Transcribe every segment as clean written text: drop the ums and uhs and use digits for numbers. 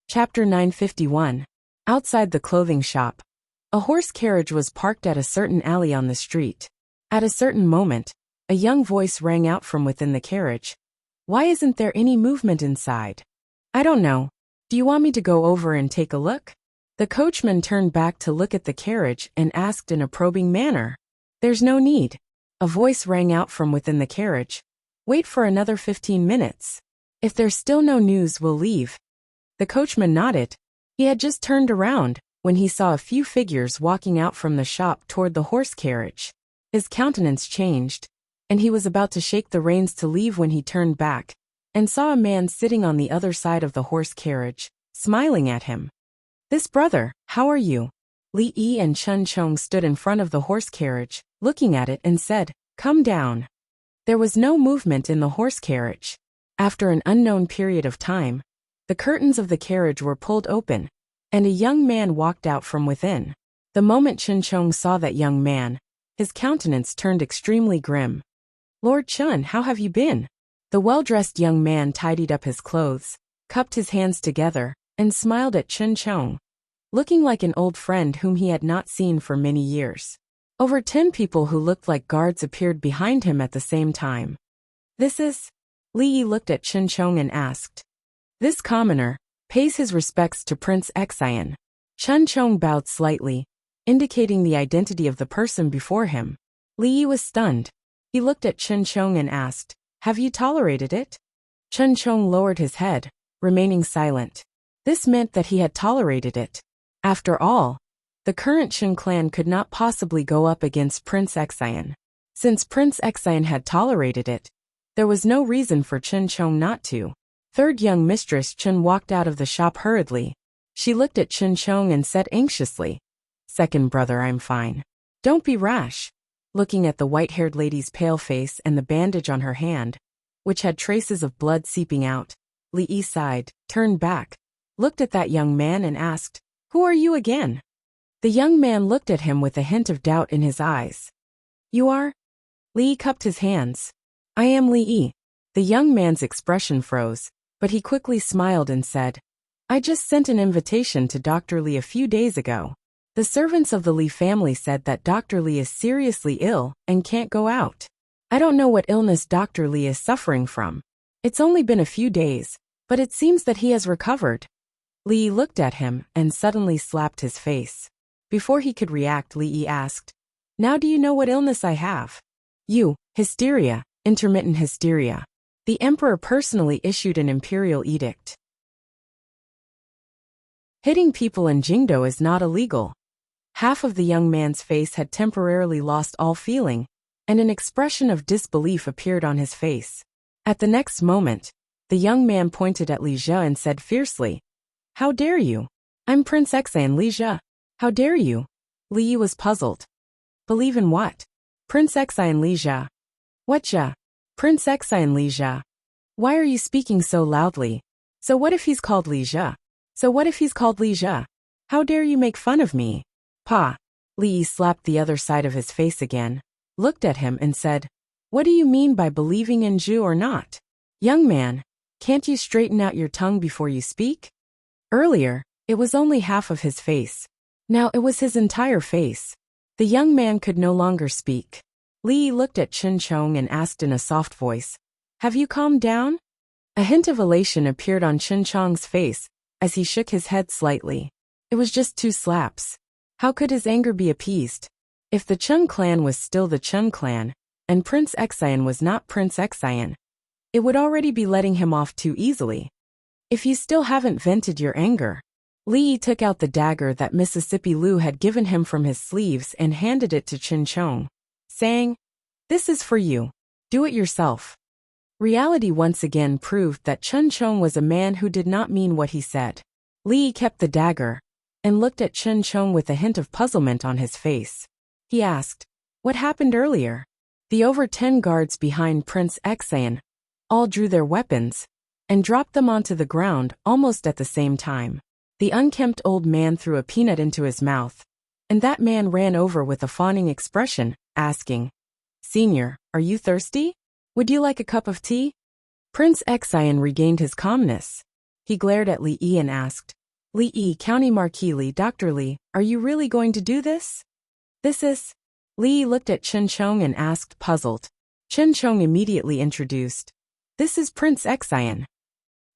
Chapter 951. Outside the clothing shop. A horse carriage was parked at a certain alley on the street. At a certain moment, a young voice rang out from within the carriage. "Why isn't there any movement inside?" "I don't know. Do you want me to go over and take a look?" The coachman turned back to look at the carriage and asked in a probing manner. "There's no need." A voice rang out from within the carriage. "Wait for another 15 minutes. If there's still no news, we'll leave." The coachman nodded. He had just turned around when he saw a few figures walking out from the shop toward the horse carriage. His countenance changed, and he was about to shake the reins to leave when he turned back and saw a man sitting on the other side of the horse carriage, smiling at him. "This brother, how are you?" Li Yi and Chun Chong stood in front of the horse carriage, looking at it and said, "Come down." There was no movement in the horse carriage. After an unknown period of time, the curtains of the carriage were pulled open, and a young man walked out from within. The moment Chun Chong saw that young man, his countenance turned extremely grim. "Lord Chun, how have you been?" The well-dressed young man tidied up his clothes, cupped his hands together, and smiled at Chun Chong, looking like an old friend whom he had not seen for many years. Over 10 people who looked like guards appeared behind him at the same time. "This is?" Li Yi looked at Chun Chong and asked. "This commoner pays his respects to Prince Enchanting." Chun Chong bowed slightly, indicating the identity of the person before him. Li Yi was stunned. He looked at Chun Chong and asked, "Have you tolerated it?" Chun Chong lowered his head, remaining silent. This meant that he had tolerated it. After all, the current Chun clan could not possibly go up against Prince Enchanting. Since Prince Enchanting had tolerated it, there was no reason for Chun Chong not to. Third young mistress Chun walked out of the shop hurriedly. She looked at Chun Chong and said anxiously, "Second brother, I'm fine. Don't be rash." Looking at the white-haired lady's pale face and the bandage on her hand, which had traces of blood seeping out, Li Yi sighed, turned back, looked at that young man and asked, "Who are you again?" The young man looked at him with a hint of doubt in his eyes. "You are?" Li Yi cupped his hands. "I am Li Yi." The young man's expression froze, but he quickly smiled and said, "I just sent an invitation to Dr. Li a few days ago. The servants of the Li family said that Dr. Li is seriously ill and can't go out. I don't know what illness Dr. Li is suffering from. It's only been a few days, but it seems that he has recovered." Li Yi looked at him and suddenly slapped his face. Before he could react, Li Yi asked, "Now do you know what illness I have?" Hysteria, intermittent hysteria. The emperor personally issued an imperial edict. Hitting people in Jingdo is not illegal. Half of the young man's face had temporarily lost all feeling, and an expression of disbelief appeared on his face. At the next moment, the young man pointed at Li Jia and said fiercely, "How dare you? I'm Prince Enchanting, Li Jia. How dare you?" Li Yi was puzzled. "Believe in what?" "Prince Enchanting, Li Jia." "What Jia?" "Prince Enchanting, Li Jia." "Why are you speaking so loudly? So what if he's called Li Jia? So what if he's called Li Jia? How dare you make fun of me?" "Pa." Li Yi slapped the other side of his face again, looked at him and said, "What do you mean by believing in Zhu or not? Young man, can't you straighten out your tongue before you speak?" Earlier, it was only half of his face. Now it was his entire face. The young man could no longer speak. Li Yi looked at Chun Chong and asked in a soft voice, "Have you calmed down?" A hint of elation appeared on Chun Chong's face as he shook his head slightly. It was just 2 slaps. How could his anger be appeased? If the Chun clan was still the Chun clan, and Prince Enchanting was not Prince Enchanting, it would already be letting him off too easily. "If you still haven't vented your anger." Li Yi took out the dagger that Mississippi Lu had given him from his sleeves and handed it to Chun Chong, saying, "This is for you. Do it yourself." Reality once again proved that Chun Chong was a man who did not mean what he said. Li Yi kept the dagger and looked at Chun Chong with a hint of puzzlement on his face. He asked, "What happened earlier?" The over 10 guards behind Prince Enchanting all drew their weapons and dropped them onto the ground almost at the same time. The unkempt old man threw a peanut into his mouth, and that man ran over with a fawning expression, asking, "Senior, are you thirsty? Would you like a cup of tea?" Prince Enchanting regained his calmness. He glared at Li Yi and asked, Li Yi, County Marquis Li, Dr. Li, are you really going to do this? This is... Li Yi looked at Chen Chong and asked, puzzled. Chen Chong immediately introduced. This is Prince Exian.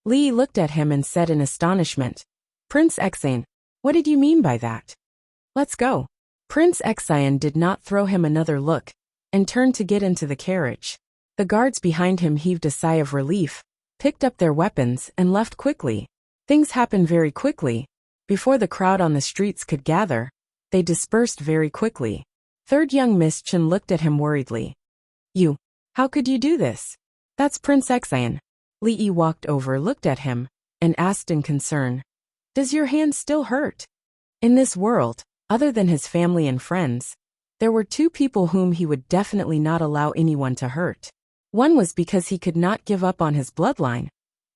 Li Yi looked at him and said in astonishment, Prince Exian, what did you mean by that? Let's go. Prince Exian did not throw him another look, and turned to get into the carriage. The guards behind him heaved a sigh of relief, picked up their weapons, and left quickly. Things happened very quickly. Before the crowd on the streets could gather, they dispersed very quickly. Third young Miss Chen looked at him worriedly. You, how could you do this? That's Prince Exian. Li Yi walked over, looked at him, and asked in concern. Does your hand still hurt? In this world, other than his family and friends, there were two people whom he would definitely not allow anyone to hurt. One was because he could not give up on his bloodline,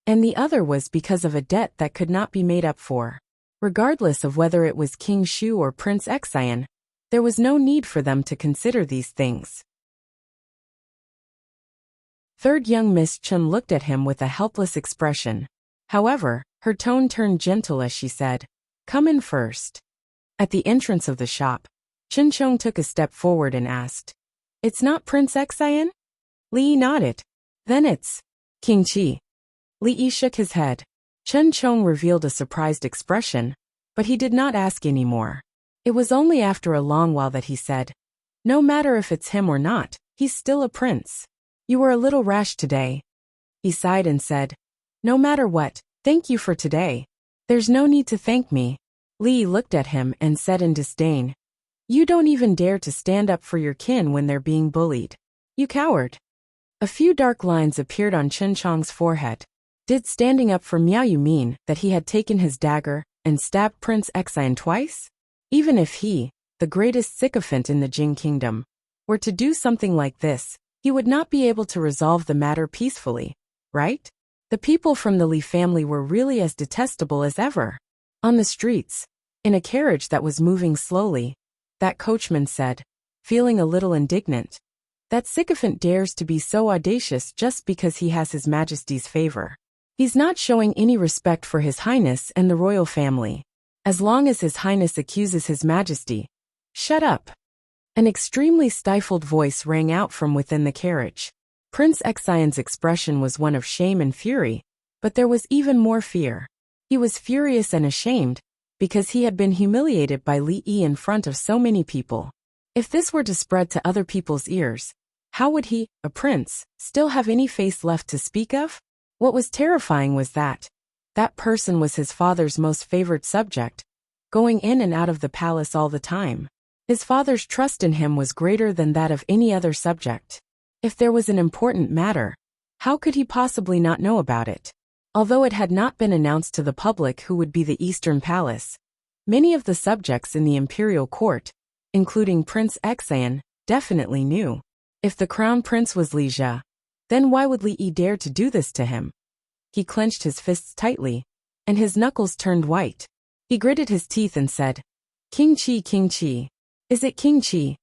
and the other was because of a debt that could not be made up for. Regardless of whether it was King Shu or Prince Exian, there was no need for them to consider these things. Third young Miss Chen looked at him with a helpless expression. However, her tone turned gentle as she said, Come in first. At the entrance of the shop, Chen Chong took a step forward and asked, It's not Prince Exian? Li Yi nodded. Then it's King Qi. Li Yi shook his head. Chen Chong revealed a surprised expression, but he did not ask any more. It was only after a long while that he said, No matter if it's him or not, he's still a prince. You were a little rash today. He sighed and said, No matter what, thank you for today. There's no need to thank me. Li Yi looked at him and said in disdain, You don't even dare to stand up for your kin when they're being bullied. You coward. A few dark lines appeared on Chen Chong's forehead. Did standing up for Miao Yu mean that he had taken his dagger and stabbed Prince Exian twice? Even if he, the greatest sycophant in the Jing kingdom, were to do something like this, he would not be able to resolve the matter peacefully, right? The people from the Li family were really as detestable as ever. On the streets, in a carriage that was moving slowly, that coachman said, feeling a little indignant, That sycophant dares to be so audacious just because he has His Majesty's favor. He's not showing any respect for His Highness and the royal family. As long as His Highness accuses His Majesty. Shut up. An extremely stifled voice rang out from within the carriage. Prince Exian's expression was one of shame and fury, but there was even more fear. He was furious and ashamed, because he had been humiliated by Li Yi in front of so many people. If this were to spread to other people's ears, how would he, a prince, still have any face left to speak of? What was terrifying was that person was his father's most favored subject, going in and out of the palace all the time. His father's trust in him was greater than that of any other subject. If there was an important matter, how could he possibly not know about it? Although it had not been announced to the public who would be the Eastern Palace, many of the subjects in the imperial court, including Prince Exian, definitely knew. If the crown prince was Li Jia, then why would Li Yi dare to do this to him? He clenched his fists tightly, and his knuckles turned white. He gritted his teeth and said, King Qi, King Qi. Is it King Qi?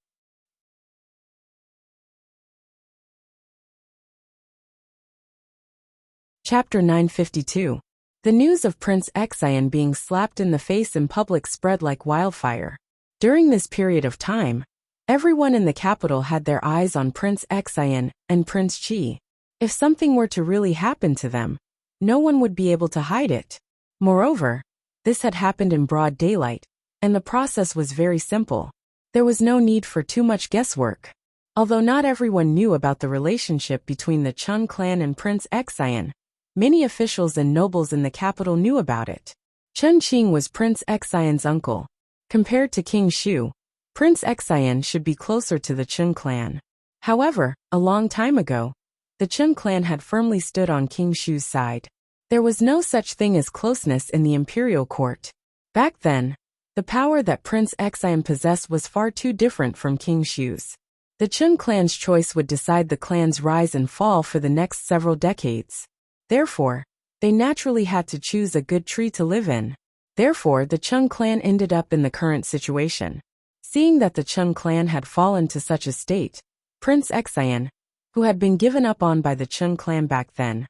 Chapter 952. The news of Prince Exian being slapped in the face in public spread like wildfire. During this period of time, everyone in the capital had their eyes on Prince Exian and Prince Qi. If something were to really happen to them, no one would be able to hide it. Moreover, this had happened in broad daylight, and the process was very simple. There was no need for too much guesswork. Although not everyone knew about the relationship between the Chun clan and Prince Exian, many officials and nobles in the capital knew about it. Chen Qing was Prince Exian's uncle. Compared to King Shu, Prince Exian should be closer to the Chun clan. However, a long time ago, the Chun clan had firmly stood on King Shu's side. There was no such thing as closeness in the imperial court. Back then, the power that Prince Exian possessed was far too different from King Shu's. The Chun clan's choice would decide the clan's rise and fall for the next several decades. Therefore, they naturally had to choose a good tree to live in. Therefore, the Chun clan ended up in the current situation. Seeing that the Chun clan had fallen to such a state, Prince Exian, who had been given up on by the Chun clan back then,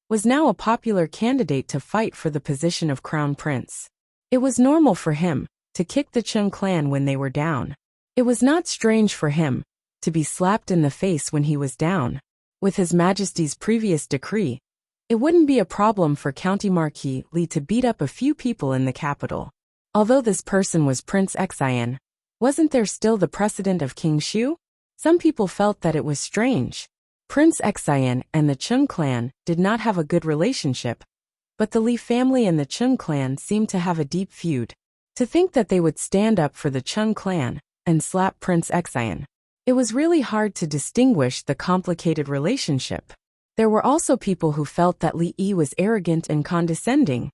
was now a popular candidate to fight for the position of crown prince. It was normal for him to kick the Chung clan when they were down. It was not strange for him to be slapped in the face when he was down. With His Majesty's previous decree, it wouldn't be a problem for County Marquis Li to beat up a few people in the capital. Although this person was Prince Xian, wasn't there still the precedent of King Shu? Some people felt that it was strange. Prince Xian and the Chung clan did not have a good relationship, but the Li family and the Chung clan seemed to have a deep feud. To think that they would stand up for the Chung clan and slap Prince Xian. It was really hard to distinguish the complicated relationship. There were also people who felt that Li Yi was arrogant and condescending,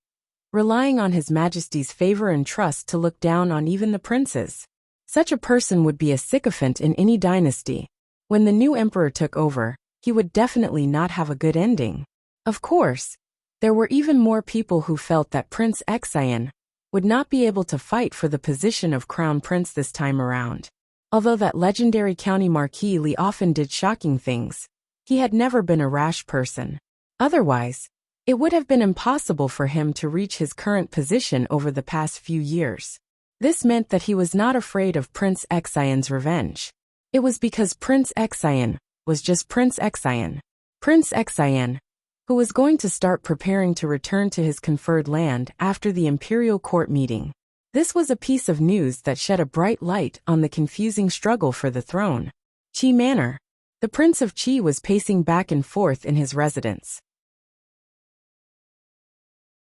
relying on His Majesty's favor and trust to look down on even the princes. Such a person would be a sycophant in any dynasty. When the new emperor took over, he would definitely not have a good ending. Of course, there were even more people who felt that Prince Xian would not be able to fight for the position of crown prince this time around. Although that legendary County Marquis Li often did shocking things, he had never been a rash person. Otherwise, it would have been impossible for him to reach his current position over the past few years. This meant that he was not afraid of Prince Xian's revenge. It was because Prince Xian was just Prince Xian. Prince Xian, who was going to start preparing to return to his conferred land after the imperial court meeting. This was a piece of news that shed a bright light on the confusing struggle for the throne. Qi Manor. The Prince of Qi was pacing back and forth in his residence.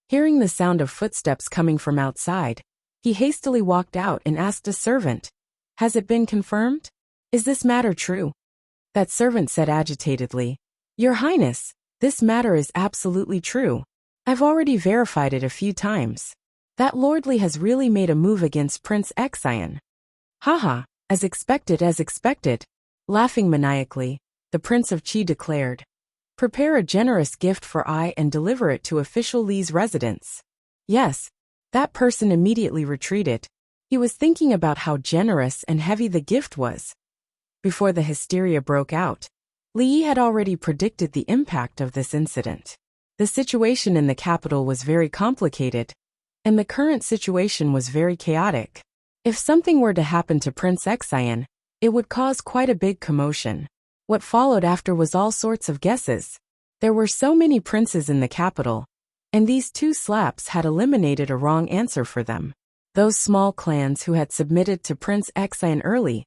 Hearing the sound of footsteps coming from outside, he hastily walked out and asked a servant, "Has it been confirmed? Is this matter true?" That servant said agitatedly, "Your Highness, this matter is absolutely true. I've already verified it a few times. That Lord Li has really made a move against Prince Xian." "Haha, as expected, as expected." Laughing maniacally, the Prince of Qi declared, "Prepare a generous gift for I and deliver it to official Li's residence." Yes, that person immediately retreated. He was thinking about how generous and heavy the gift was. Before the hysteria broke out, Li Yi had already predicted the impact of this incident. The situation in the capital was very complicated, and the current situation was very chaotic. If something were to happen to Prince Xian, it would cause quite a big commotion. What followed after was all sorts of guesses. There were so many princes in the capital, and these two slaps had eliminated a wrong answer for them. Those small clans who had submitted to Prince Xian early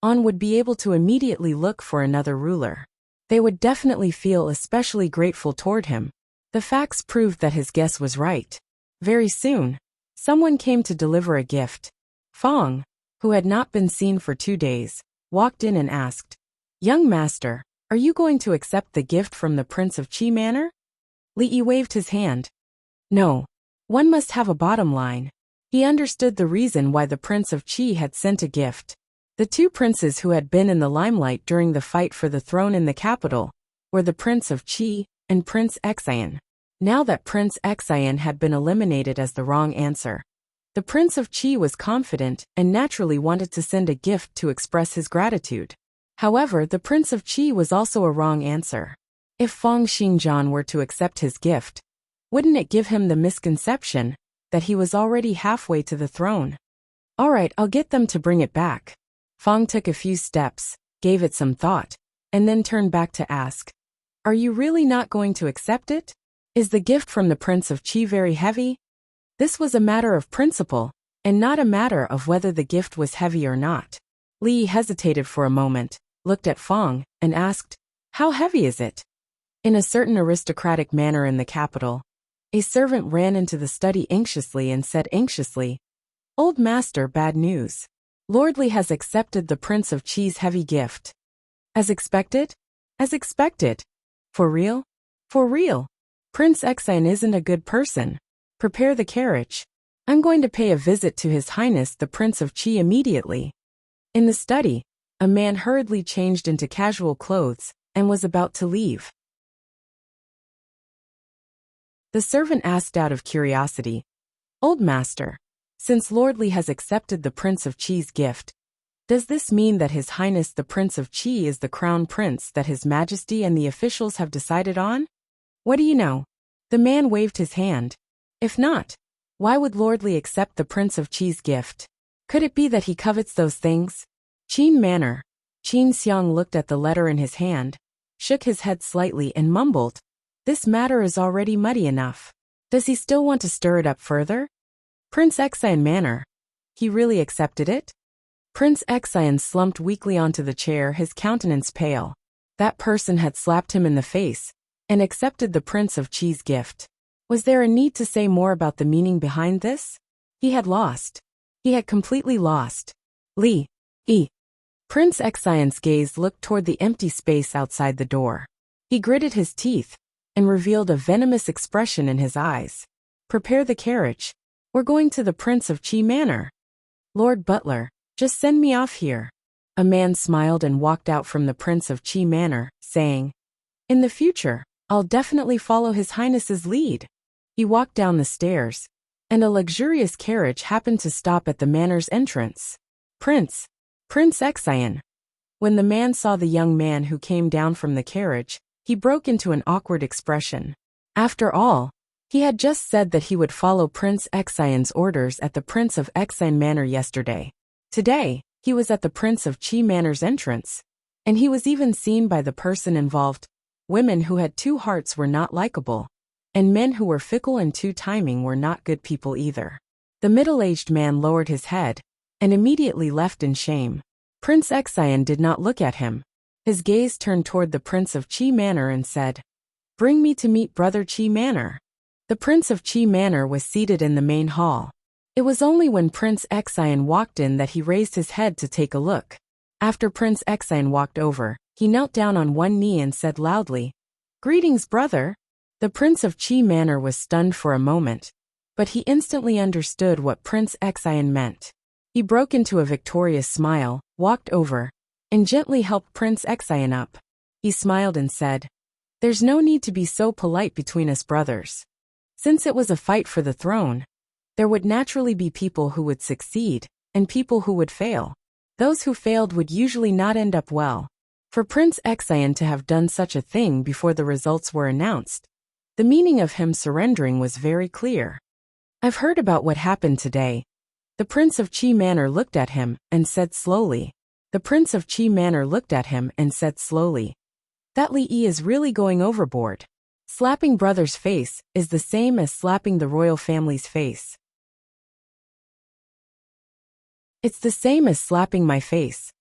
on would be able to immediately look for another ruler. They would definitely feel especially grateful toward him. The facts proved that his guess was right. Very soon, someone came to deliver a gift. Fong, who had not been seen for 2 days, walked in and asked, "Young master, are you going to accept the gift from the Prince of Qi Manor?" Li Yi waved his hand. No, one must have a bottom line. He understood the reason why the Prince of Qi had sent a gift. The two princes who had been in the limelight during the fight for the throne in the capital were the Prince of Qi and Prince Xian. Now that Prince Xian had been eliminated as the wrong answer, the Prince of Qi was confident and naturally wanted to send a gift to express his gratitude. However, the Prince of Qi was also a wrong answer. If Fong Xingjian were to accept his gift, wouldn't it give him the misconception that he was already halfway to the throne? "All right, I'll get them to bring it back." Fong took a few steps, gave it some thought, and then turned back to ask, "Are you really not going to accept it? Is the gift from the Prince of Qi very heavy?" This was a matter of principle, and not a matter of whether the gift was heavy or not. Li hesitated for a moment, looked at Fong, and asked, "How heavy is it?" In a certain aristocratic manner in the capital, a servant ran into the study anxiously and said anxiously, "Old master, bad news. Lord Li has accepted the Prince of Qi's heavy gift." "As expected?" "As expected." "For real?" "For real. Prince Xian isn't a good person. Prepare the carriage. I'm going to pay a visit to His Highness the Prince of Qi immediately." In the study, a man hurriedly changed into casual clothes and was about to leave. The servant asked out of curiosity, "Old master, since Lord Li has accepted the Prince of Qi's gift, does this mean that His Highness the Prince of Qi is the crown prince that His Majesty and the officials have decided on?" What do you know? The man waved his hand. If not, why would Lord Li accept the Prince of Qi's gift? Could it be that he covets those things? Qin Manor. Qin Xiang looked at the letter in his hand, shook his head slightly and mumbled, "This matter is already muddy enough. Does he still want to stir it up further?" Prince Exian Manor. He really accepted it? Prince Exian slumped weakly onto the chair, his countenance pale. That person had slapped him in the face and accepted the Prince of Qi's gift. Was there a need to say more about the meaning behind this? He had lost. He had completely lost. Li. Prince Exian's gaze looked toward the empty space outside the door. He gritted his teeth and revealed a venomous expression in his eyes. "Prepare the carriage. We're going to the Prince of Qi Manor." "Lord Butler, just send me off here." A man smiled and walked out from the Prince of Qi Manor, saying, "In the future, I'll definitely follow His Highness's lead." He walked down the stairs, and a luxurious carriage happened to stop at the manor's entrance. Prince Exian." When the man saw the young man who came down from the carriage, he broke into an awkward expression. After all, he had just said that he would follow Prince Exian's orders at the Prince of Exian Manor yesterday. Today, he was at the Prince of Qi Manor's entrance, and he was even seen by the person involved. Women who had two hearts were not likable, and men who were fickle and two-timing were not good people either. The middle-aged man lowered his head and immediately left in shame. Prince Exian did not look at him. His gaze turned toward the Prince of Qi Manor and said, "Bring me to meet Brother Qi Manor." The Prince of Qi Manor was seated in the main hall. It was only when Prince Exian walked in that he raised his head to take a look. After Prince Exian walked over, he knelt down on one knee and said loudly, "Greetings, brother." The Prince of Qi Manor was stunned for a moment, but he instantly understood what Prince Exian meant. He broke into a victorious smile, walked over, and gently helped Prince Exian up. He smiled and said, "There's no need to be so polite between us brothers. Since it was a fight for the throne, there would naturally be people who would succeed, and people who would fail. Those who failed would usually not end up well. For Prince Exian to have done such a thing before the results were announced, the meaning of him surrendering was very clear. I've heard about what happened today." The Prince of Qi Manor looked at him and said slowly. The Prince of Qi Manor looked at him and said slowly, "That Li Yi is really going overboard. Slapping brother's face is the same as slapping the royal family's face. It's the same as slapping my face."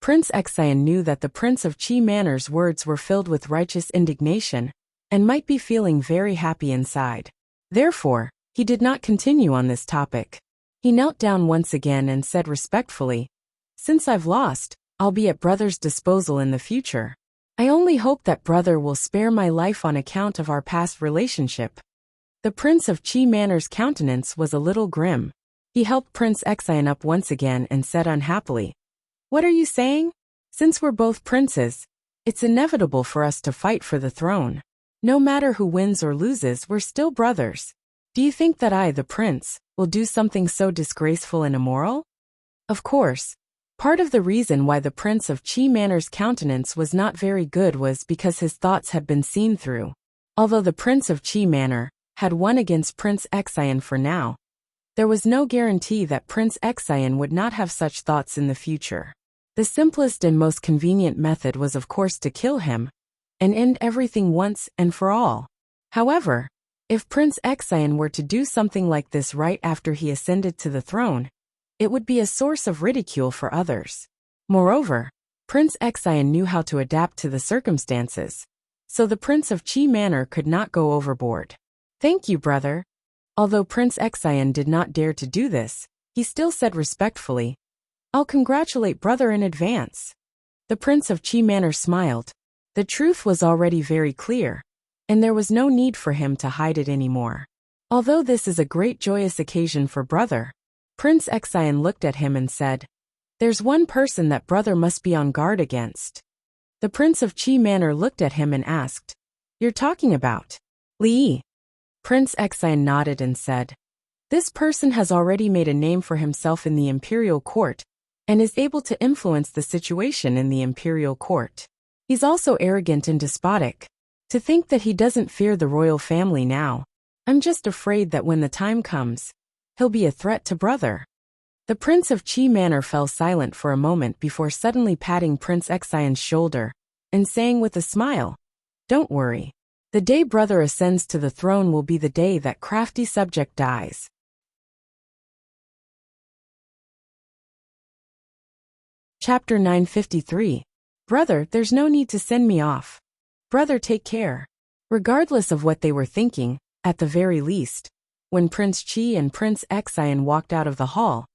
Prince Exian knew that the Prince of Qi Manor's words were filled with righteous indignation and might be feeling very happy inside. Therefore, he did not continue on this topic. He knelt down once again and said respectfully, "Since I've lost, I'll be at brother's disposal in the future. I only hope that brother will spare my life on account of our past relationship." The Prince of Qi Manor's countenance was a little grim. He helped Prince Exian up once again and said unhappily, "What are you saying? Since we're both princes, it's inevitable for us to fight for the throne. No matter who wins or loses, we're still brothers. Do you think that I, the prince, will do something so disgraceful and immoral?" Of course, part of the reason why the Prince of Qi Manor's countenance was not very good was because his thoughts had been seen through. Although the Prince of Qi Manor had won against Prince Exian for now, there was no guarantee that Prince Exian would not have such thoughts in the future. The simplest and most convenient method was of course to kill him and end everything once and for all. However, if Prince Exian were to do something like this right after he ascended to the throne, it would be a source of ridicule for others. Moreover, Prince Exian knew how to adapt to the circumstances, so the Prince of Qi Manor could not go overboard. "Thank you, brother." Although Prince Exian did not dare to do this, he still said respectfully, "I'll congratulate brother in advance." The Prince of Qi Manor smiled. The truth was already very clear, and there was no need for him to hide it anymore. Although this is a great joyous occasion for brother, Prince Exian looked at him and said, "There's one person that brother must be on guard against." The Prince of Qi Manor looked at him and asked, "You're talking about Li Yi?" Prince Exian nodded and said, "This person has already made a name for himself in the imperial court and is able to influence the situation in the imperial court. He's also arrogant and despotic. To think that he doesn't fear the royal family now. I'm just afraid that when the time comes, he'll be a threat to brother. The Prince of Qi Manor fell silent for a moment before suddenly patting Prince Xian's shoulder and saying with a smile, "Don't worry. The day brother ascends to the throne will be the day that crafty subject dies." Chapter 953. Brother, there's no need to send me off. Brother, take care. Regardless of what they were thinking, at the very least, when Prince Qi and Prince Xian walked out of the hall,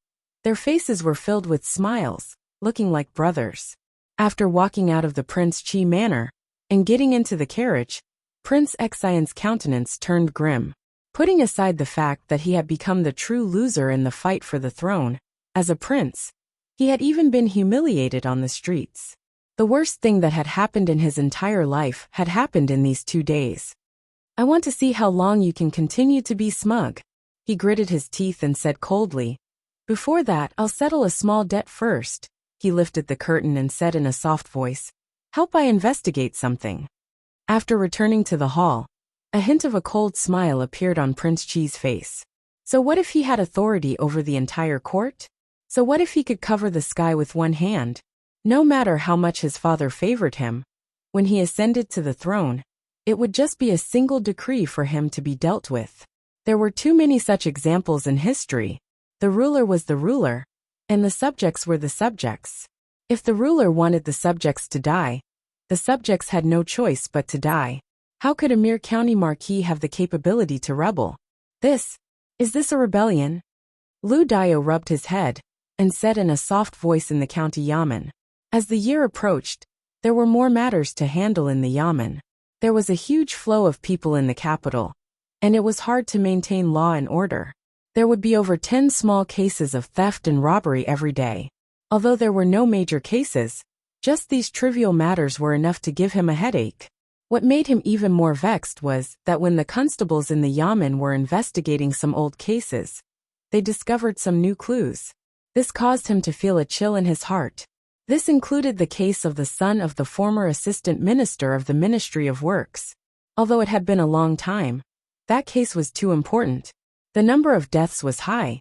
their faces were filled with smiles, looking like brothers. After walking out of the Prince Qi Manor and getting into the carriage, Prince Xian's countenance turned grim. Putting aside the fact that he had become the true loser in the fight for the throne, as a prince, he had even been humiliated on the streets. The worst thing that had happened in his entire life had happened in these 2 days. "I want to see how long you can continue to be smug," he gritted his teeth and said coldly. "Before that, I'll settle a small debt first." He lifted the curtain and said in a soft voice, "Help I investigate something." After returning to the hall, a hint of a cold smile appeared on Prince Qi's face. So what if he had authority over the entire court? So what if he could cover the sky with one hand? No matter how much his father favored him, when he ascended to the throne, it would just be a single decree for him to be dealt with. There were too many such examples in history. The ruler was the ruler, and the subjects were the subjects. If the ruler wanted the subjects to die, the subjects had no choice but to die. How could a mere county marquis have the capability to rebel? Is this a rebellion? Lu Dio rubbed his head and said in a soft voice in the county yamen. As the year approached, there were more matters to handle in the yamen. There was a huge flow of people in the capital, and it was hard to maintain law and order. There would be over 10 small cases of theft and robbery every day. Although there were no major cases, just these trivial matters were enough to give him a headache. What made him even more vexed was that when the constables in the yamen were investigating some old cases, they discovered some new clues. This caused him to feel a chill in his heart. This included the case of the son of the former assistant minister of the Ministry of Works. Although it had been a long time, that case was too important. The number of deaths was high,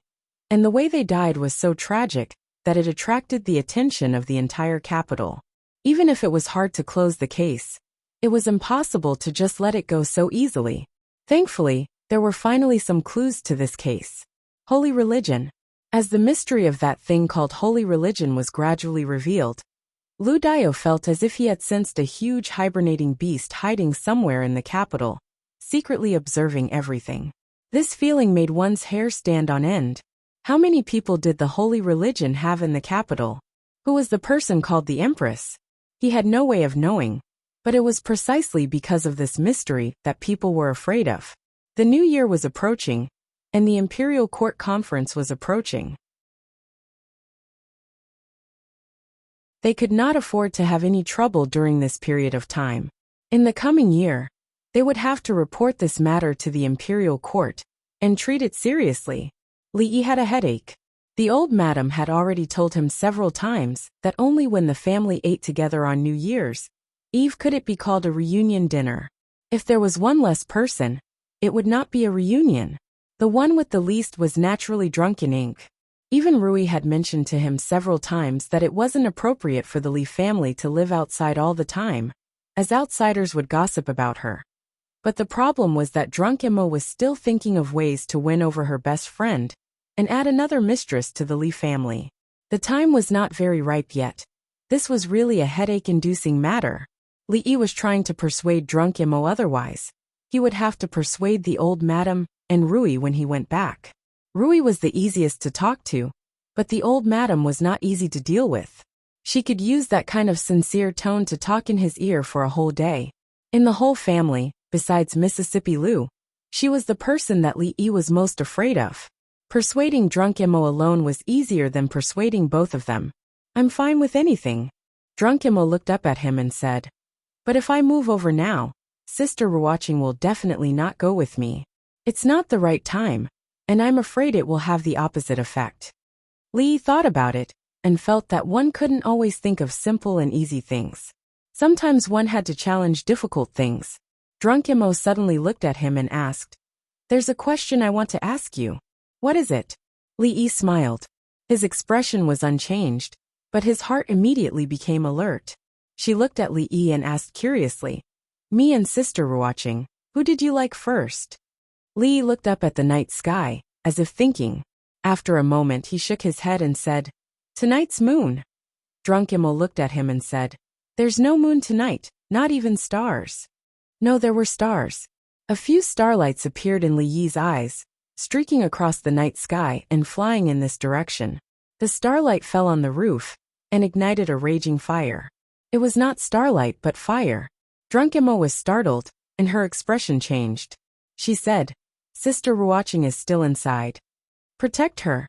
and the way they died was so tragic that it attracted the attention of the entire capital. Even if it was hard to close the case, it was impossible to just let it go so easily. Thankfully, there were finally some clues to this case. Holy religion. As the mystery of that thing called holy religion was gradually revealed, Lu Dio felt as if he had sensed a huge hibernating beast hiding somewhere in the capital, secretly observing everything. This feeling made one's hair stand on end. How many people did the holy religion have in the capital? Who was the person called the Empress? He had no way of knowing, but it was precisely because of this mystery that people were afraid of. The new year was approaching, and the Imperial Court Conference was approaching. They could not afford to have any trouble during this period of time. In the coming year, they would have to report this matter to the Imperial Court and treat it seriously. Li Yi had a headache. The old madam had already told him several times that only when the family ate together on New Year's Eve could it be called a reunion dinner. If there was one less person, it would not be a reunion. The one with the least was naturally drunk in ink. Even Rui had mentioned to him several times that it wasn't appropriate for the Li family to live outside all the time, as outsiders would gossip about her. But the problem was that drunk Emma was still thinking of ways to win over her best friend and add another mistress to the Li family. The time was not very ripe yet. This was really a headache-inducing matter. Li Yi was trying to persuade drunk Emma otherwise. He would have to persuade the old madam and Rui when he went back. Rui was the easiest to talk to, but the old madam was not easy to deal with. She could use that kind of sincere tone to talk in his ear for a whole day. In the whole family, besides Mississippi Lu, she was the person that Li Yi was most afraid of. Persuading drunk Emma alone was easier than persuading both of them. "I'm fine with anything." Drunk Emma looked up at him and said, "But if I move over now, Sister Ruwaching will definitely not go with me. It's not the right time, and I'm afraid it will have the opposite effect." Li Yi thought about it and felt that one couldn't always think of simple and easy things. Sometimes one had to challenge difficult things. Drunk Imo suddenly looked at him and asked, "There's a question I want to ask you." "What is it?" Li Yi smiled. His expression was unchanged, but his heart immediately became alert. She looked at Li Yi and asked curiously, "Me and sister were watching. Who did you like first?" Li Yi looked up at the night sky, as if thinking. After a moment he shook his head and said, "Tonight's moon." Drunk Imo looked at him and said, "There's no moon tonight, not even stars." No, there were stars. A few starlights appeared in Li Yi's eyes, streaking across the night sky and flying in this direction. The starlight fell on the roof and ignited a raging fire. It was not starlight but fire. Drunk Imo was startled, and her expression changed. She said, "Sister Ruoching is still inside. Protect her,"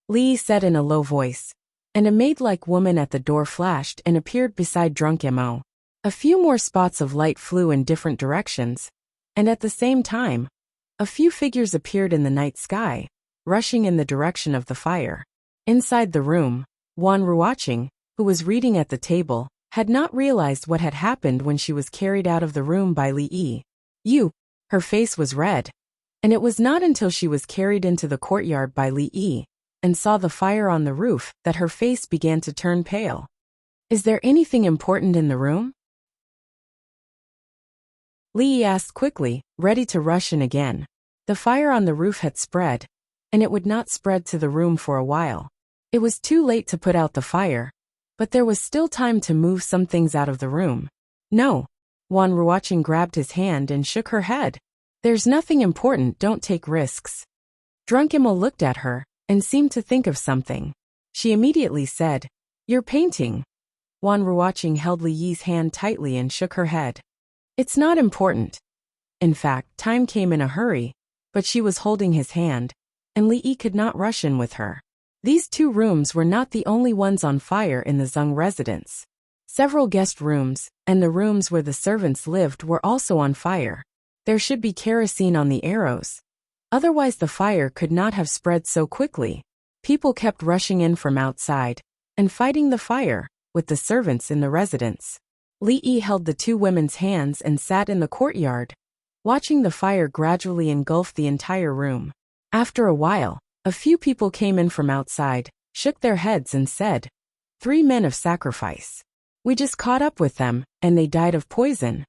Li Yi said in a low voice, and a maid-like woman at the door flashed and appeared beside Drunk Imo. A few more spots of light flew in different directions, and at the same time, a few figures appeared in the night sky, rushing in the direction of the fire. Inside the room, Wan Ruoching, who was reading at the table, had not realized what had happened when she was carried out of the room by Li Yi. Her face was red, and it was not until she was carried into the courtyard by Li Yi and saw the fire on the roof that her face began to turn pale. "Is there anything important in the room?" Li Yi asked quickly, ready to rush in again. The fire on the roof had spread, and it would not spread to the room for a while. It was too late to put out the fire, but there was still time to move some things out of the room. "No." Wan Ruoching grabbed his hand and shook her head. "There's nothing important, don't take risks." Drunk Imo looked at her and seemed to think of something. She immediately said, "You're painting." Wan Ruoching held Li Yi's hand tightly and shook her head. "It's not important." In fact, time came in a hurry, but she was holding his hand, and Li Yi could not rush in with her. These two rooms were not the only ones on fire in the Zeng residence. Several guest rooms, and the rooms where the servants lived were also on fire. There should be kerosene on the arrows. Otherwise the fire could not have spread so quickly. People kept rushing in from outside and fighting the fire with the servants in the residence. Li Yi held the two women's hands and sat in the courtyard, watching the fire gradually engulf the entire room. After a while, a few people came in from outside, shook their heads and said, "3 men of sacrifice. We just caught up with them, and they died of poison."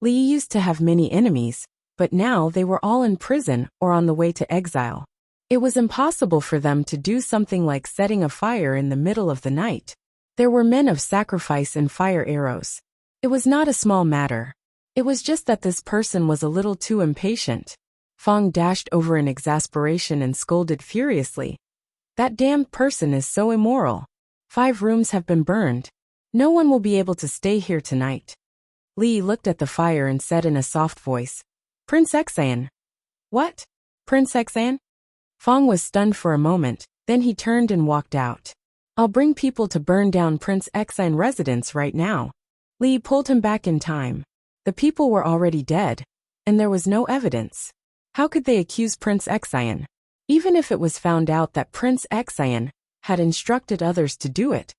Li Yi used to have many enemies, but now they were all in prison or on the way to exile. It was impossible for them to do something like setting a fire in the middle of the night. There were men of sacrifice and fire arrows. It was not a small matter. It was just that this person was a little too impatient. Fong dashed over in exasperation and scolded furiously. "That damned person is so immoral. 5 rooms have been burned. No one will be able to stay here tonight." Li looked at the fire and said in a soft voice, "Prince Exan." "What? Prince Exan?" Fong was stunned for a moment, then he turned and walked out. "I'll bring people to burn down Prince Exan residence right now." Li pulled him back in time. The people were already dead, and there was no evidence. How could they accuse Prince Exan? Even if it was found out that Prince Exan had instructed others to do it,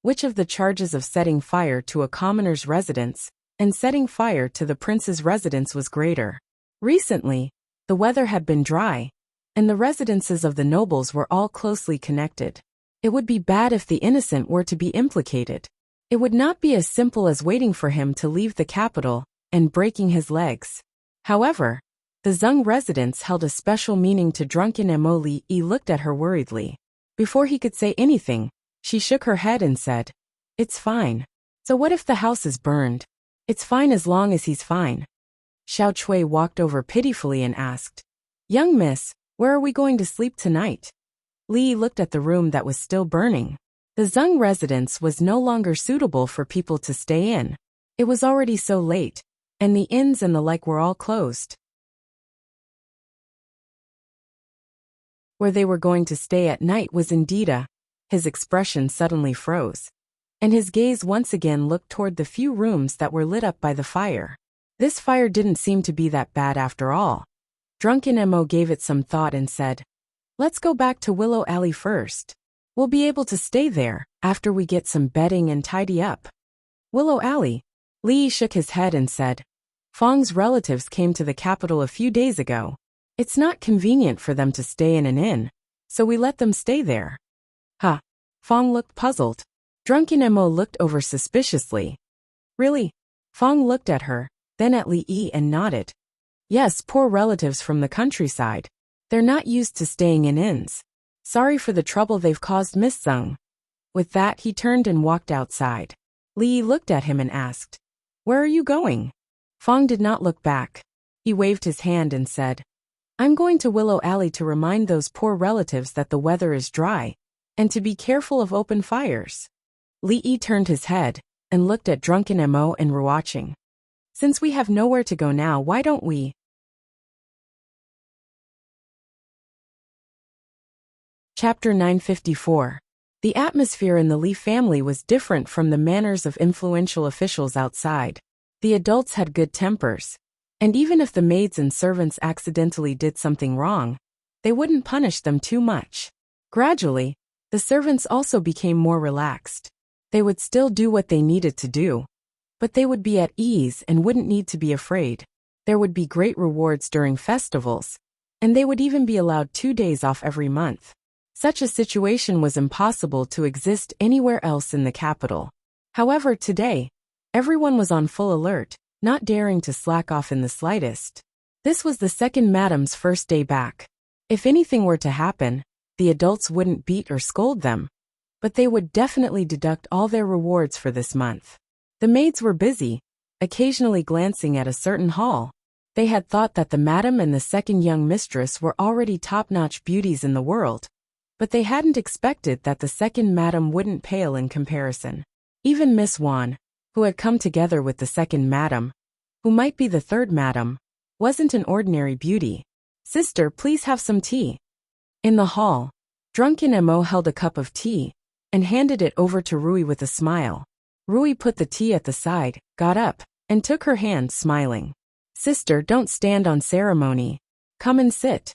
which of the charges of setting fire to a commoner's residence and setting fire to the prince's residence was greater? Recently, the weather had been dry, and the residences of the nobles were all closely connected. It would be bad if the innocent were to be implicated. It would not be as simple as waiting for him to leave the capital and breaking his legs. However, the Zeng residence held a special meaning to Drunken Imo. Li Yi looked at her worriedly. Before he could say anything, she shook her head and said, "It's fine." "So what if the house is burned?" "It's fine as long as he's fine." Xiao Chui walked over pitifully and asked, "Young miss, where are we going to sleep tonight?" Li looked at the room that was still burning. The Zeng residence was no longer suitable for people to stay in. It was already so late, and the inns and the like were all closed. Where they were going to stay at night was indeed His expression suddenly froze, and his gaze once again looked toward the few rooms that were lit up by the fire. This fire didn't seem to be that bad after all. Drunken Imo gave it some thought and said, "Let's go back to Willow Alley first. We'll be able to stay there after we get some bedding and tidy up." "Willow Alley?" Li shook his head and said, Fang's relatives came to the capital a few days ago. It's not convenient for them to stay in an inn, so we let them stay there. Huh. Fang looked puzzled. Drunken Mo looked over suspiciously. Really? Fang looked at her, then at Li Yi and nodded. Yes, poor relatives from the countryside. They're not used to staying in inns. Sorry for the trouble they've caused, Miss Zheng. With that, he turned and walked outside. Li Yi looked at him and asked, "Where are you going?" Fang did not look back. He waved his hand and said, "I'm going to Willow Alley to remind those poor relatives that the weather is dry, and to be careful of open fires." Li Yi turned his head and looked at Drunken Mo and Ruoqing. "Since we have nowhere to go now, why don't we?" Chapter 954. The atmosphere in the Li family was different from the manners of influential officials outside. The adults had good tempers, and even if the maids and servants accidentally did something wrong, they wouldn't punish them too much. Gradually, the servants also became more relaxed. They would still do what they needed to do, but they would be at ease and wouldn't need to be afraid. There would be great rewards during festivals, and they would even be allowed 2 days off every month. Such a situation was impossible to exist anywhere else in the capital. However, today, everyone was on full alert, not daring to slack off in the slightest. This was the second madam's first day back. If anything were to happen, the adults wouldn't beat or scold them, but they would definitely deduct all their rewards for this month. The maids were busy, occasionally glancing at a certain hall. They had thought that the madam and the second young mistress were already top-notch beauties in the world, but they hadn't expected that the second madam wouldn't pale in comparison. Even Miss Wan, who had come together with the second madam, who might be the third madam, wasn't an ordinary beauty. "Sister, please have some tea." In the hall, Drunken Mo held a cup of tea and handed it over to Rui with a smile. Rui put the tea at the side, got up, and took her hand, smiling. "Sister, don't stand on ceremony. Come and sit."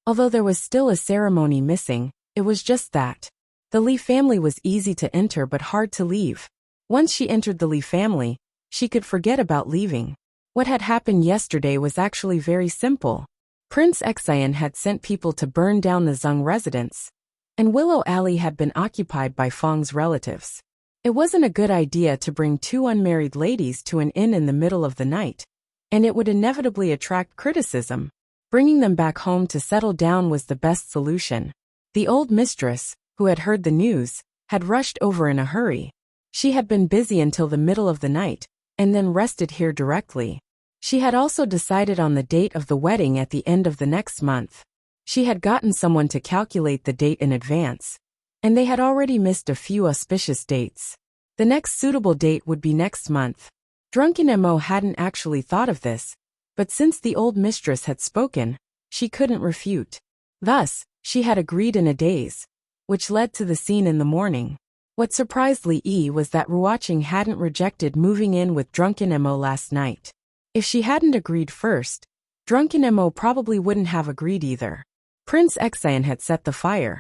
Although there was still a ceremony missing, it was just that. The Li family was easy to enter but hard to leave. Once she entered the Li family, she could forget about leaving. What had happened yesterday was actually very simple. Prince Exian had sent people to burn down the Zheng residence, and Willow Alley had been occupied by Fang's relatives. It wasn't a good idea to bring 2 unmarried ladies to an inn in the middle of the night, and it would inevitably attract criticism. Bringing them back home to settle down was the best solution. The old mistress, who had heard the news, had rushed over in a hurry. She had been busy until the middle of the night, and then rested here directly. She had also decided on the date of the wedding at the end of the next month. She had gotten someone to calculate the date in advance, and they had already missed a few auspicious dates. The next suitable date would be next month. Drunken Mo hadn't actually thought of this, but since the old mistress had spoken, she couldn't refute. Thus, she had agreed in a daze, which led to the scene in the morning. What surprised Li Yi was that Ruoqing hadn't rejected moving in with Drunken Mo last night. If she hadn't agreed first, Drunken Mo probably wouldn't have agreed either. Prince Exian had set the fire.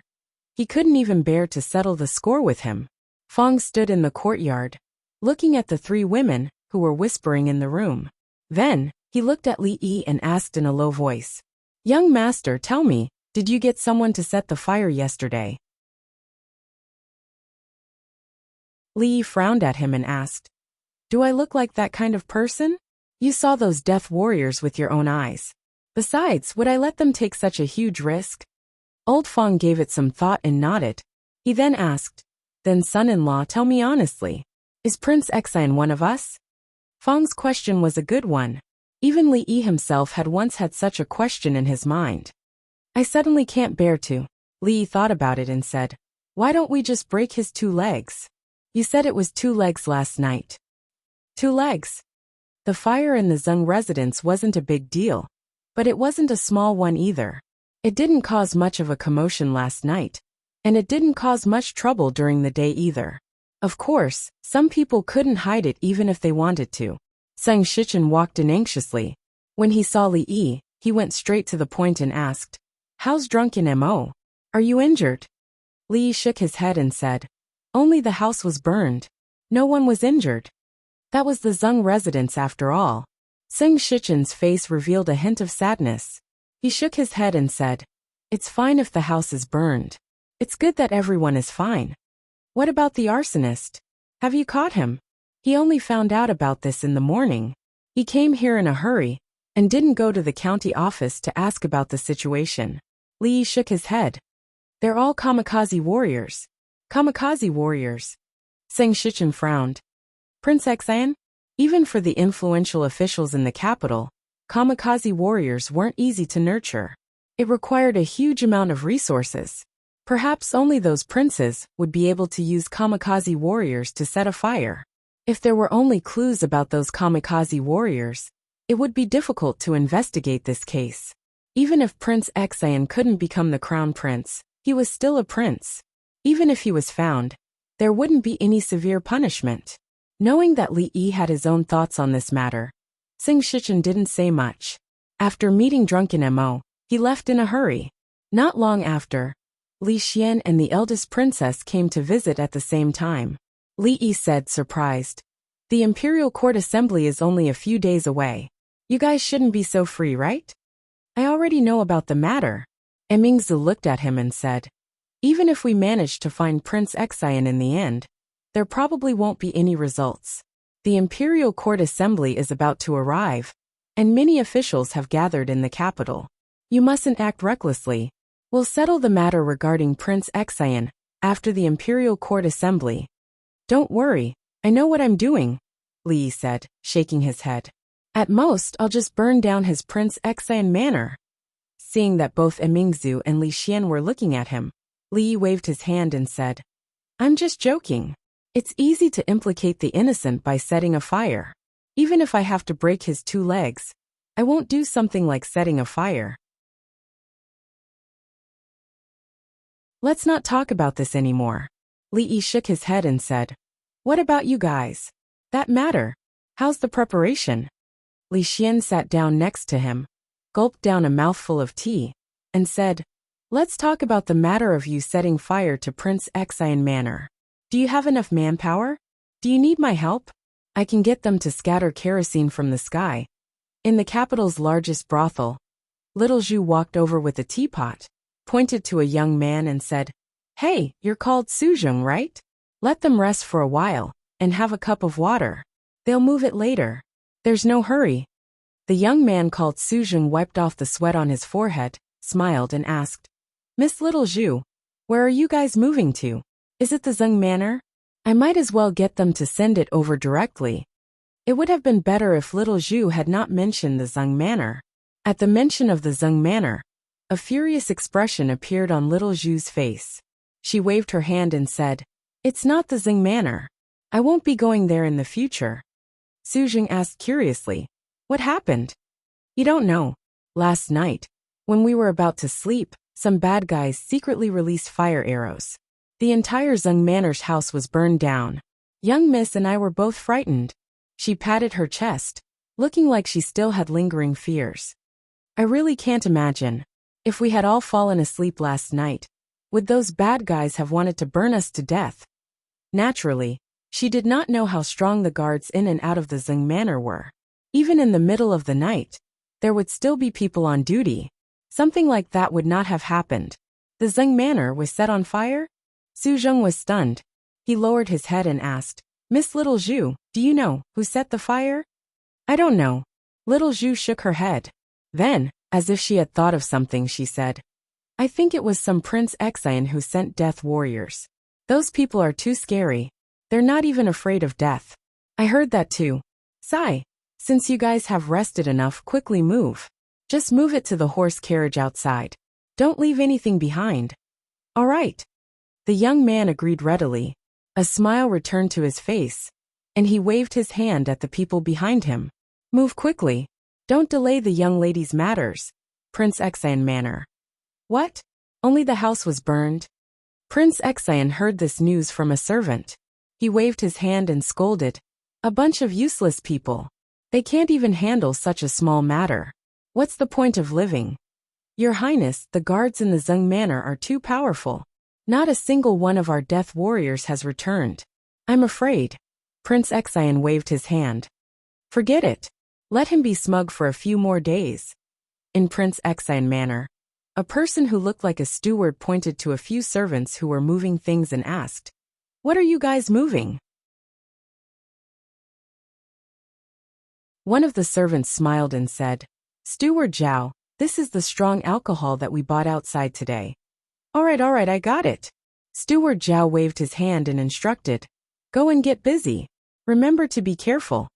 He couldn't even bear to settle the score with him. Fang stood in the courtyard, looking at the 3 women who were whispering in the room. Then, he looked at Li Yi and asked in a low voice, "Young master, tell me, did you get someone to set the fire yesterday?" Li Yi frowned at him and asked, "Do I look like that kind of person? You saw those death warriors with your own eyes. Besides, would I let them take such a huge risk?" Old Fang gave it some thought and nodded. He then asked, "Then son-in-law, tell me honestly, is Prince Exian one of us?" Fang's question was a good one. Even Li Yi himself had once had such a question in his mind. "I suddenly can't bear to." Li Yi thought about it and said, "Why don't we just break his 2 legs? You said it was 2 legs last night." 2 legs? The fire in the Zheng residence wasn't a big deal, but it wasn't a small one either. It didn't cause much of a commotion last night, and it didn't cause much trouble during the day either. Of course, some people couldn't hide it even if they wanted to. Zheng Shichen walked in anxiously. When he saw Li Yi, he went straight to the point and asked, "How's Drunken Mo? Are you injured?" Li Yi shook his head and said, "Only the house was burned. No one was injured. That was the Zheng residence after all." Seng Shichen's face revealed a hint of sadness. He shook his head and said, "It's fine if the house is burned. It's good that everyone is fine. What about the arsonist? Have you caught him? He only found out about this in the morning. He came here in a hurry and didn't go to the county office to ask about the situation." Li Yi shook his head. "They're all kamikaze warriors." "Kamikaze warriors?" Seng Shichen frowned. "Prince Xan? Even for the influential officials in the capital, kamikaze warriors weren't easy to nurture. It required a huge amount of resources. Perhaps only those princes would be able to use kamikaze warriors to set a fire. If there were only clues about those kamikaze warriors, it would be difficult to investigate this case. Even if Prince Xan couldn't become the crown prince, he was still a prince. Even if he was found, there wouldn't be any severe punishment. Knowing that Li Yi had his own thoughts on this matter, Seng Shichen didn't say much. After meeting drunken Mo, he left in a hurry. Not long after, Li Xian and the eldest princess came to visit at the same time. Li Yi said, surprised, "The Imperial Court Assembly is only a few days away. You guys shouldn't be so free, right?" "I already know about the matter." Mingzi looked at him and said, "Even if we manage to find Prince Xan in the end, there probably won't be any results. The Imperial Court Assembly is about to arrive, and many officials have gathered in the capital. You mustn't act recklessly. We'll settle the matter regarding Prince Xan after the Imperial Court Assembly." "Don't worry, I know what I'm doing," Li Yi said, shaking his head. "At most, I'll just burn down his Prince Xan manor." Seeing that both Mingzi and Li Xian were looking at him, Li Yi waved his hand and said, "I'm just joking. It's easy to implicate the innocent by setting a fire. Even if I have to break his 2 legs, I won't do something like setting a fire." "Let's not talk about this anymore." Li Yi shook his head and said, "What about you guys? That matter. How's the preparation?" Li Xian sat down next to him, gulped down a mouthful of tea, and said, "Let's talk about the matter of you setting fire to Prince Xan Manor. Do you have enough manpower? Do you need my help? I can get them to scatter kerosene from the sky." In the capital's largest brothel, Little Zhu walked over with a teapot, pointed to a young man and said, "Hey, you're called Suzhong, right? Let them rest for a while, and have a cup of water. They'll move it later. There's no hurry." The young man called Suzhong wiped off the sweat on his forehead, smiled and asked, "Miss Little Zhu, where are you guys moving to? Is it the Zeng Manor? I might as well get them to send it over directly." It would have been better if Little Zhu had not mentioned the Zeng Manor. At the mention of the Zeng Manor, a furious expression appeared on Little Zhu's face. She waved her hand and said, "It's not the Zeng Manor. I won't be going there in the future." Suzhong asked curiously, "What happened?" "You don't know. Last night, when we were about to sleep, some bad guys secretly released fire arrows. The entire Zeng Manor's house was burned down. Young Miss and I were both frightened." She patted her chest, looking like she still had lingering fears. "I really can't imagine. If we had all fallen asleep last night, would those bad guys have wanted to burn us to death?" Naturally, she did not know how strong the guards in and out of the Zeng Manor were. Even in the middle of the night, there would still be people on duty. Something like that would not have happened. The Zeng Manor was set on fire? Suzhong was stunned. He lowered his head and asked, "Miss Little Zhu, do you know who set the fire?" "I don't know." Little Zhu shook her head. Then, as if she had thought of something, she said, "I think it was some Prince Xan who sent death warriors. Those people are too scary. They're not even afraid of death." "I heard that too." "Sigh. Since you guys have rested enough, quickly move. Just move it to the horse carriage outside. Don't leave anything behind." "All right." The young man agreed readily. A smile returned to his face, and he waved his hand at the people behind him. "Move quickly. Don't delay the young lady's matters." Prince Xan Manor. "What? Only the house was burned?" Prince Xan heard this news from a servant. He waved his hand and scolded, "A bunch of useless people. They can't even handle such a small matter. What's the point of living? Your Highness, the guards in the Zeng Manor are too powerful. Not a single one of our death warriors has returned. I'm afraid." Prince Xan waved his hand. "Forget it. Let him be smug for a few more days. In Prince Enchanting manner, a person who looked like a steward pointed to a few servants who were moving things and asked, "What are you guys moving?" One of the servants smiled and said, "Steward Zhao, this is the strong alcohol that we bought outside today." All right, I got it." Steward Zhao waved his hand and instructed, "Go and get busy. Remember to be careful."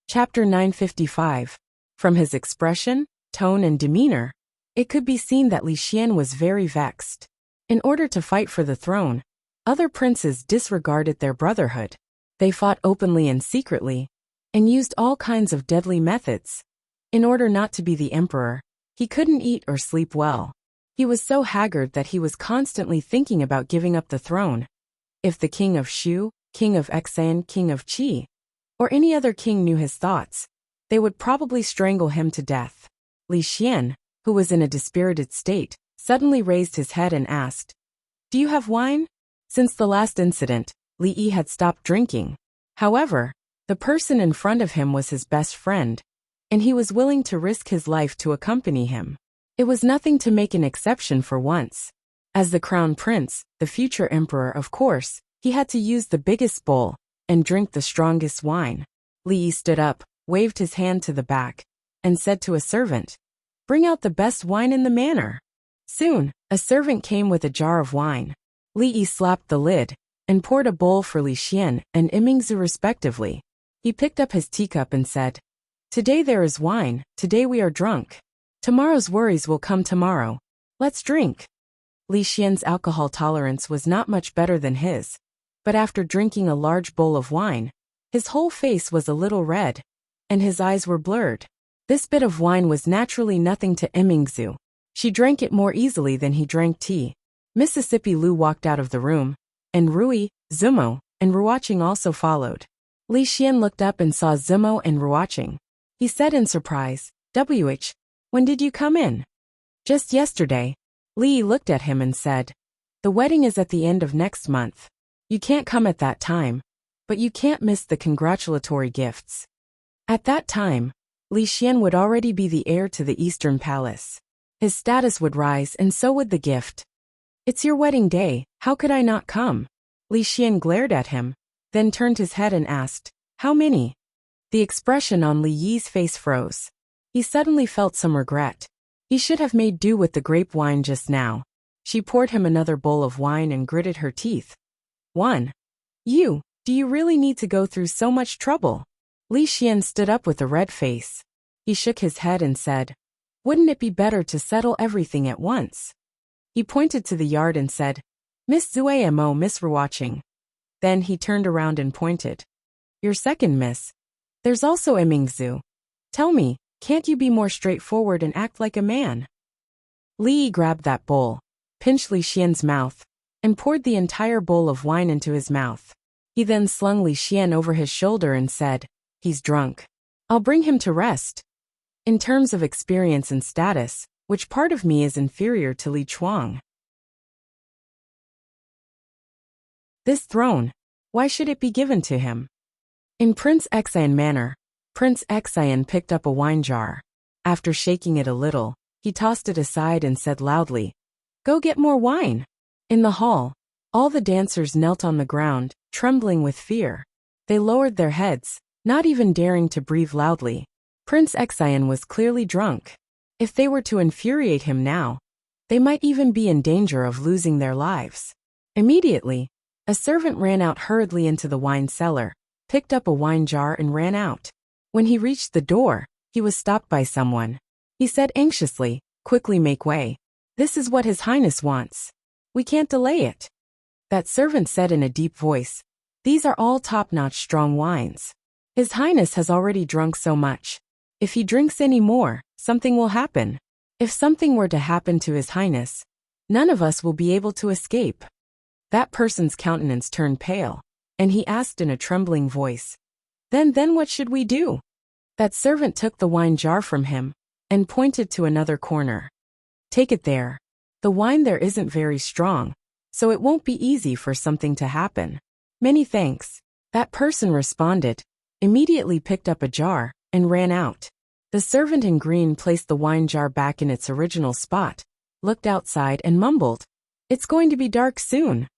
Chapter 955. From his expression, tone and demeanor, it could be seen that Li Xian was very vexed. In order to fight for the throne, other princes disregarded their brotherhood. They fought openly and secretly, and used all kinds of deadly methods. In order not to be the emperor, he couldn't eat or sleep well. He was so haggard that he was constantly thinking about giving up the throne. If the king of Shu, king of Enchanting, king of Qi, or any other king knew his thoughts, they would probably strangle him to death. Li Xian, who was in a dispirited state, suddenly raised his head and asked, "Do you have wine?" Since the last incident, Li Yi had stopped drinking. However, the person in front of him was his best friend, and he was willing to risk his life to accompany him. It was nothing to make an exception for once. As the crown prince, the future emperor, of course, he had to use the biggest bowl and drink the strongest wine. Li Yi stood up, waved his hand to the back, and said to a servant, "Bring out the best wine in the manor." Soon, a servant came with a jar of wine. Li Yi slapped the lid and poured a bowl for Li Xian and Immerse respectively. He picked up his teacup and said, "Today there is wine, today we are drunk. Tomorrow's worries will come tomorrow. Let's drink." Li Xian's alcohol tolerance was not much better than his, but after drinking a large bowl of wine, his whole face was a little red, and his eyes were blurred. This bit of wine was naturally nothing to Immerse. She drank it more easily than he drank tea. Mississippi Lu walked out of the room, and Rui, Zumo, and Ruoqing also followed. Li Xian looked up and saw Zumo and Ruoqing. He said in surprise, when did you come in?" "Just yesterday." Li looked at him and said, "The wedding is at the end of next month. You can't come at that time, but you can't miss the congratulatory gifts." At that time, Li Xian would already be the heir to the Eastern Palace. His status would rise and so would the gift. "It's your wedding day, how could I not come?" Li Xian glared at him, then turned his head and asked, "How many?" The expression on Li Yi's face froze. He suddenly felt some regret. He should have made do with the grape wine just now. She poured him another bowl of wine and gritted her teeth. "One. Do you really need to go through so much trouble?" Li Xian stood up with a red face. He shook his head and said, "Wouldn't it be better to settle everything at once?" He pointed to the yard and said, "Miss Zuamo, Miss Ruoqing." Then he turned around and pointed. "Your second miss. There's also Immerse. Tell me, can't you be more straightforward and act like a man?" Li grabbed that bowl, pinched Li Xian's mouth, and poured the entire bowl of wine into his mouth. He then slung Li Xian over his shoulder and said, "He's drunk. I'll bring him to rest. In terms of experience and status, which part of me is inferior to Li Chuang? This throne, why should it be given to him?" In Prince Enchanting manner, Prince Enchanting picked up a wine jar. After shaking it a little, he tossed it aside and said loudly, "Go get more wine." In the hall, all the dancers knelt on the ground, trembling with fear. They lowered their heads, not even daring to breathe loudly. Prince Enchanting was clearly drunk. If they were to infuriate him now, they might even be in danger of losing their lives. Immediately, a servant ran out hurriedly into the wine cellar, picked up a wine jar and ran out. When he reached the door, he was stopped by someone. He said anxiously, "Quickly make way. This is what His Highness wants. We can't delay it." That servant said in a deep voice, "These are all top-notch strong wines. His Highness has already drunk so much. If he drinks any more, something will happen. If something were to happen to His Highness, none of us will be able to escape." That person's countenance turned pale, and he asked in a trembling voice, Then what should we do?" That servant took the wine jar from him and pointed to another corner. "Take it there. The wine there isn't very strong, so it won't be easy for something to happen. Many thanks. That person responded, immediately picked up a jar, and ran out. The servant in green placed the wine jar back in its original spot, looked outside and mumbled, "It's going to be dark soon."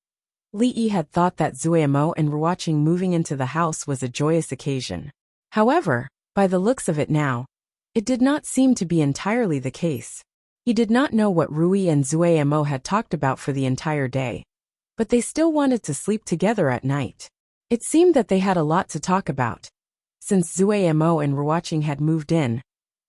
Li Yi had thought that Zueimo and Ruoqing moving into the house was a joyous occasion. However, by the looks of it now, it did not seem to be entirely the case. He did not know what Rui and Zueimo had talked about for the entire day, but they still wanted to sleep together at night. It seemed that they had a lot to talk about. Since Zueimo and Ruoqing had moved in,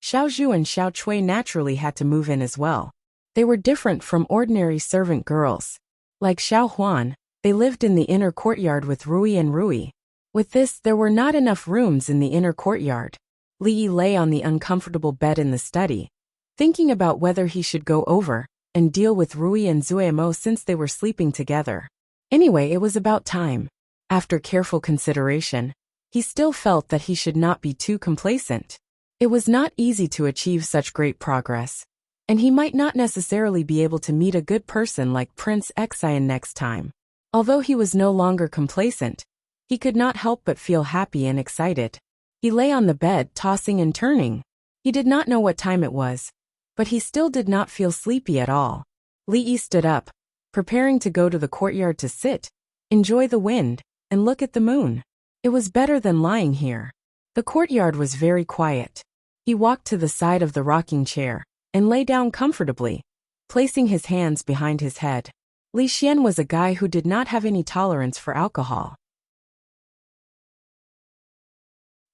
Xiaozhu and Xiao Chui naturally had to move in as well. They were different from ordinary servant girls. Like Xiao Huan, they lived in the inner courtyard with Rui and Rui. With this, there were not enough rooms in the inner courtyard. Li Yi lay on the uncomfortable bed in the study, thinking about whether he should go over and deal with Rui and Zueimo since they were sleeping together. Anyway, it was about time. After careful consideration, he still felt that he should not be too complacent. It was not easy to achieve such great progress, and he might not necessarily be able to meet a good person like Prince Exian next time. Although he was no longer complacent, he could not help but feel happy and excited. He lay on the bed, tossing and turning. He did not know what time it was, but he still did not feel sleepy at all. Li Yi stood up, preparing to go to the courtyard to sit, enjoy the wind, and look at the moon. It was better than lying here. The courtyard was very quiet. He walked to the side of the rocking chair and lay down comfortably, placing his hands behind his head. Li Xian was a guy who did not have any tolerance for alcohol.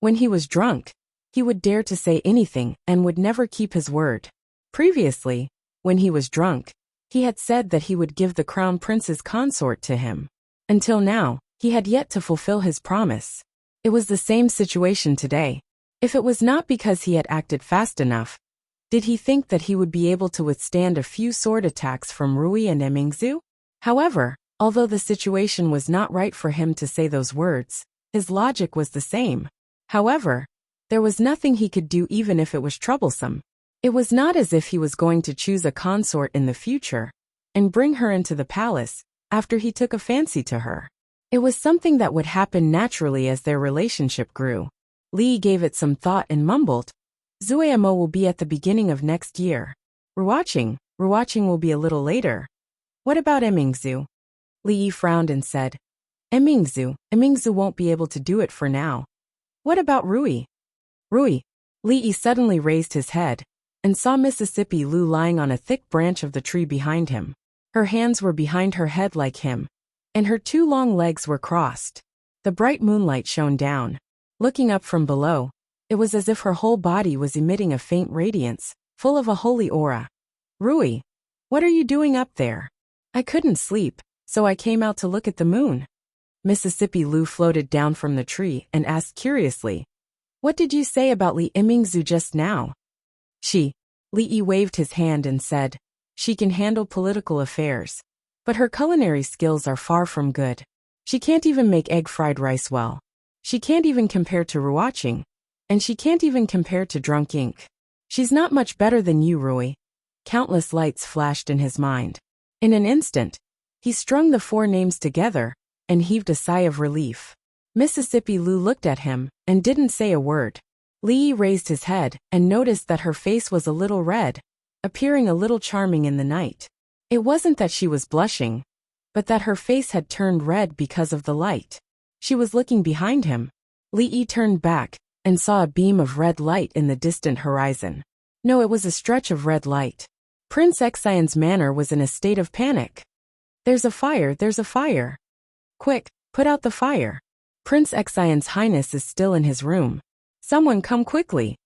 When he was drunk, he would dare to say anything and would never keep his word. Previously, when he was drunk, he had said that he would give the crown prince's consort to him. Until now, he had yet to fulfill his promise. It was the same situation today. If it was not because he had acted fast enough, did he think that he would be able to withstand a few sword attacks from Rui and Emingzu? However, although the situation was not right for him to say those words, his logic was the same. However, there was nothing he could do even if it was troublesome. It was not as if he was going to choose a consort in the future and bring her into the palace after he took a fancy to her. It was something that would happen naturally as their relationship grew. Li gave it some thought and mumbled, "Zueimo will be at the beginning of next year. Ruoqing will be a little later. What about Emingzu?" Li frowned and said, Emingzu won't be able to do it for now. What about Rui? Li suddenly raised his head and saw Mississippi Lu lying on a thick branch of the tree behind him. Her hands were behind her head like him, and her two long legs were crossed. The bright moonlight shone down. Looking up from below, it was as if her whole body was emitting a faint radiance, full of a holy aura. "Rui, what are you doing up there?" "I couldn't sleep, so I came out to look at the moon." Mississippi Lu floated down from the tree and asked curiously, "What did you say about Li Imingzu just now?" Li waved his hand and said, "She can handle political affairs, but her culinary skills are far from good. She can't even make egg fried rice well. She can't even compare to Ruoqing, and she can't even compare to Drunk Ink. She's not much better than you, Rui." Countless lights flashed in his mind. In an instant, he strung the four names together and heaved a sigh of relief. Mississippi Lu looked at him and didn't say a word. Li raised his head and noticed that her face was a little red, appearing a little charming in the night. It wasn't that she was blushing, but that her face had turned red because of the light. She was looking behind him. Li turned back and saw a beam of red light in the distant horizon. No, it was a stretch of red light. Prince Exian's manor was in a state of panic. There's a fire. Quick, put out the fire. Prince Exian's Highness is still in his room. Someone come quickly.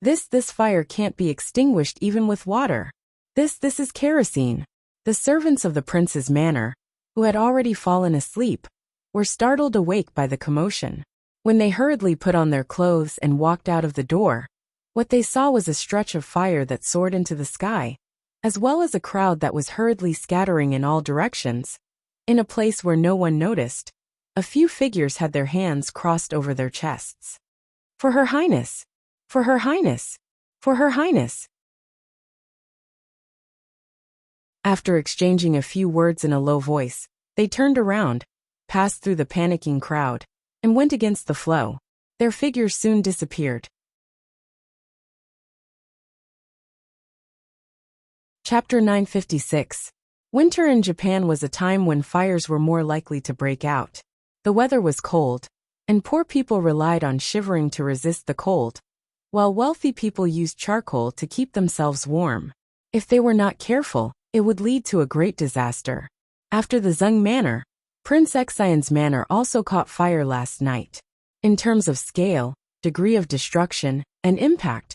This fire can't be extinguished even with water. This is kerosene." The servants of the prince's manor, who had already fallen asleep, were startled awake by the commotion. When they hurriedly put on their clothes and walked out of the door, what they saw was a stretch of fire that soared into the sky, as well as a crowd that was hurriedly scattering in all directions. In a place where no one noticed, a few figures had their hands crossed over their chests. "For Her Highness! For Her Highness! For Her Highness!" After exchanging a few words in a low voice, they turned around, passed through the panicking crowd, and went against the flow. Their figures soon disappeared. Chapter 956. Winter in Japan was a time when fires were more likely to break out. The weather was cold, and poor people relied on shivering to resist the cold, while wealthy people used charcoal to keep themselves warm. If they were not careful, it would lead to a great disaster. After the Zung Manor, Prince Exian's manor also caught fire last night. In terms of scale, degree of destruction, and impact,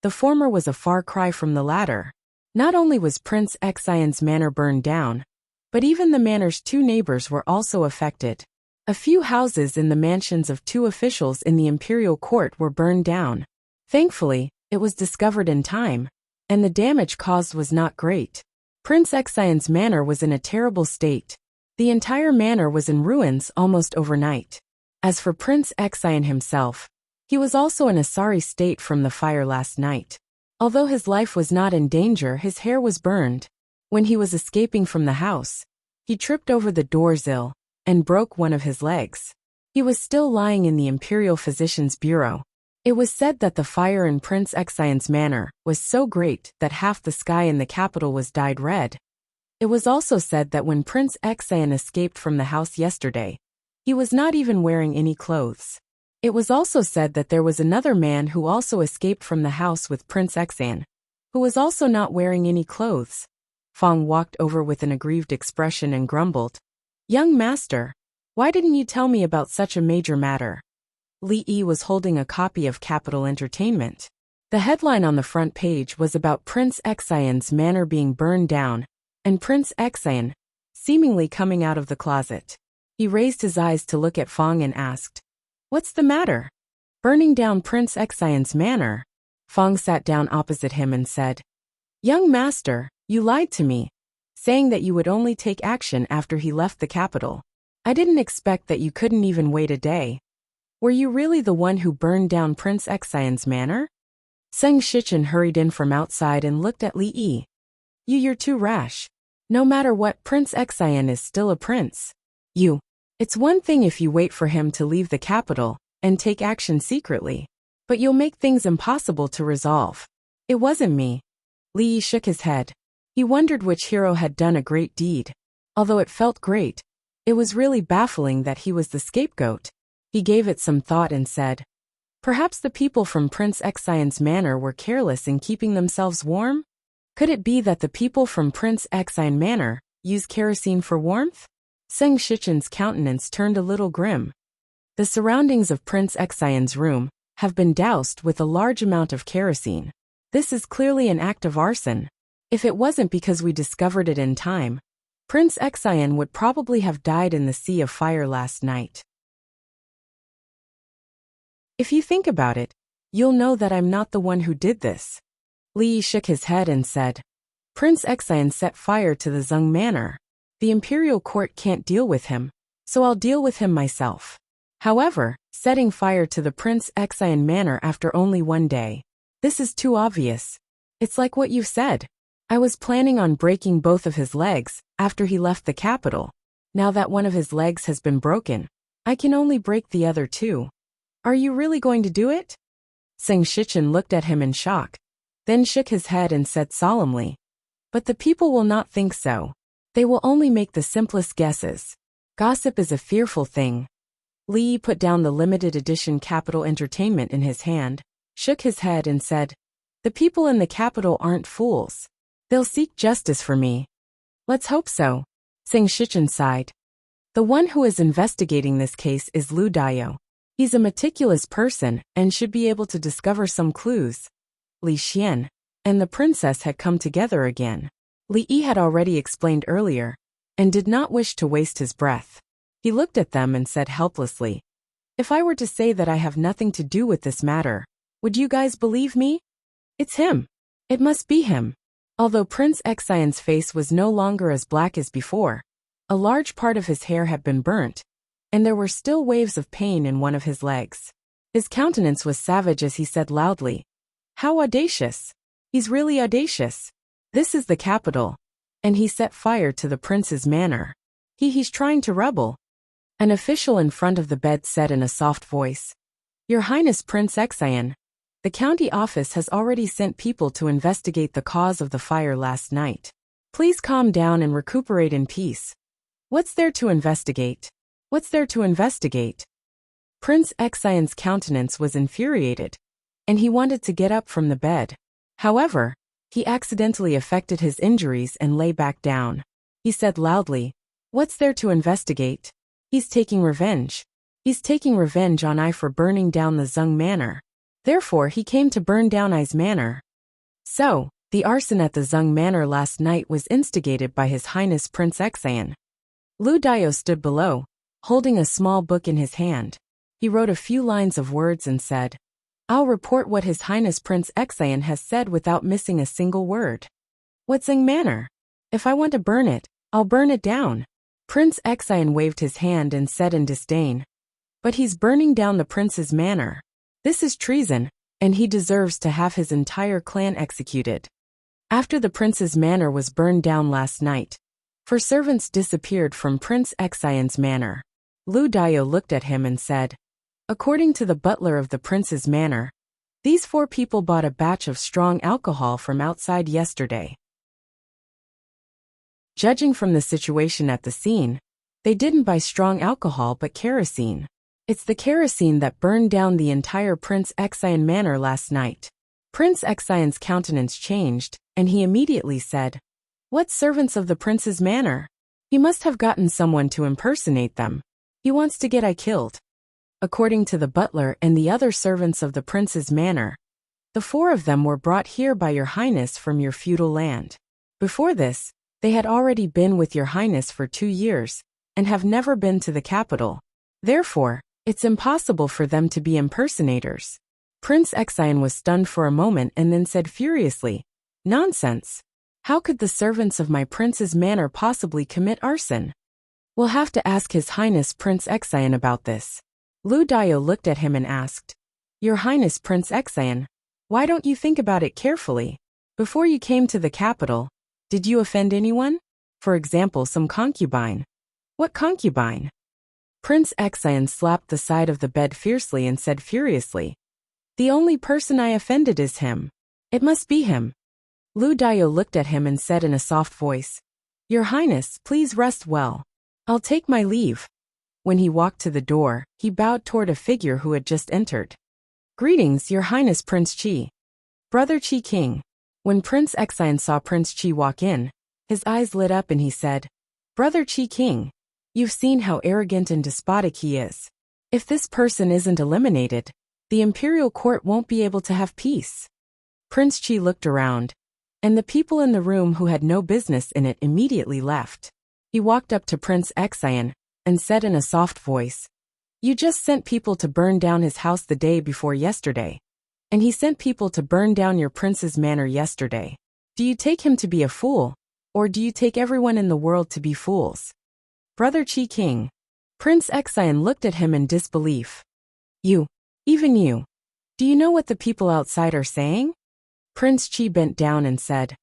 the former was a far cry from the latter. Not only was Prince Exian's manor burned down, but even the manor's two neighbors were also affected. A few houses in the mansions of two officials in the imperial court were burned down. Thankfully, it was discovered in time, and the damage caused was not great. Prince Exian's manor was in a terrible state. The entire manor was in ruins almost overnight. As for Prince Exian himself, he was also in a sorry state from the fire last night. Although his life was not in danger, his hair was burned. When he was escaping from the house, he tripped over the doorsill and broke one of his legs. He was still lying in the Imperial Physician's Bureau. It was said that the fire in Prince Exian's manor was so great that half the sky in the capital was dyed red. It was also said that when Prince Exian escaped from the house yesterday, he was not even wearing any clothes. It was also said that there was another man who also escaped from the house with Prince Exian, who was also not wearing any clothes. Fong walked over with an aggrieved expression and grumbled, "Young master, why didn't you tell me about such a major matter?" Li Yi was holding a copy of Capital Entertainment. The headline on the front page was about Prince Exian's manor being burned down, and Prince Exian, seemingly coming out of the closet. He raised his eyes to look at Fong and asked, "What's the matter? Burning down Prince Exian's manor?" Fong sat down opposite him and said, "Young master, you lied to me, saying that you would only take action after he left the capital. I didn't expect that you couldn't even wait a day. Were you really the one who burned down Prince Exian's manor?" Seng Shichen hurried in from outside and looked at Li Yi. You're too rash. No matter what, Prince Exian is still a prince. It's one thing if you wait for him to leave the capital and take action secretly, but you'll make things impossible to resolve. It wasn't me. Li Yi shook his head. He wondered which hero had done a great deed. Although it felt great, it was really baffling that he was the scapegoat. He gave it some thought and said, "Perhaps the people from Prince Exian's manor were careless in keeping themselves warm? Could it be that the people from Prince Exian manor use kerosene for warmth?" Seng Shichen's countenance turned a little grim. The surroundings of Prince Exian's room have been doused with a large amount of kerosene. This is clearly an act of arson. If it wasn't because we discovered it in time, Prince Exian would probably have died in the sea of fire last night. If you think about it, you'll know that I'm not the one who did this. Li Yi shook his head and said, "Prince Exian set fire to the Zung Manor. The imperial court can't deal with him, so I'll deal with him myself." However, setting fire to the Prince Exian manor after only one day, this is too obvious. It's like what you said. I was planning on breaking both of his legs after he left the capital. Now that one of his legs has been broken, I can only break the other two. Are you really going to do it? Seng Shichen looked at him in shock, then shook his head and said solemnly, "But the people will not think so. They will only make the simplest guesses. Gossip is a fearful thing." Li Yi put down the limited edition Capital Entertainment in his hand, shook his head and said, "The people in the capital aren't fools. They'll seek justice for me." "Let's hope so." Seng Shichen sighed. "The one who is investigating this case is Lu Dayo. He's a meticulous person and should be able to discover some clues." Li Xian and the princess had come together again. Li Yi had already explained earlier, and did not wish to waste his breath. He looked at them and said helplessly, "If I were to say that I have nothing to do with this matter, would you guys believe me? It's him. It must be him." Although Prince Exian's face was no longer as black as before, a large part of his hair had been burnt, and there were still waves of pain in one of his legs. His countenance was savage as he said loudly, "How audacious! He's really audacious. This is the capital. and he set fire to the prince's manor. He's trying to rebel. An official in front of the bed said in a soft voice. Your Highness Prince Exian, the county office has already sent people to investigate the cause of the fire last night. Please calm down and recuperate in peace. What's there to investigate? What's there to investigate? Prince Exian's countenance was infuriated, and he wanted to get up from the bed. However, he accidentally affected his injuries and lay back down. He said loudly, What's there to investigate? He's taking revenge. He's taking revenge on I for burning down the Zung Manor. Therefore he came to burn down I's manor. So, the arson at the Zung Manor last night was instigated by His Highness Prince Exian. Lu Dio stood below, holding a small book in his hand. He wrote a few lines of words and said, I'll report what His Highness Prince Exian has said without missing a single word. What Zung Manor? If I want to burn it, I'll burn it down. Prince Exian waved his hand and said in disdain, But he's burning down the prince's manor. This is treason, and he deserves to have his entire clan executed. After the prince's manor was burned down last night, 4 servants disappeared from Prince Exian's manor. Lu Dio looked at him and said, According to the butler of the prince's manor, these 4 people bought a batch of strong alcohol from outside yesterday. Judging from the situation at the scene, they didn't buy strong alcohol but kerosene. It's the kerosene that burned down the entire Prince Exian manor last night. Prince Exian's countenance changed, and he immediately said, What servants of the prince's manor? He must have gotten someone to impersonate them. He wants to get I killed. According to the butler and the other servants of the prince's manor, the 4 of them were brought here by your highness from your feudal land. Before this, they had already been with your highness for 2 years, and have never been to the capital. Therefore, it's impossible for them to be impersonators. Prince Exian was stunned for a moment and then said furiously, Nonsense! How could the servants of my prince's manor possibly commit arson? We'll have to ask His Highness Prince Exian about this. Lu Dio looked at him and asked, Your Highness Prince Exian, why don't you think about it carefully? Before you came to the capital, did you offend anyone? For example, some concubine. What concubine? Prince Exian slapped the side of the bed fiercely and said furiously, The only person I offended is him. It must be him. Lu Dio looked at him and said in a soft voice, Your Highness, please rest well. I'll take my leave. When he walked to the door, he bowed toward a figure who had just entered. Greetings, Your Highness Prince Qi. Brother Qi King. When Prince Exian saw Prince Qi walk in, his eyes lit up and he said, Brother Qi King, you've seen how arrogant and despotic he is. If this person isn't eliminated, the imperial court won't be able to have peace. Prince Qi looked around, and the people in the room who had no business in it immediately left. He walked up to Prince Exian and said in a soft voice, You just sent people to burn down his house the day before yesterday. And he sent people to burn down your prince's manor yesterday. Do you take him to be a fool, or do you take everyone in the world to be fools? Brother Qi King. Prince Exian looked at him in disbelief. You, even you. Do you know what the people outside are saying? Prince Qi bent down and said,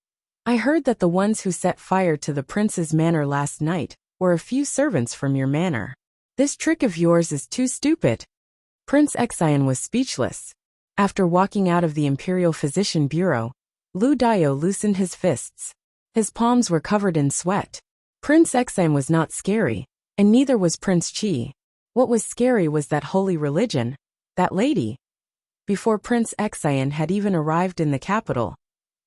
I heard that the ones who set fire to the prince's manor last night were a few servants from your manor. This trick of yours is too stupid. Prince Exian was speechless. After walking out of the Imperial Physician Bureau, Lu Dio loosened his fists. His palms were covered in sweat. Prince Exian was not scary, and neither was Prince Qi. What was scary was that holy religion, that lady. Before Prince Exian had even arrived in the capital,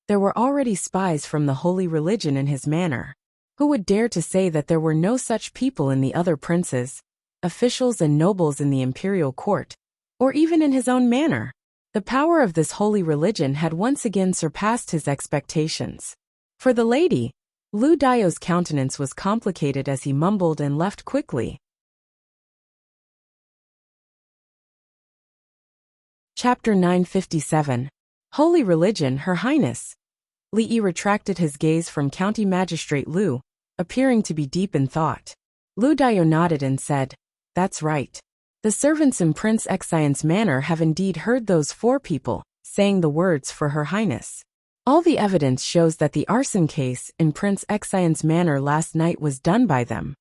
there were already spies from the holy religion in his manor. Who would dare to say that there were no such people in the other princes, officials and nobles in the imperial court, or even in his own manor? The power of this holy religion had once again surpassed his expectations. For the lady, Lu Dio's countenance was complicated as he mumbled and left quickly. Chapter 957. Holy Religion, Her Highness. Li Yi retracted his gaze from County Magistrate Lu, appearing to be deep in thought. Lu Dio nodded and said, That's right. The servants in Prince Exian's manor have indeed heard those 4 people saying the words for Her Highness. All the evidence shows that the arson case in Prince Xian's manor last night was done by them.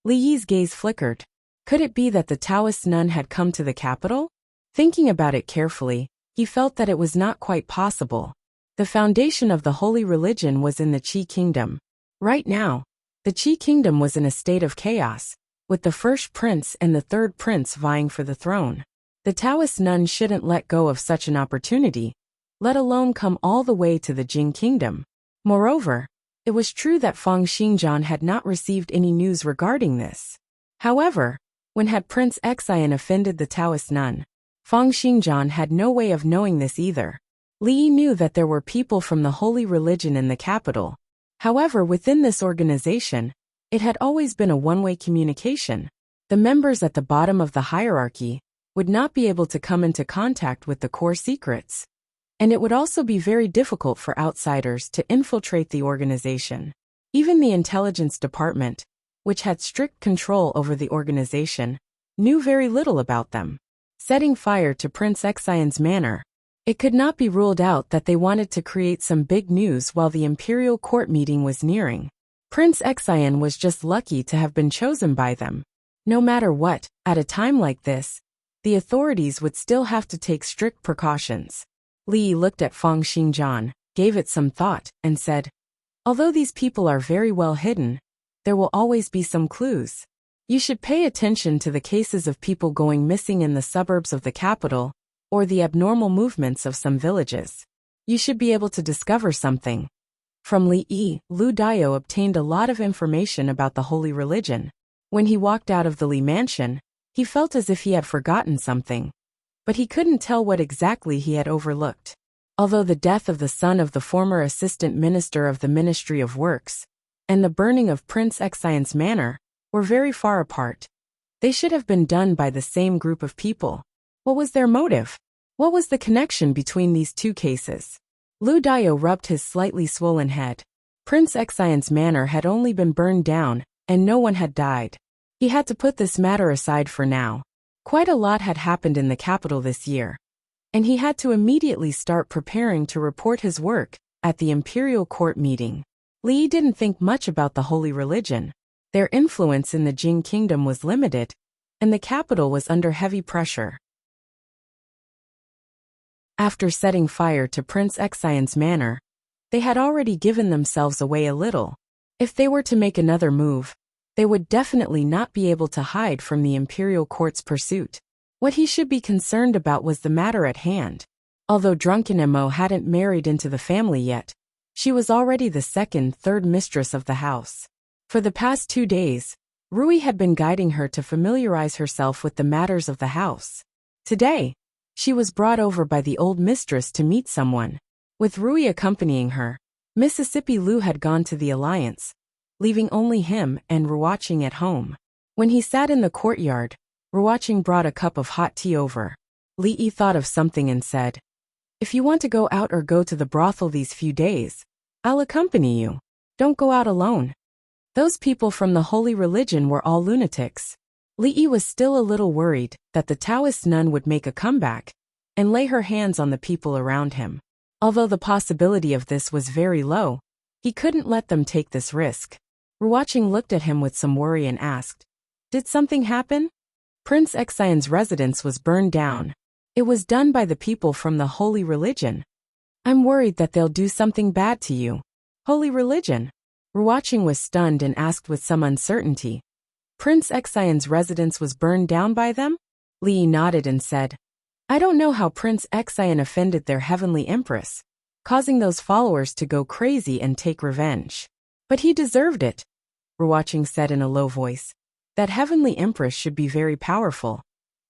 Li Yi's gaze flickered. Could it be that the Taoist nun had come to the capital? Thinking about it carefully, he felt that it was not quite possible. The foundation of the holy religion was in the Qi kingdom. Right now, the Qi kingdom was in a state of chaos, with the first prince and the third prince vying for the throne. The Taoist nun shouldn't let go of such an opportunity, let alone come all the way to the Jing kingdom. Moreover, it was true that Fang Xingjian had not received any news regarding this. However, when had Prince Xian offended the Taoist nun? Fang Xingjian had no way of knowing this either. Li Yi knew that there were people from the holy religion in the capital. However, within this organization, it had always been a one-way communication. The members at the bottom of the hierarchy would not be able to come into contact with the core secrets. And it would also be very difficult for outsiders to infiltrate the organization. Even the intelligence department, which had strict control over the organization, knew very little about them. Setting fire to Prince Xian's manor, it could not be ruled out that they wanted to create some big news while the imperial court meeting was nearing. Prince Xian was just lucky to have been chosen by them. No matter what, at a time like this, the authorities would still have to take strict precautions. Li Yi looked at Fang Xingjian, gave it some thought, and said, "Although these people are very well hidden, there will always be some clues. You should pay attention to the cases of people going missing in the suburbs of the capital, or the abnormal movements of some villages. You should be able to discover something." From Li Yi, Lu Dao obtained a lot of information about the holy religion. When he walked out of the Li mansion, he felt as if he had forgotten something. But he couldn't tell what exactly he had overlooked. Although the death of the son of the former assistant minister of the Ministry of Works and the burning of Prince Xian's manor were very far apart, they should have been done by the same group of people. What was their motive? What was the connection between these two cases? Lu Dao rubbed his slightly swollen head. Prince Xian's manor had only been burned down, and no one had died. He had to put this matter aside for now. Quite a lot had happened in the capital this year, and he had to immediately start preparing to report his work at the imperial court meeting. Li Yi didn't think much about the holy religion. Their influence in the Jing kingdom was limited, and the capital was under heavy pressure. After setting fire to Prince Xian's manor, they had already given themselves away a little. If they were to make another move, they would definitely not be able to hide from the imperial court's pursuit. What he should be concerned about was the matter at hand. Although drunken Mo hadn't married into the family yet, she was already the third mistress of the house. For the past 2 days, Rui had been guiding her to familiarize herself with the matters of the house. Today, she was brought over by the old mistress to meet someone. With Rui accompanying her, Mississippi Lu had gone to the alliance, leaving only him and Ruoqing at home. When he sat in the courtyard, Ruoqing brought a cup of hot tea over. Li Yi thought of something and said, "If you want to go out or go to the brothel these few days, I'll accompany you. Don't go out alone." Those people from the holy religion were all lunatics. Li Yi was still a little worried that the Taoist nun would make a comeback and lay her hands on the people around him. Although the possibility of this was very low, he couldn't let them take this risk. Ruoqing looked at him with some worry and asked, "Did something happen?" Prince Xian's residence was burned down. It was done by the people from the holy religion. "I'm worried that they'll do something bad to you." Holy religion? Ruoqing was stunned and asked with some uncertainty, "Prince Xian's residence was burned down by them?" Li Yi nodded and said, "I don't know how Prince Xian offended their heavenly empress, causing those followers to go crazy and take revenge. But he deserved it," Ruoqing said in a low voice. "That heavenly empress should be very powerful.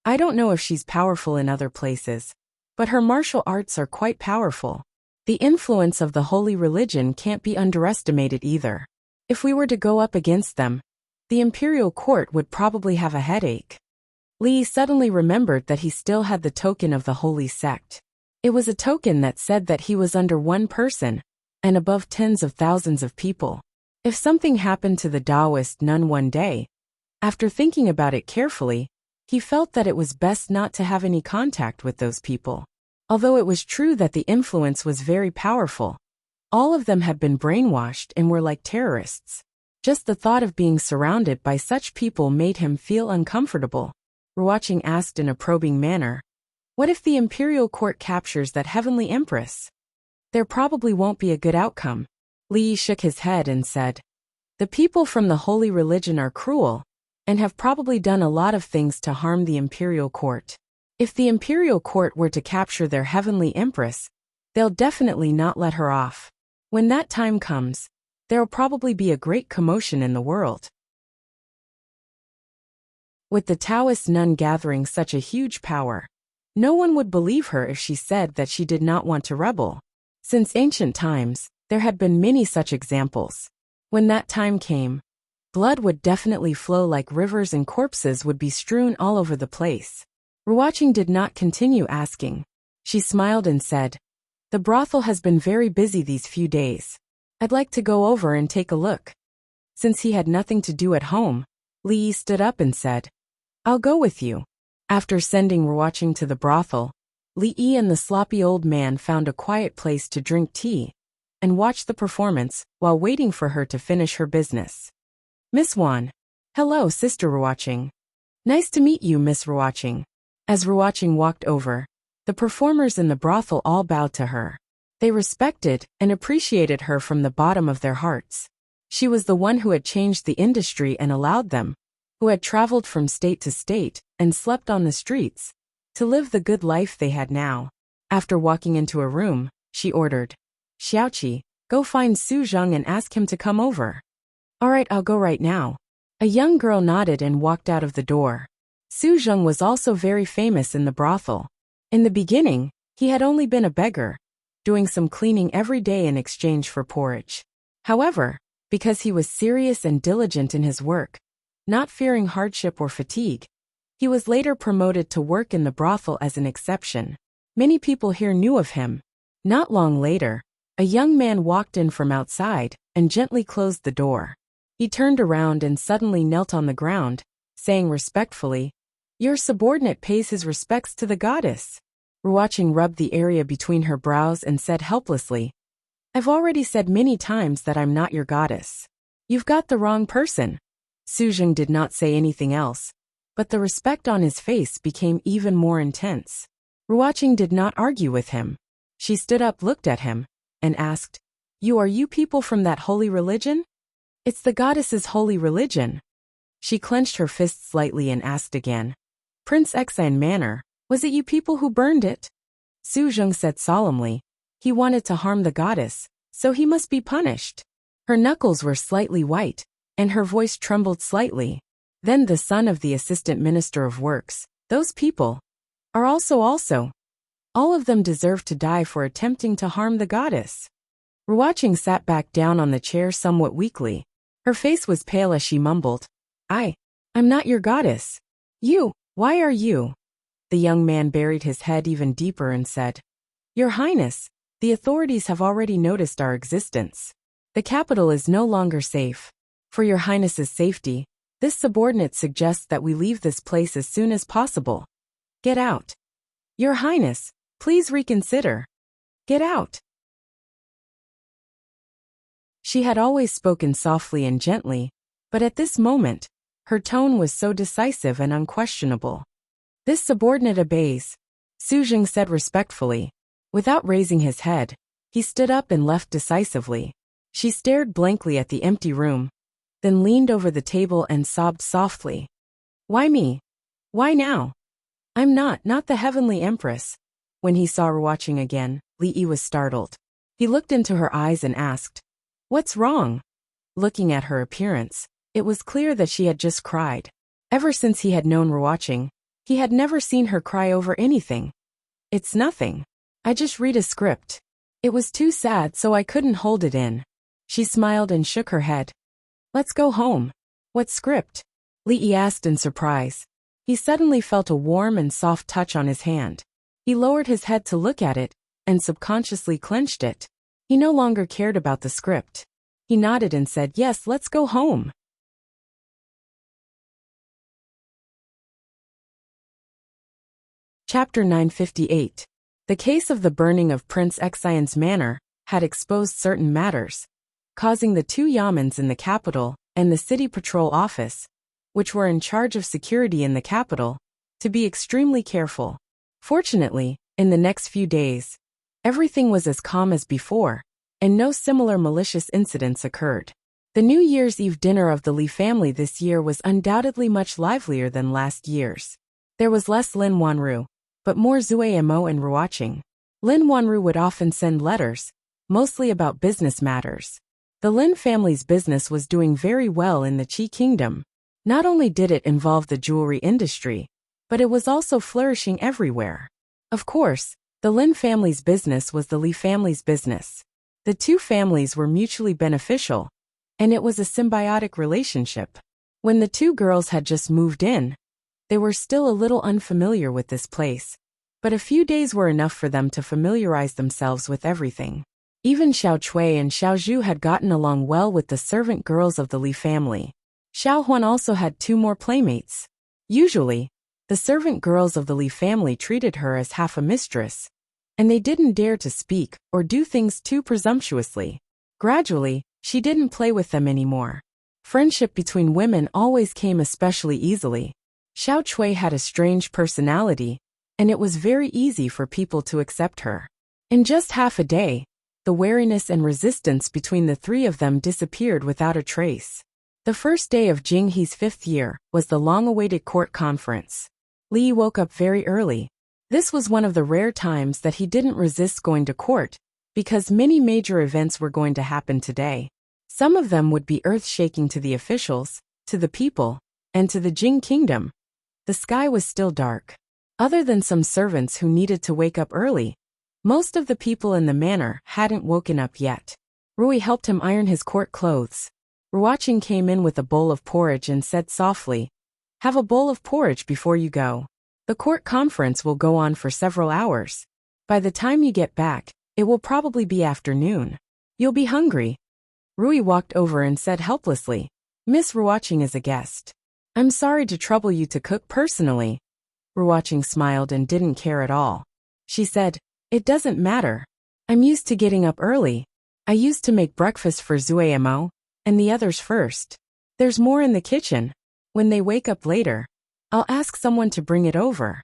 I don't know if she's powerful in other places, but her martial arts are quite powerful. The influence of the holy religion can't be underestimated either. If we were to go up against them, the imperial court would probably have a headache." Li Yi suddenly remembered that he still had the token of the holy sect. It was a token that said that he was under one person and above tens of thousands of people. If something happened to the Taoist nun one day, after thinking about it carefully, he felt that it was best not to have any contact with those people. Although it was true that the influence was very powerful, All of them had been brainwashed and were like terrorists. Just the thought of being surrounded by such people made him feel uncomfortable. Ruoqing asked in a probing manner, "What if the imperial court captures that heavenly empress?" "There probably won't be a good outcome." Li Yi shook his head and said, "The people from the holy religion are cruel, and have probably done a lot of things to harm the imperial court. If the imperial court were to capture their heavenly empress, they'll definitely not let her off. When that time comes, there'll probably be a great commotion in the world." With the Taoist nun gathering such a huge power, no one would believe her if she said that she did not want to rebel. Since ancient times, there had been many such examples. When that time came, blood would definitely flow like rivers and corpses would be strewn all over the place. Ruoqing did not continue asking. She smiled and said, "The brothel has been very busy these few days. I'd like to go over and take a look." Since he had nothing to do at home, Li Yi stood up and said, "I'll go with you." After sending Ruoqing to the brothel, Li Yi and the sloppy old man found a quiet place to drink tea and watch the performance while waiting for her to finish her business. "Miss Wan." "Hello, Sister Ruoqing." "Nice to meet you, Miss Ruoqing." As Ruoqing walked over, the performers in the brothel all bowed to her. They respected and appreciated her from the bottom of their hearts. She was the one who had changed the industry and allowed them, who had traveled from state to state and slept on the streets, to live the good life they had now. After walking into a room, she ordered, "Xiaoqi, go find Su Zheng and ask him to come over." "All right, I'll go right now." A young girl nodded and walked out of the door. Su Zheng was also very famous in the brothel. In the beginning, he had only been a beggar, doing some cleaning every day in exchange for porridge. However, because he was serious and diligent in his work, not fearing hardship or fatigue, he was later promoted to work in the brothel as an exception. Many people here knew of him. Not long later, a young man walked in from outside and gently closed the door. He turned around and suddenly knelt on the ground, saying respectfully, "Your subordinate pays his respects to the goddess." Ruoqing rubbed the area between her brows and said helplessly, "I've already said many times that I'm not your goddess. You've got the wrong person." Su Zheng did not say anything else, but the respect on his face became even more intense. Ruoqing did not argue with him. She stood up, looked at him, and asked, Are you people from that holy religion?" "It's the goddess's holy religion." She clenched her fists slightly and asked again, "Prince Exine Manor, was it you people who burned it?" Su Zheng said solemnly, "He wanted to harm the goddess, so he must be punished." Her knuckles were slightly white, and her voice trembled slightly. "Then the son of the assistant minister of works, those people, are also. All of them deserve to die for attempting to harm the goddess." Ruoqing sat back down on the chair somewhat weakly. Her face was pale as she mumbled, I'm not your goddess." Why are you?" The young man buried his head even deeper and said, "Your Highness, the authorities have already noticed our existence. The capital is no longer safe. For your Highness's safety, this subordinate suggests that we leave this place as soon as possible. Get out. Your Highness, please reconsider. Get out." She had always spoken softly and gently, but at this moment, her tone was so decisive and unquestionable. "This subordinate obeys," Su Zheng said respectfully. Without raising his head, he stood up and left decisively. She stared blankly at the empty room, then leaned over the table and sobbed softly. "Why me? Why now? I'm not the heavenly empress." When he saw her watching again, Li Yi was startled. He looked into her eyes and asked, "What's wrong?" Looking at her appearance, it was clear that she had just cried. Ever since he had known Ruoqing, he had never seen her cry over anything. "It's nothing. I just read a script. It was too sad so I couldn't hold it in." She smiled and shook her head. "Let's go home." "What script?" Li Yi asked in surprise. He suddenly felt a warm and soft touch on his hand. He lowered his head to look at it, and subconsciously clenched it. He no longer cared about the script. He nodded and said, "Yes, let's go home." Chapter 958. The case of the burning of Prince Exine's manor had exposed certain matters, causing the two yamens in the capital and the city patrol office, which were in charge of security in the capital, to be extremely careful. Fortunately, in the next few days, everything was as calm as before, and no similar malicious incidents occurred. The New Year's Eve dinner of the Lee family this year was undoubtedly much livelier than last year's. There was less Lin Wanru, but more Zue Mo and Ruaching. Lin Wanru would often send letters, mostly about business matters. The Lin family's business was doing very well in the Qi Kingdom. Not only did it involve the jewelry industry, but it was also flourishing everywhere. Of course, the Lin family's business was the Lee family's business. The two families were mutually beneficial, and it was a symbiotic relationship. When the two girls had just moved in, they were still a little unfamiliar with this place, but a few days were enough for them to familiarize themselves with everything. Even Xiao Chui and Xiao Zhu had gotten along well with the servant girls of the Lee family. Xiao Huan also had two more playmates. Usually, the servant girls of the Lee family treated her as half a mistress, and they didn't dare to speak or do things too presumptuously. Gradually, she didn't play with them anymore. Friendship between women always came especially easily. Xiao Chui had a strange personality, and it was very easy for people to accept her. In just half a day, the wariness and resistance between the three of them disappeared without a trace. The first day of Jing He's 5th year was the long-awaited court conference. Li woke up very early. This was one of the rare times that he didn't resist going to court, because many major events were going to happen today. Some of them would be earth-shaking to the officials, to the people, and to the Jing Kingdom. The sky was still dark. Other than some servants who needed to wake up early, most of the people in the manor hadn't woken up yet. Rui helped him iron his court clothes. Ruaching came in with a bowl of porridge and said softly, "Have a bowl of porridge before you go. The court conference will go on for several hours. By the time you get back, it will probably be afternoon. You'll be hungry." Rui walked over and said helplessly, "Miss Ruaching is a guest. I'm sorry to trouble you to cook personally." Ruaching smiled and didn't care at all. She said, "It doesn't matter. I'm used to getting up early. I used to make breakfast for Zue Mo and the others first. There's more in the kitchen. When they wake up later, I'll ask someone to bring it over."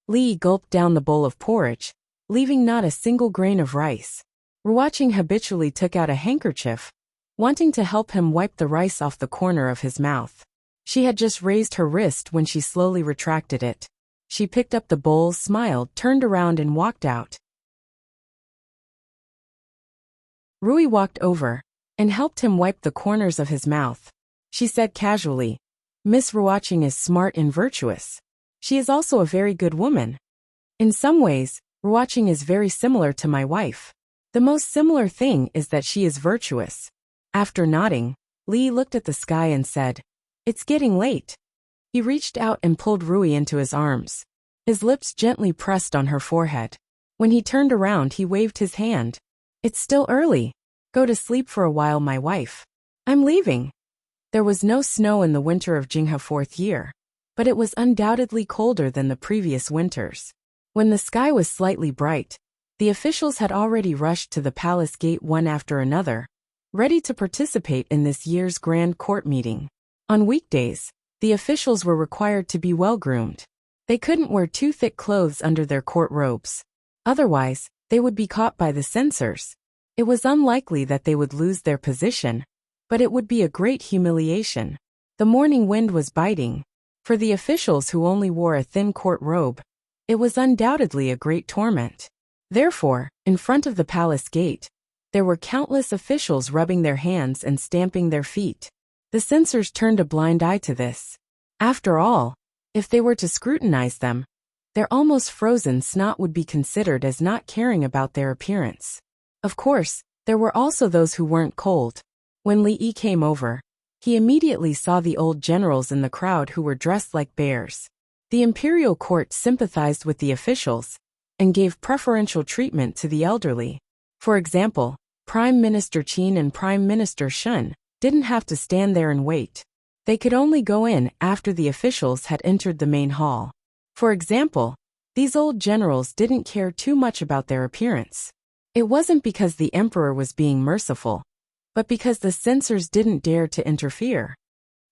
Li gulped down the bowl of porridge, leaving not a single grain of rice. Ruaching habitually took out a handkerchief, wanting to help him wipe the rice off the corner of his mouth. She had just raised her wrist when she slowly retracted it. She picked up the bowl, smiled, turned around and walked out. Rui walked over and helped him wipe the corners of his mouth. She said casually, "Miss Ruaching is smart and virtuous. She is also a very good woman. In some ways, Ruaching is very similar to my wife. The most similar thing is that she is virtuous." After nodding, Li looked at the sky and said, "It's getting late." He reached out and pulled Rui into his arms. His lips gently pressed on her forehead. When he turned around, he waved his hand. "It's still early. Go to sleep for a while, my wife. I'm leaving." There was no snow in the winter of Jinghe 4th year, but it was undoubtedly colder than the previous winters. When the sky was slightly bright, the officials had already rushed to the palace gate one after another, ready to participate in this year's grand court meeting. On weekdays, the officials were required to be well-groomed. They couldn't wear too thick clothes under their court robes. Otherwise, they would be caught by the censors. It was unlikely that they would lose their position, but it would be a great humiliation. The morning wind was biting. For the officials who only wore a thin court robe, it was undoubtedly a great torment. Therefore, in front of the palace gate, there were countless officials rubbing their hands and stamping their feet. The censors turned a blind eye to this. After all, if they were to scrutinize them, their almost frozen snot would be considered as not caring about their appearance. Of course, there were also those who weren't cold. When Li Yi came over, he immediately saw the old generals in the crowd who were dressed like bears. The imperial court sympathized with the officials and gave preferential treatment to the elderly. For example, Prime Minister Qin and Prime Minister Shun didn't have to stand there and wait. They could only go in after the officials had entered the main hall. For example, these old generals didn't care too much about their appearance. It wasn't because the emperor was being merciful, but because the censors didn't dare to interfere.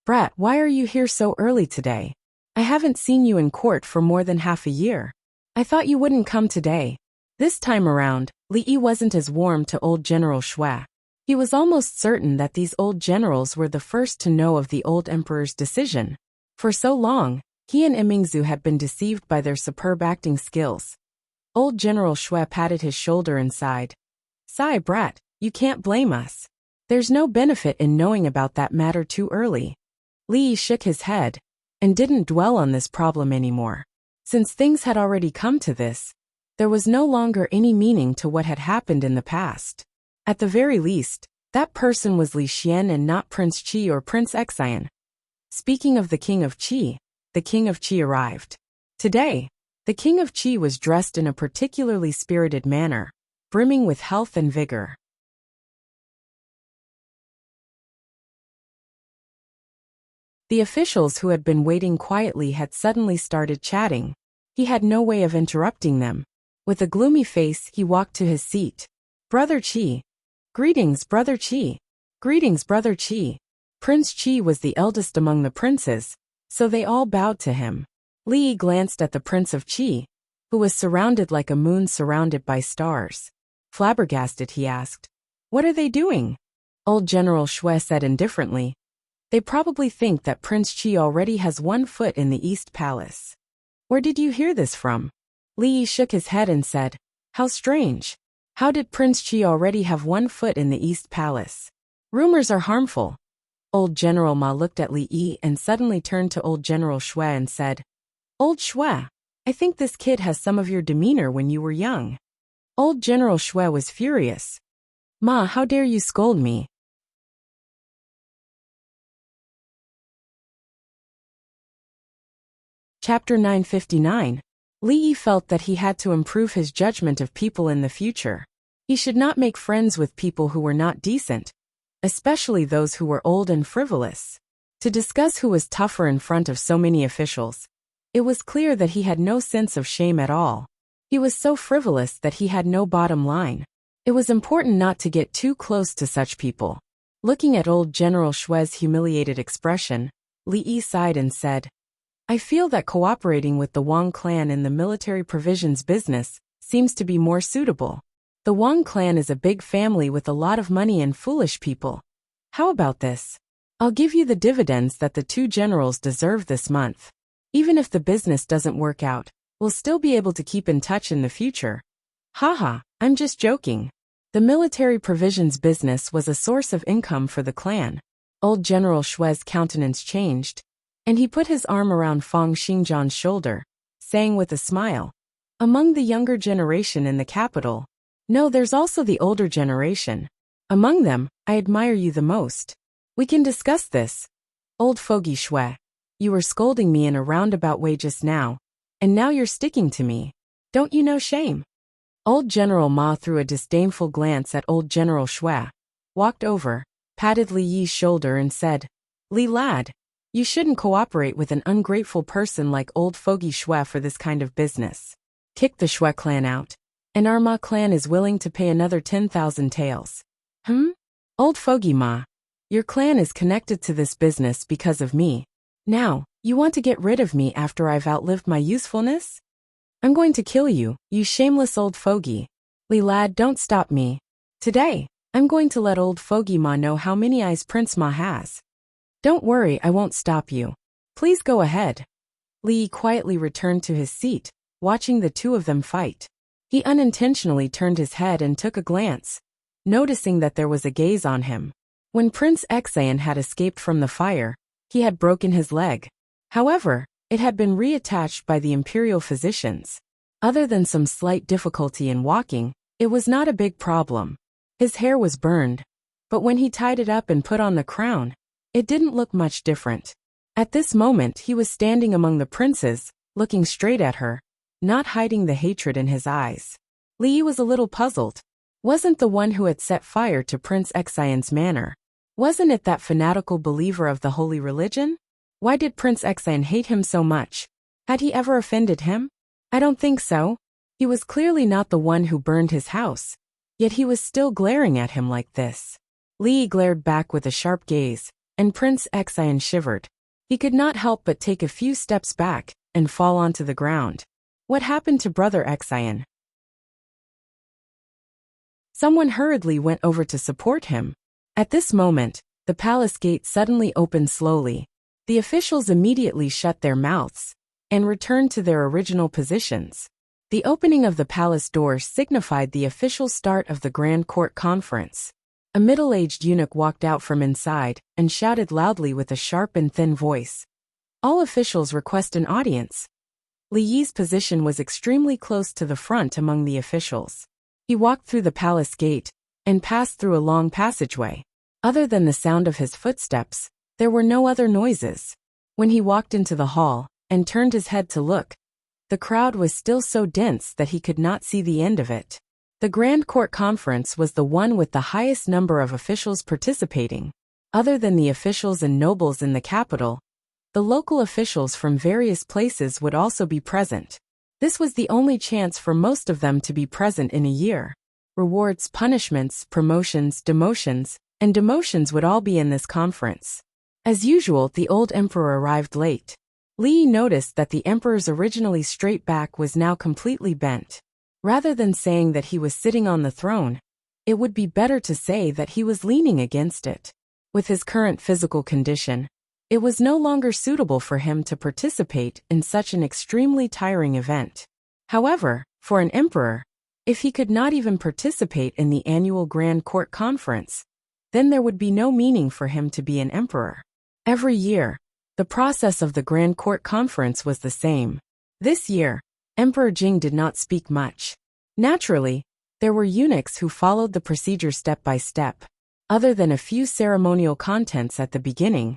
Brat, why are you here so early today? I haven't seen you in court for more than half a year. I thought you wouldn't come today. This time around, Li Yi wasn't as warm to old General Shui. He was almost certain that these old generals were the first to know of the old emperor's decision. For so long, he and Imingzu had been deceived by their superb acting skills. Old General Shui patted his shoulder and sighed. Sigh, brat, you can't blame us. There's no benefit in knowing about that matter too early. Li Yi shook his head and didn't dwell on this problem anymore. Since things had already come to this, there was no longer any meaning to what had happened in the past. At the very least, that person was Li Xian and not Prince Qi or Prince Xian. Speaking of the King of Qi, the King of Qi arrived. Today, the King of Qi was dressed in a particularly spirited manner, brimming with health and vigor. The officials who had been waiting quietly had suddenly started chatting. He had no way of interrupting them. With a gloomy face, he walked to his seat. Brother Qi. Greetings, Brother Qi. Greetings, Brother Qi. Prince Qi was the eldest among the princes, so they all bowed to him. Li Yi glanced at the Prince of Qi, who was surrounded like a moon surrounded by stars. Flabbergasted, he asked, "What are they doing?" Old General Shui said indifferently, "They probably think that Prince Qi already has one foot in the East Palace." "Where did you hear this from?" Li Yi shook his head and said, "How strange. How did Prince Qi already have one foot in the East Palace? Rumors are harmful." Old General Ma looked at Li Yi and suddenly turned to Old General Shui and said, "Old Shui, I think this kid has some of your demeanor when you were young." Old General Shui was furious. "Ma, how dare you scold me?" Chapter 959. Li Yi felt that he had to improve his judgment of people in the future. He should not make friends with people who were not decent, especially those who were old and frivolous. To discuss who was tougher in front of so many officials, it was clear that he had no sense of shame at all. He was so frivolous that he had no bottom line. It was important not to get too close to such people. Looking at old General Shui's humiliated expression, Li Yi sighed and said, "I feel that cooperating with the Wang clan in the military provisions business seems to be more suitable. The Wang clan is a big family with a lot of money and foolish people. How about this? I'll give you the dividends that the two generals deserve this month. Even if the business doesn't work out, we'll still be able to keep in touch in the future." Haha, I'm just joking. The military provisions business was a source of income for the clan. Old General Shui's countenance changed, and he put his arm around Fang Xingjian's shoulder, saying with a smile, "Among the younger generation in the capital, no, there's also the older generation. Among them, I admire you the most. We can discuss this. Old fogey Shui, you were scolding me in a roundabout way just now, and now you're sticking to me. Don't you know shame?" Old General Ma threw a disdainful glance at Old General Shui, walked over, patted Li Yi's shoulder and said, "Li lad, you shouldn't cooperate with an ungrateful person like old fogey Shui for this kind of business. Kick the Shui clan out, and our Ma clan is willing to pay another 10,000 taels. Old fogey Ma, your clan is connected to this business because of me. Now, you want to get rid of me after I've outlived my usefulness? I'm going to kill you, you shameless old fogey. Li lad, don't stop me. Today, I'm going to let old fogey Ma know how many eyes Prince Ma has. Don't worry, I won't stop you. Please go ahead." Li Yi quietly returned to his seat, watching the two of them fight. He unintentionally turned his head and took a glance, noticing that there was a gaze on him. When Prince Xian had escaped from the fire, he had broken his leg. However, it had been reattached by the imperial physicians. Other than some slight difficulty in walking, it was not a big problem. His hair was burned, but when he tied it up and put on the crown, it didn't look much different. At this moment he was standing among the princes, looking straight at her, not hiding the hatred in his eyes. Li Yi was a little puzzled. Wasn't the one who had set fire to Prince Xian's manor? Wasn't it that fanatical believer of the holy religion? Why did Prince Xian hate him so much? Had he ever offended him? I don't think so. He was clearly not the one who burned his house. Yet he was still glaring at him like this. Li glared back with a sharp gaze, and Prince Xian shivered. He could not help but take a few steps back and fall onto the ground. What happened to Brother Xian? Someone hurriedly went over to support him. At this moment, the palace gate suddenly opened slowly. The officials immediately shut their mouths and returned to their original positions. The opening of the palace doors signified the official start of the Grand Court Conference. A middle-aged eunuch walked out from inside and shouted loudly with a sharp and thin voice. All officials request an audience. Li Yi's position was extremely close to the front among the officials. He walked through the palace gate and passed through a long passageway. Other than the sound of his footsteps, there were no other noises. When he walked into the hall and turned his head to look, the crowd was still so dense that he could not see the end of it. The Grand Court Conference was the one with the highest number of officials participating. Other than the officials and nobles in the capital, the local officials from various places would also be present. This was the only chance for most of them to be present in a year. Rewards, punishments, promotions, demotions, and demotions would all be in this conference. As usual, the old emperor arrived late. Li noticed that the emperor's originally straight back was now completely bent. Rather than saying that he was sitting on the throne, it would be better to say that he was leaning against it. With his current physical condition, it was no longer suitable for him to participate in such an extremely tiring event. However, for an emperor, if he could not even participate in the annual Grand Court Conference, then there would be no meaning for him to be an emperor. Every year, the process of the Grand Court Conference was the same. This year, Emperor Jing did not speak much. Naturally, there were eunuchs who followed the procedure step by step. Other than a few ceremonial contents at the beginning,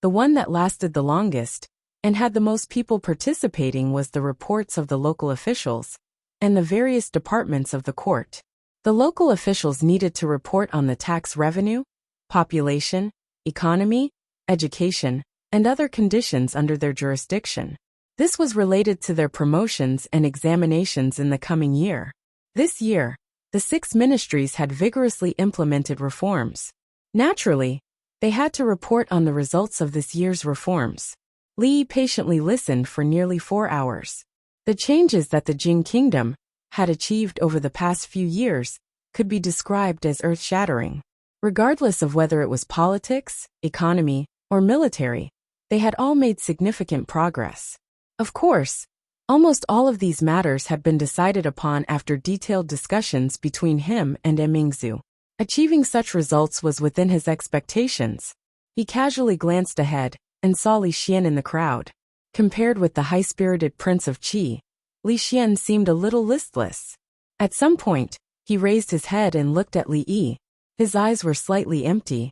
the one that lasted the longest and had the most people participating was the reports of the local officials and the various departments of the court. The local officials needed to report on the tax revenue, population, economy, education, and other conditions under their jurisdiction. This was related to their promotions and examinations in the coming year. This year, the 6 ministries had vigorously implemented reforms. Naturally, they had to report on the results of this year's reforms. Li patiently listened for nearly 4 hours. The changes that the Jing Kingdom had achieved over the past few years could be described as earth-shattering. Regardless of whether it was politics, economy, or military, they had all made significant progress. Of course, almost all of these matters had been decided upon after detailed discussions between him and Mingzu. Achieving such results was within his expectations. He casually glanced ahead and saw Li Xian in the crowd. Compared with the high-spirited Prince of Qi, Li Xian seemed a little listless. At some point, he raised his head and looked at Li Yi. His eyes were slightly empty.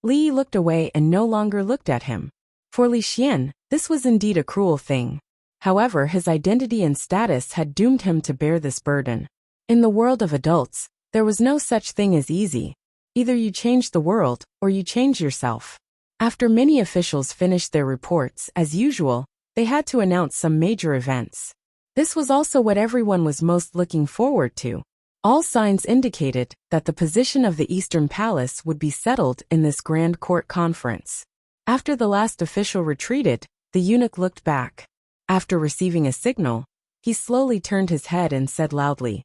Li looked away and no longer looked at him. For Li Xian, this was indeed a cruel thing. However, his identity and status had doomed him to bear this burden. In the world of adults, there was no such thing as easy. Either you change the world, or you change yourself. After many officials finished their reports, as usual, they had to announce some major events. This was also what everyone was most looking forward to. All signs indicated that the position of the Eastern Palace would be settled in this Grand Court Conference. After the last official retreated, the eunuch looked back. After receiving a signal, he slowly turned his head and said loudly,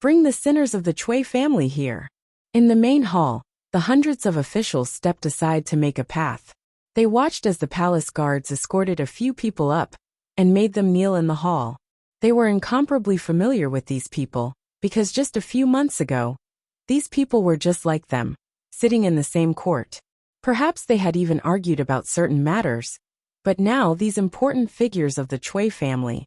"Bring the sinners of the Cui family here." In the main hall, the hundreds of officials stepped aside to make a path. They watched as the palace guards escorted a few people up and made them kneel in the hall. They were incomparably familiar with these people, because just a few months ago, these people were just like them, sitting in the same court. Perhaps they had even argued about certain matters, but now these important figures of the Cui family,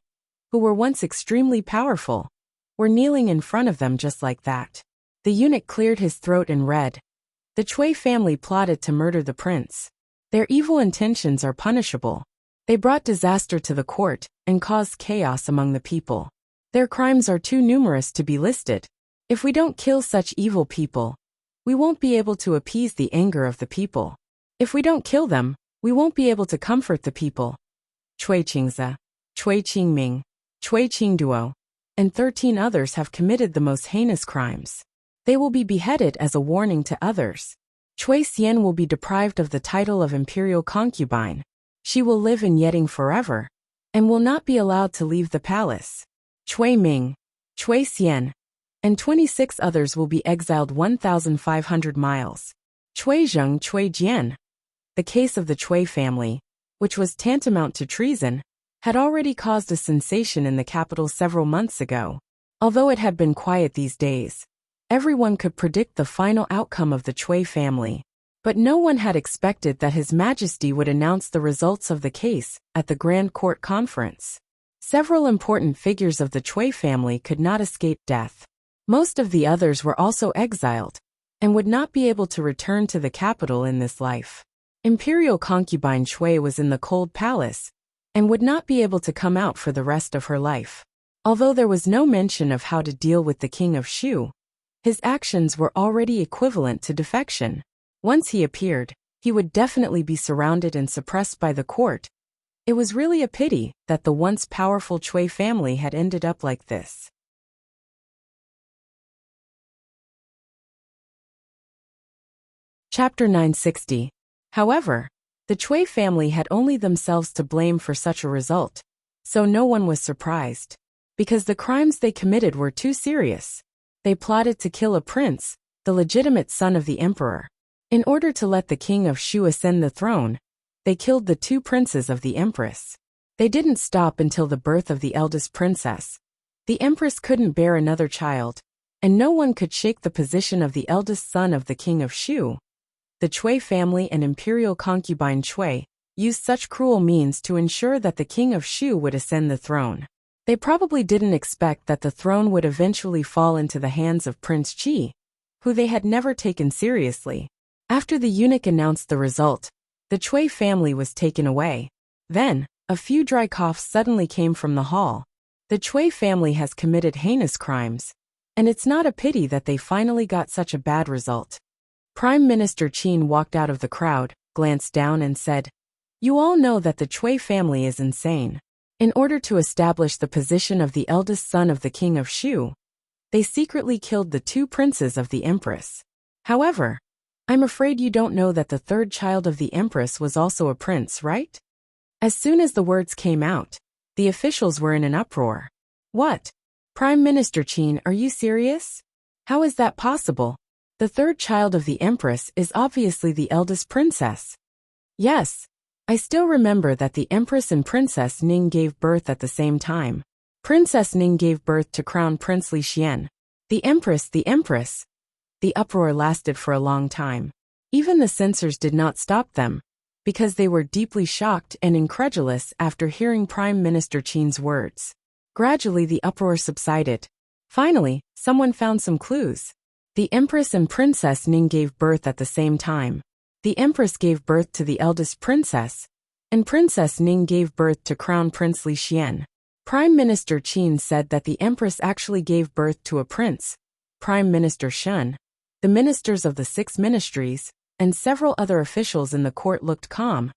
who were once extremely powerful, were kneeling in front of them just like that. The eunuch cleared his throat and read, "The Cui family plotted to murder the prince. Their evil intentions are punishable. They brought disaster to the court and caused chaos among the people. Their crimes are too numerous to be listed. If we don't kill such evil people, we won't be able to appease the anger of the people. If we don't kill them, we won't be able to comfort the people. Cui Qingze, Cui Qingming, Cui Qingduo, and 13 others have committed the most heinous crimes. They will be beheaded as a warning to others. Cui Xian will be deprived of the title of imperial concubine. She will live in Yeding forever, and will not be allowed to leave the palace. Cui Ming, Cui Xian, and 26 others will be exiled 1,500 miles. Cui Zheng, Cui Jian. The case of the Cui family, which was tantamount to treason, had already caused a sensation in the capital several months ago. Although it had been quiet these days, everyone could predict the final outcome of the Cui family. But no one had expected that His Majesty would announce the results of the case at the Grand Court Conference. Several important figures of the Cui family could not escape death. Most of the others were also exiled, and would not be able to return to the capital in this life. Imperial concubine Cui was in the cold palace, and would not be able to come out for the rest of her life. Although there was no mention of how to deal with the king of Shu, his actions were already equivalent to defection. Once he appeared, he would definitely be surrounded and suppressed by the court. It was really a pity that the once powerful Cui family had ended up like this. Chapter 960. However, the Cui family had only themselves to blame for such a result, so no one was surprised. Because the crimes they committed were too serious. They plotted to kill a prince, the legitimate son of the emperor. In order to let the king of Shu ascend the throne, they killed the 2 princes of the empress. They didn't stop until the birth of the eldest princess. The empress couldn't bear another child, and no one could shake the position of the eldest son of the king of Shu. The Cui family and imperial concubine Cui used such cruel means to ensure that the king of Shu would ascend the throne. They probably didn't expect that the throne would eventually fall into the hands of Prince Qi, who they had never taken seriously. After the eunuch announced the result, the Cui family was taken away. Then, a few dry coughs suddenly came from the hall. The Cui family has committed heinous crimes, and it's not a pity that they finally got such a bad result. Prime Minister Qin walked out of the crowd, glanced down and said, "You all know that the Cui family is insane. In order to establish the position of the eldest son of the king of Shu, they secretly killed the 2 princes of the empress. However, I'm afraid you don't know that the 3rd child of the empress was also a prince, right?" As soon as the words came out, the officials were in an uproar. "What? Prime Minister Qin, are you serious? How is that possible? The 3rd child of the empress is obviously the eldest princess." "Yes. I still remember that the empress and Princess Ning gave birth at the same time. Princess Ning gave birth to Crown Prince Li Xian. The empress. The uproar lasted for a long time. Even the censors did not stop them, because they were deeply shocked and incredulous after hearing Prime Minister Qin's words. Gradually the uproar subsided. Finally, someone found some clues. The empress and Princess Ning gave birth at the same time. The empress gave birth to the eldest princess, and Princess Ning gave birth to Crown Prince Li Xian. Prime Minister Qin said that the empress actually gave birth to a prince. Prime Minister Shun, the ministers of the 6 ministries, and several other officials in the court looked calm,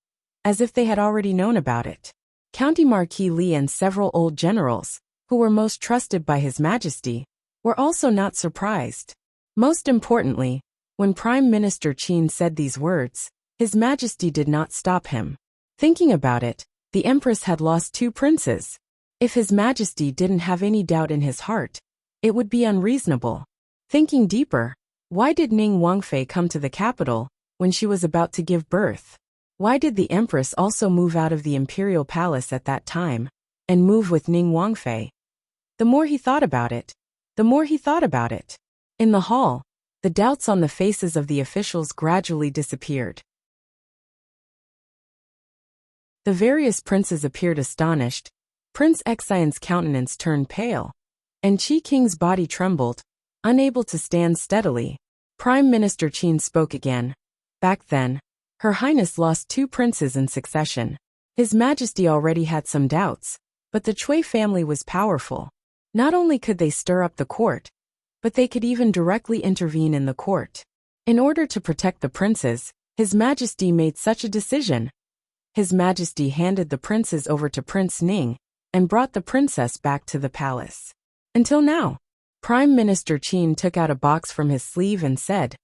as if they had already known about it. County Marquis Li and several old generals, who were most trusted by His Majesty, were also not surprised. Most importantly, when Prime Minister Qin said these words, His Majesty did not stop him. Thinking about it, the empress had lost 2 princes. If His Majesty didn't have any doubt in his heart, it would be unreasonable. Thinking deeper, why did Ning Wangfei come to the capital when she was about to give birth? Why did the empress also move out of the imperial palace at that time, and move with Ning Wangfei? The more he thought about it, In the hall, the doubts on the faces of the officials gradually disappeared. The various princes appeared astonished. Prince Xian's countenance turned pale, and Qi King's body trembled, unable to stand steadily. Prime Minister Qin spoke again. Back then, Her Highness lost 2 princes in succession. His Majesty already had some doubts, but the Cui family was powerful. Not only could they stir up the court, but they could even directly intervene in the court. In order to protect the princes, His Majesty made such a decision. His Majesty handed the princes over to Prince Ning, and brought the princess back to the palace. Until now. Prime Minister Qin took out a box from his sleeve and said,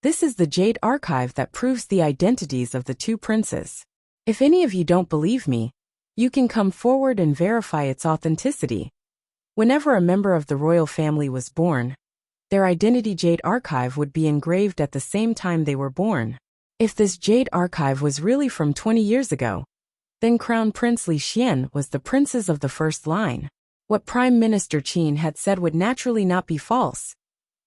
"This is the Jade Archive that proves the identities of the two princes. If any of you don't believe me, you can come forward and verify its authenticity." Whenever a member of the royal family was born, their identity Jade Archive would be engraved at the same time they were born. If this Jade Archive was really from 20 years ago, then Crown Prince Li Xian was the princes of the first line. What Prime Minister Qin had said would naturally not be false.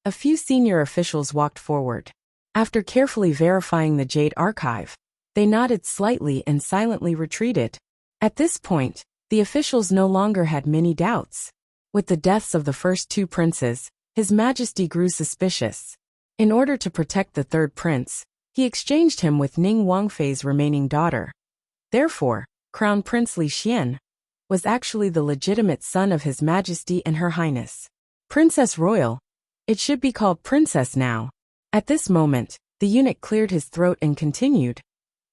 A few senior officials walked forward. After carefully verifying the Jade Archive, they nodded slightly and silently retreated. At this point, the officials no longer had many doubts. With the deaths of the first two princes, His Majesty grew suspicious. In order to protect the third prince, he exchanged him with Ning Wangfei's remaining daughter. Therefore, Crown Prince Li Xian was actually the legitimate son of His Majesty and Her Highness Princess Royal. It should be called Princess now. At this moment, the eunuch cleared his throat and continued,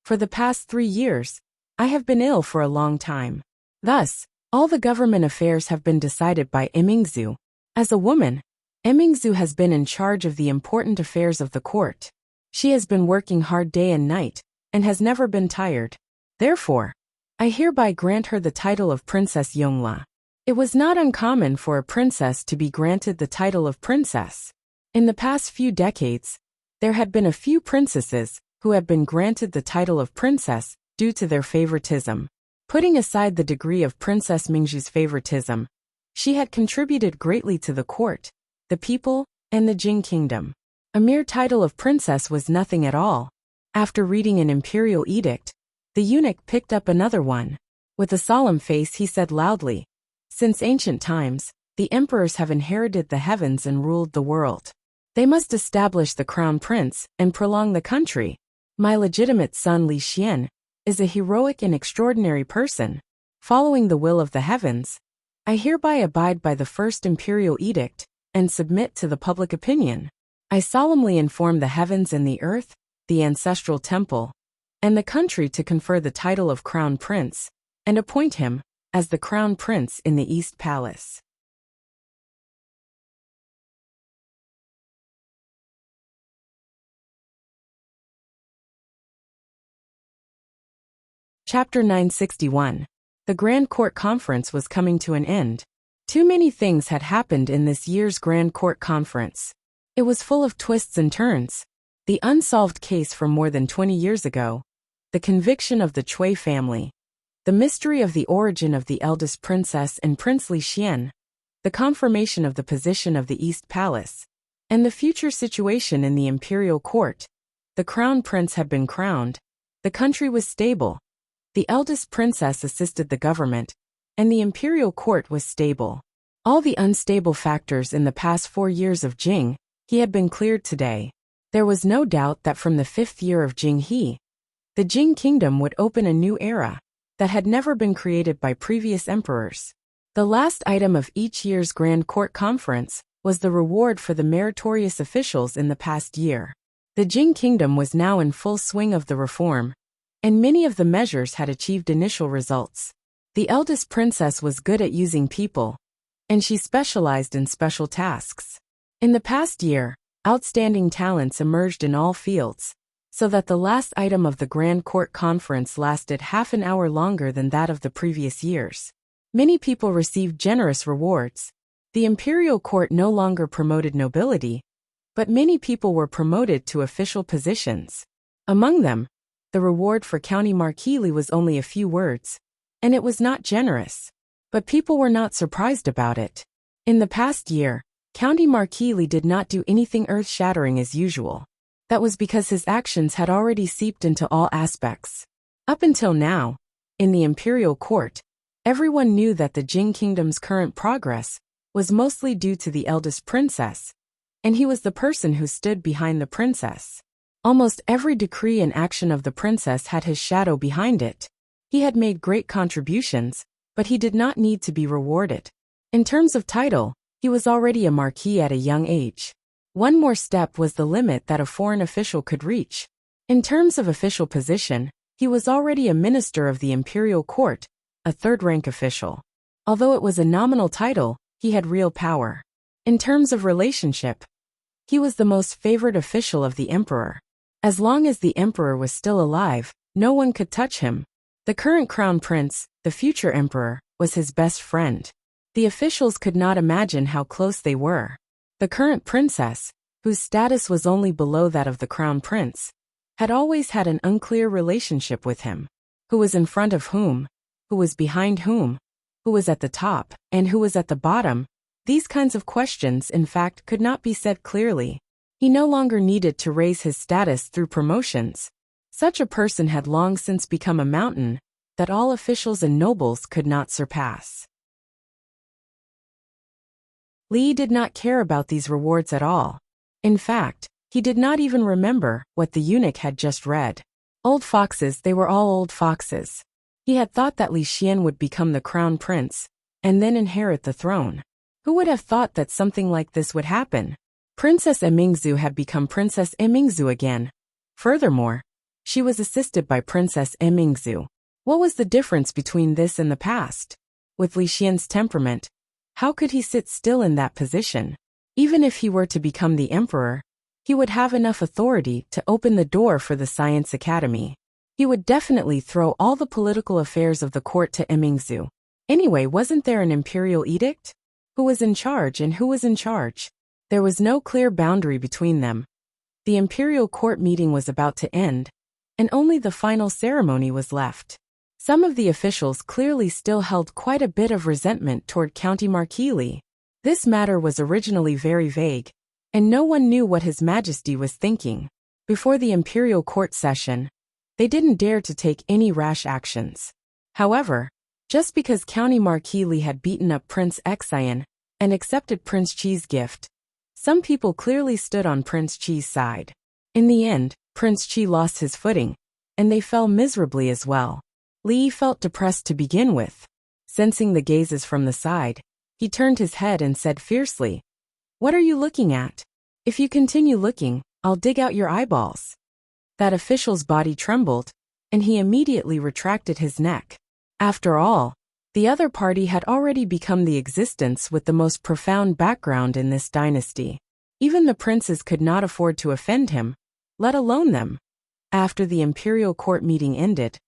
"For the past 3 years, I have been ill for a long time. Thus, all the government affairs have been decided by Emingzu. As a woman, Emingzu has been in charge of the important affairs of the court. She has been working hard day and night, and has never been tired. Therefore, I hereby grant her the title of Princess Yongla." It was not uncommon for a princess to be granted the title of princess. In the past few decades, there had been a few princesses who had been granted the title of princess due to their favoritism. Putting aside the degree of Princess Mingzhu's favoritism, she had contributed greatly to the court, the people, and the Jing kingdom. A mere title of princess was nothing at all. After reading an imperial edict, the eunuch picked up another one. With a solemn face he said loudly, "Since ancient times, the emperors have inherited the heavens and ruled the world. They must establish the crown prince and prolong the country. My legitimate son Li Xian is a heroic and extraordinary person. Following the will of the heavens, I hereby abide by the first imperial edict and submit to the public opinion. I solemnly inform the heavens and the earth, the ancestral temple, and the country to confer the title of Crown Prince, and appoint him as the Crown Prince in the East Palace." Chapter 961. The Grand Court Conference was coming to an end. Too many things had happened in this year's Grand Court Conference. It was full of twists and turns. The unsolved case from more than 20 years ago, the conviction of the Cui family, the mystery of the origin of the eldest princess and Prince Li Xian, the confirmation of the position of the East Palace, and the future situation in the imperial court. The crown prince had been crowned. The country was stable. The eldest princess assisted the government, and the imperial court was stable. All the unstable factors in the past 4 years of Jing He had been cleared today. There was no doubt that from the 5th year of Jing He, the Jing kingdom would open a new era that had never been created by previous emperors. The last item of each year's Grand Court Conference was the reward for the meritorious officials in the past year. The Jing kingdom was now in full swing of the reform, and many of the measures had achieved initial results. The eldest princess was good at using people, and she specialized in special tasks. In the past year, outstanding talents emerged in all fields, so that the last item of the Grand Court Conference lasted half an hour longer than that of the previous years. Many people received generous rewards. The imperial court no longer promoted nobility, but many people were promoted to official positions. Among them, the reward for County Marquis Li was only a few words, and it was not generous. But people were not surprised about it. In the past year, County Marquis Li did not do anything earth-shattering as usual. That was because his actions had already seeped into all aspects. Up until now, in the imperial court, everyone knew that the Jing kingdom's current progress was mostly due to the eldest princess, and he was the person who stood behind the princess. Almost every decree and action of the princess had his shadow behind it. He had made great contributions, but he did not need to be rewarded. In terms of title, he was already a marquis at a young age. One more step was the limit that a foreign official could reach. In terms of official position, he was already a minister of the imperial court, a third-rank official. Although it was a nominal title, he had real power. In terms of relationship, he was the most favored official of the emperor. As long as the emperor was still alive, no one could touch him. The current crown prince, the future emperor, was his best friend. The officials could not imagine how close they were. The current princess, whose status was only below that of the crown prince, had always had an unclear relationship with him. Who was in front of whom? Who was behind whom? Who was at the top, and who was at the bottom? These kinds of questions, in fact, could not be said clearly. He no longer needed to raise his status through promotions. Such a person had long since become a mountain that all officials and nobles could not surpass. Li did not care about these rewards at all. In fact, he did not even remember what the eunuch had just read. Old foxes, they were all old foxes. He had thought that Li Xian would become the crown prince and then inherit the throne. Who would have thought that something like this would happen? Princess Emingzu had become Princess Emingzu again. Furthermore, she was assisted by Princess Emingzu. What was the difference between this and the past? With Li Xian's temperament, how could he sit still in that position? Even if he were to become the emperor, he would have enough authority to open the door for the Science Academy. He would definitely throw all the political affairs of the court to Emingzu. Anyway, wasn't there an imperial edict? Who was in charge and who was in charge? There was no clear boundary between them. The imperial court meeting was about to end, and only the final ceremony was left. Some of the officials clearly still held quite a bit of resentment toward County Marquis Li. This matter was originally very vague, and no one knew what His Majesty was thinking. Before the imperial court session, they didn't dare to take any rash actions. However, just because County Marquis Li had beaten up Prince Xian and accepted Prince Qi's gift, some people clearly stood on Prince Qi's side. In the end, Prince Qi lost his footing, and they fell miserably as well. Li felt depressed to begin with. Sensing the gazes from the side, he turned his head and said fiercely, "What are you looking at? If you continue looking, I'll dig out your eyeballs." That official's body trembled, and he immediately retracted his neck. After all, the other party had already become the existence with the most profound background in this dynasty. Even the princes could not afford to offend him, let alone them. After the imperial court meeting ended,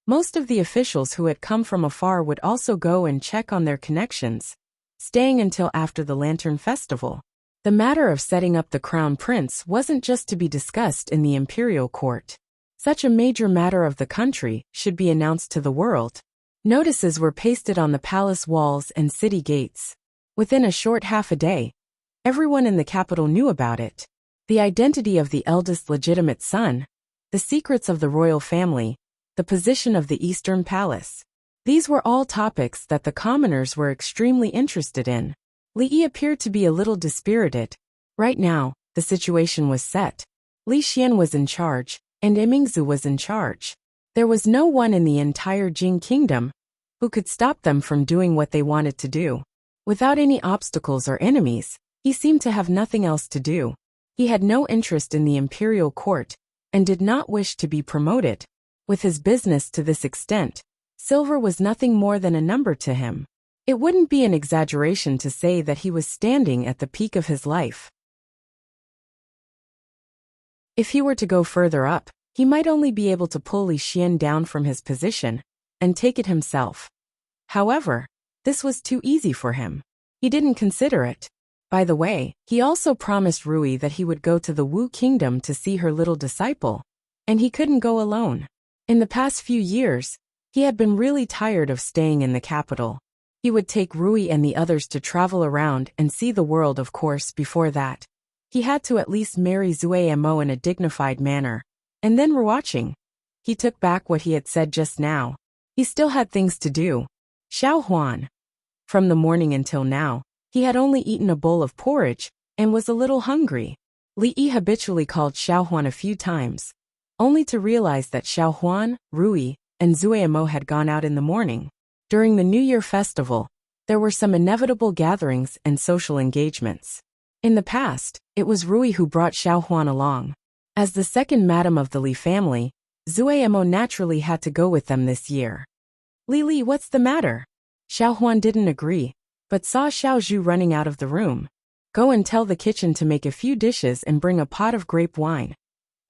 most of the officials who had come from afar would also go and check on their connections, staying until after the Lantern Festival. The matter of setting up the crown prince wasn't just to be discussed in the imperial court. Such a major matter of the country should be announced to the world. Notices were pasted on the palace walls and city gates. Within a short half a day, everyone in the capital knew about it. The identity of the eldest legitimate son, the secrets of the royal family, the position of the Eastern Palace. These were all topics that the commoners were extremely interested in. Li Yi appeared to be a little dispirited. Right now, the situation was set. Li Xian was in charge, and Emingzu was in charge. There was no one in the entire Jing kingdom who could stop them from doing what they wanted to do. Without any obstacles or enemies, he seemed to have nothing else to do. He had no interest in the imperial court and did not wish to be promoted. With his business to this extent, silver was nothing more than a number to him. It wouldn't be an exaggeration to say that he was standing at the peak of his life. If he were to go further up, he might only be able to pull Li Xian down from his position and take it himself. However, this was too easy for him. He didn't consider it. By the way, he also promised Rui that he would go to the Wu Kingdom to see her little disciple, and he couldn't go alone. In the past few years, he had been really tired of staying in the capital. He would take Rui and the others to travel around and see the world. Of course, before that, he had to at least marry Zuemo in a dignified manner. And then watching. He took back what he had said just now. He still had things to do. Xiao Huan. From the morning until now, he had only eaten a bowl of porridge and was a little hungry. Li Yi habitually called Xiao Huan a few times, only to realize that Xiao Huan, Rui, and Zuemo had gone out in the morning. During the New Year festival, there were some inevitable gatherings and social engagements. In the past, it was Rui who brought Xiao Huan along. As the second madam of the Li family, Zuemo naturally had to go with them this year. Li, what's the matter? Xiao Huan didn't agree. but saw Xiaozhu running out of the room. Go and tell the kitchen to make a few dishes and bring a pot of grape wine.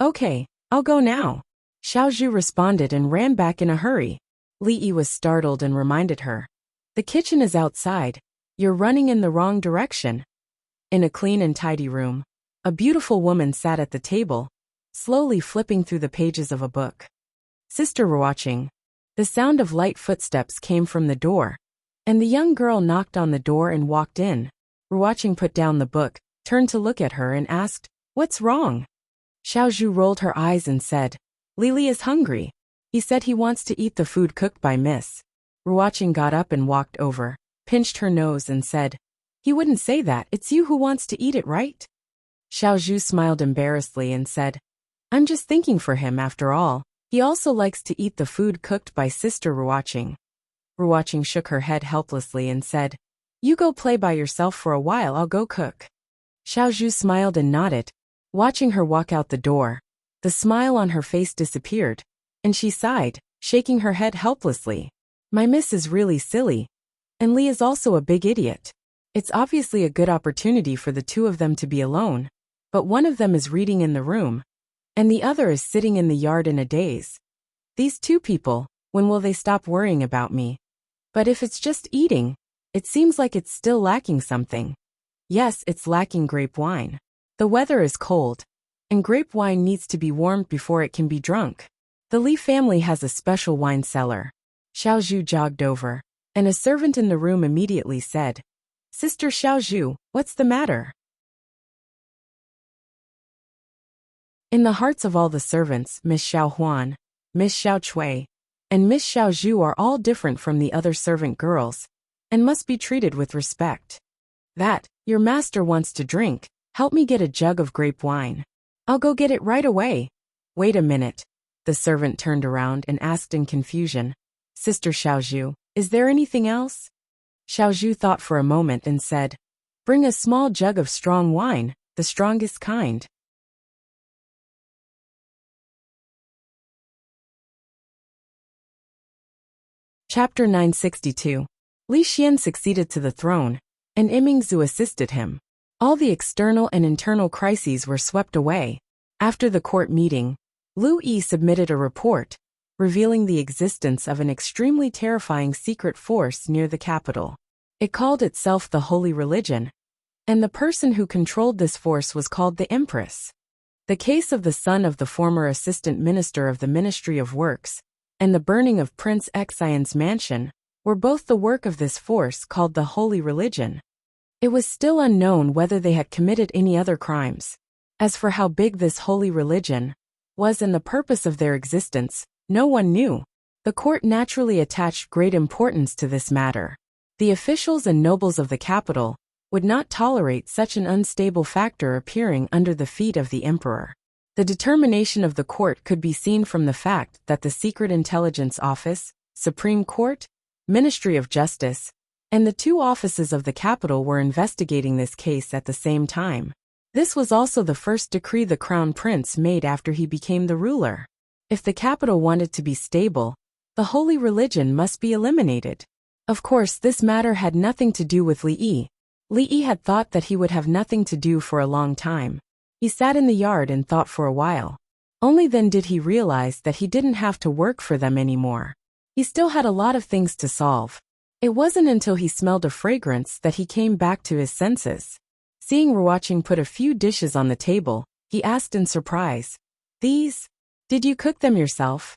Okay, I'll go now. Xiaozhu responded and ran back in a hurry. Li Yi was startled and reminded her. The kitchen is outside. You're running in the wrong direction. In a clean and tidy room, a beautiful woman sat at the table, slowly flipping through the pages of a book. Sister Ruoqing. The sound of light footsteps came from the door, and the young girl knocked on the door and walked in. Ruoqing put down the book, turned to look at her and asked, "What's wrong?" Xiaozhu rolled her eyes and said, "Lili is hungry. He said he wants to eat the food cooked by Miss." Ruoqing got up and walked over, pinched her nose and said, "He wouldn't say that, it's you who wants to eat it, right?" Xiaozhu smiled embarrassedly and said, "I'm just thinking for him after all. He also likes to eat the food cooked by Sister Ruoqing." Ruoqing shook her head helplessly and said, "You go play by yourself for a while, I'll go cook." Xiaozhu smiled and nodded, watching her walk out the door. The smile on her face disappeared, and she sighed, shaking her head helplessly. "My miss is really silly. And Li is also a big idiot. It's obviously a good opportunity for the two of them to be alone, but one of them is reading in the room, and the other is sitting in the yard in a daze. These two people, when will they stop worrying about me? But if it's just eating, it seems like it's still lacking something. Yes, it's lacking grape wine. The weather is cold, and grape wine needs to be warmed before it can be drunk. The Li family has a special wine cellar." Xiaozhu jogged over, and a servant in the room immediately said, "Sister Xiaozhu, what's the matter?" In the hearts of all the servants, Miss Xiaohuan, Miss Xiaochui, and Miss Xiaozhu are all different from the other servant girls, and must be treated with respect. "That, your master wants to drink, help me get a jug of grape wine. I'll go get it right away." "Wait a minute." The servant turned around and asked in confusion, "Sister Xiaozhu, is there anything else?" Xiaozhu thought for a moment and said, "Bring a small jug of strong wine, the strongest kind." Chapter 962. Li Xian succeeded to the throne, and Imingzu assisted him. All the external and internal crises were swept away. After the court meeting, Lu Yi submitted a report, revealing the existence of an extremely terrifying secret force near the capital. It called itself the Holy Religion, and the person who controlled this force was called the Empress. The case of the son of the former assistant minister of the Ministry of Works, and the burning of Prince Xian's mansion, were both the work of this force called the Holy Religion. It was still unknown whether they had committed any other crimes. As for how big this Holy Religion was and the purpose of their existence, no one knew. The court naturally attached great importance to this matter. The officials and nobles of the capital would not tolerate such an unstable factor appearing under the feet of the emperor. The determination of the court could be seen from the fact that the Secret Intelligence Office, Supreme Court, Ministry of Justice, and the two offices of the capital were investigating this case at the same time. This was also the first decree the crown prince made after he became the ruler. If the capital wanted to be stable, the Holy Religion must be eliminated. Of course, this matter had nothing to do with Li Yi. Li Yi had thought that he would have nothing to do for a long time. He sat in the yard and thought for a while. Only then did he realize that he didn't have to work for them anymore. He still had a lot of things to solve. It wasn't until he smelled a fragrance that he came back to his senses. Seeing Ruoqing put a few dishes on the table, he asked in surprise, "These? Did you cook them yourself?"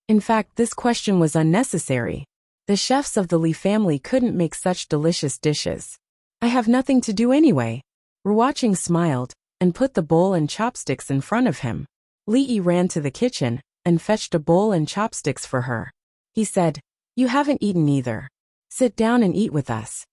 In fact, this question was unnecessary. The chefs of the Li family couldn't make such delicious dishes. "I have nothing to do anyway." Ruoqing smiled and put the bowl and chopsticks in front of him. Li Yi ran to the kitchen and fetched a bowl and chopsticks for her. He said, "You haven't eaten either. Sit down and eat with us."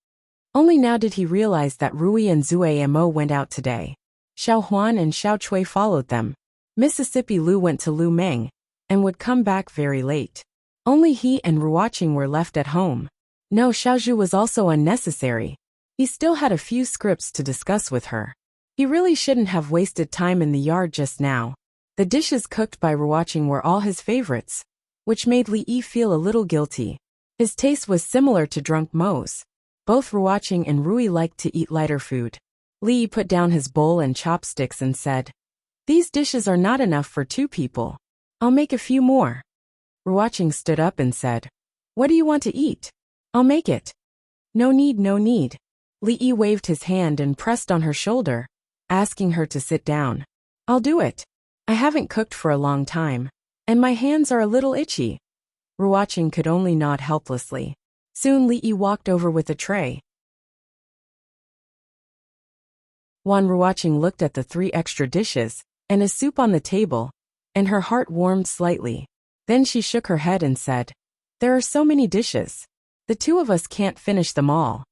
Only now did he realize that Rui and Zue Mo went out today. Xiao Huan and Xiao Chui followed them. Mississippi Lu went to Lu Meng and would come back very late. Only he and Ruoqing were left at home. No, Xiaozhu was also unnecessary. He still had a few scripts to discuss with her. He really shouldn't have wasted time in the yard just now. The dishes cooked by Ruoqing were all his favorites, which made Li Yi feel a little guilty. His taste was similar to drunk Mo's. Both Ruoqing and Rui liked to eat lighter food. Li put down his bowl and chopsticks and said, "These dishes are not enough for 2 people. I'll make a few more." Ruoqing stood up and said, "What do you want to eat? I'll make it." "No need, no need." Li waved his hand and pressed on her shoulder, asking her to sit down. "I'll do it. I haven't cooked for a long time, and my hands are a little itchy." Ruoqing could only nod helplessly. Soon Li walked over with a tray. Ruoqing looked at the 3 extra dishes, and a soup on the table, and her heart warmed slightly. Then she shook her head and said, "There are so many dishes. The 2 of us can't finish them all."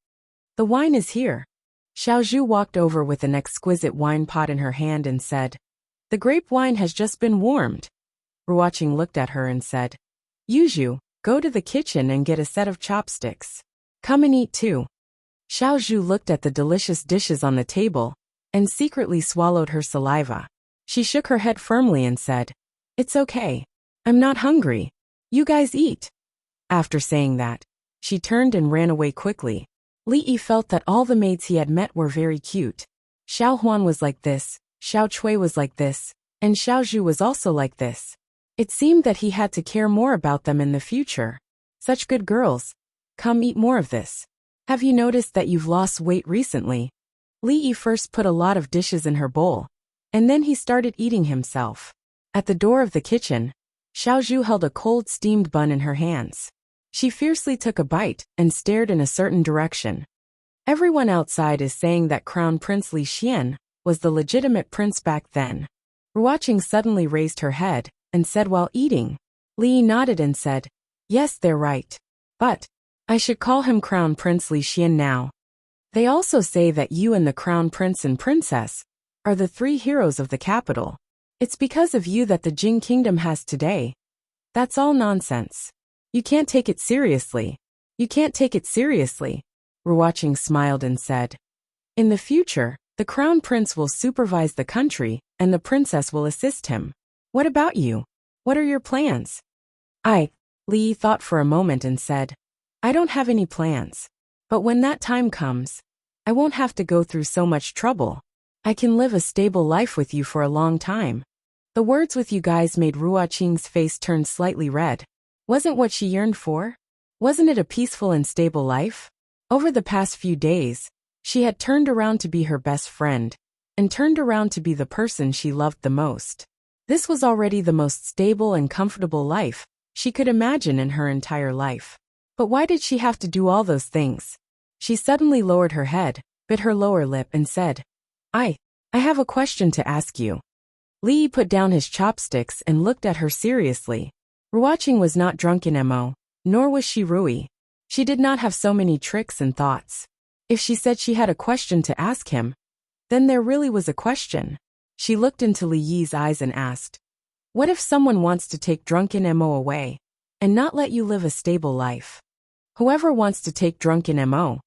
"The wine is here." Xiaozhu walked over with an exquisite wine pot in her hand and said, "The grape wine has just been warmed." Ruoqing looked at her and said, "Yuzhu, go to the kitchen and get a set of chopsticks. Come and eat too." Xiaozhu looked at the delicious dishes on the table and secretly swallowed her saliva. She shook her head firmly and said, "It's okay. I'm not hungry. You guys eat." After saying that, she turned and ran away quickly. Li felt that all the maids he had met were very cute. Xiao Huan was like this, Xiao Chui was like this, and Xiaozhu was also like this. It seemed that he had to care more about them in the future. Such good girls. Come eat more of this. Have you noticed that you've lost weight recently? Li first put a lot of dishes in her bowl, and then he started eating himself. At the door of the kitchen, Xiaozhu held a cold steamed bun in her hands. She fiercely took a bite and stared in a certain direction. Everyone outside is saying that Crown Prince Li Xian was the legitimate prince back then. Ruoqing suddenly raised her head and said while eating. Li nodded and said, "Yes, they're right. But I should call him Crown Prince Li Xian now. They also say that you and the Crown Prince and Princess are the 3 heroes of the capital. It's because of you that the Jing Kingdom has today. That's all nonsense. You can't take it seriously. You can't take it seriously." Ruoqing smiled and said, "In the future, the Crown Prince will supervise the country and the princess will assist him. What about you? What are your plans?" Li thought for a moment and said, "I don't have any plans. But when that time comes, I won't have to go through so much trouble. I can live a stable life with you for a long time." The words "with you guys" made Ruoqing's face turn slightly red. Wasn't what she yearned for? Wasn't it a peaceful and stable life? Over the past few days, she had turned around to be her best friend, and turned around to be the person she loved the most. This was already the most stable and comfortable life she could imagine in her entire life. But why did she have to do all those things? She suddenly lowered her head, bit her lower lip and said, I have a question to ask you." Li put down his chopsticks and looked at her seriously. Ruoqing was not drunk in mo, nor was she Rui. She did not have so many tricks and thoughts. If she said she had a question to ask him, then there really was a question. She looked into Li Yi's eyes and asked, "What if someone wants to take drunken mo away, and not let you live a stable life? Whoever wants to take drunken mo,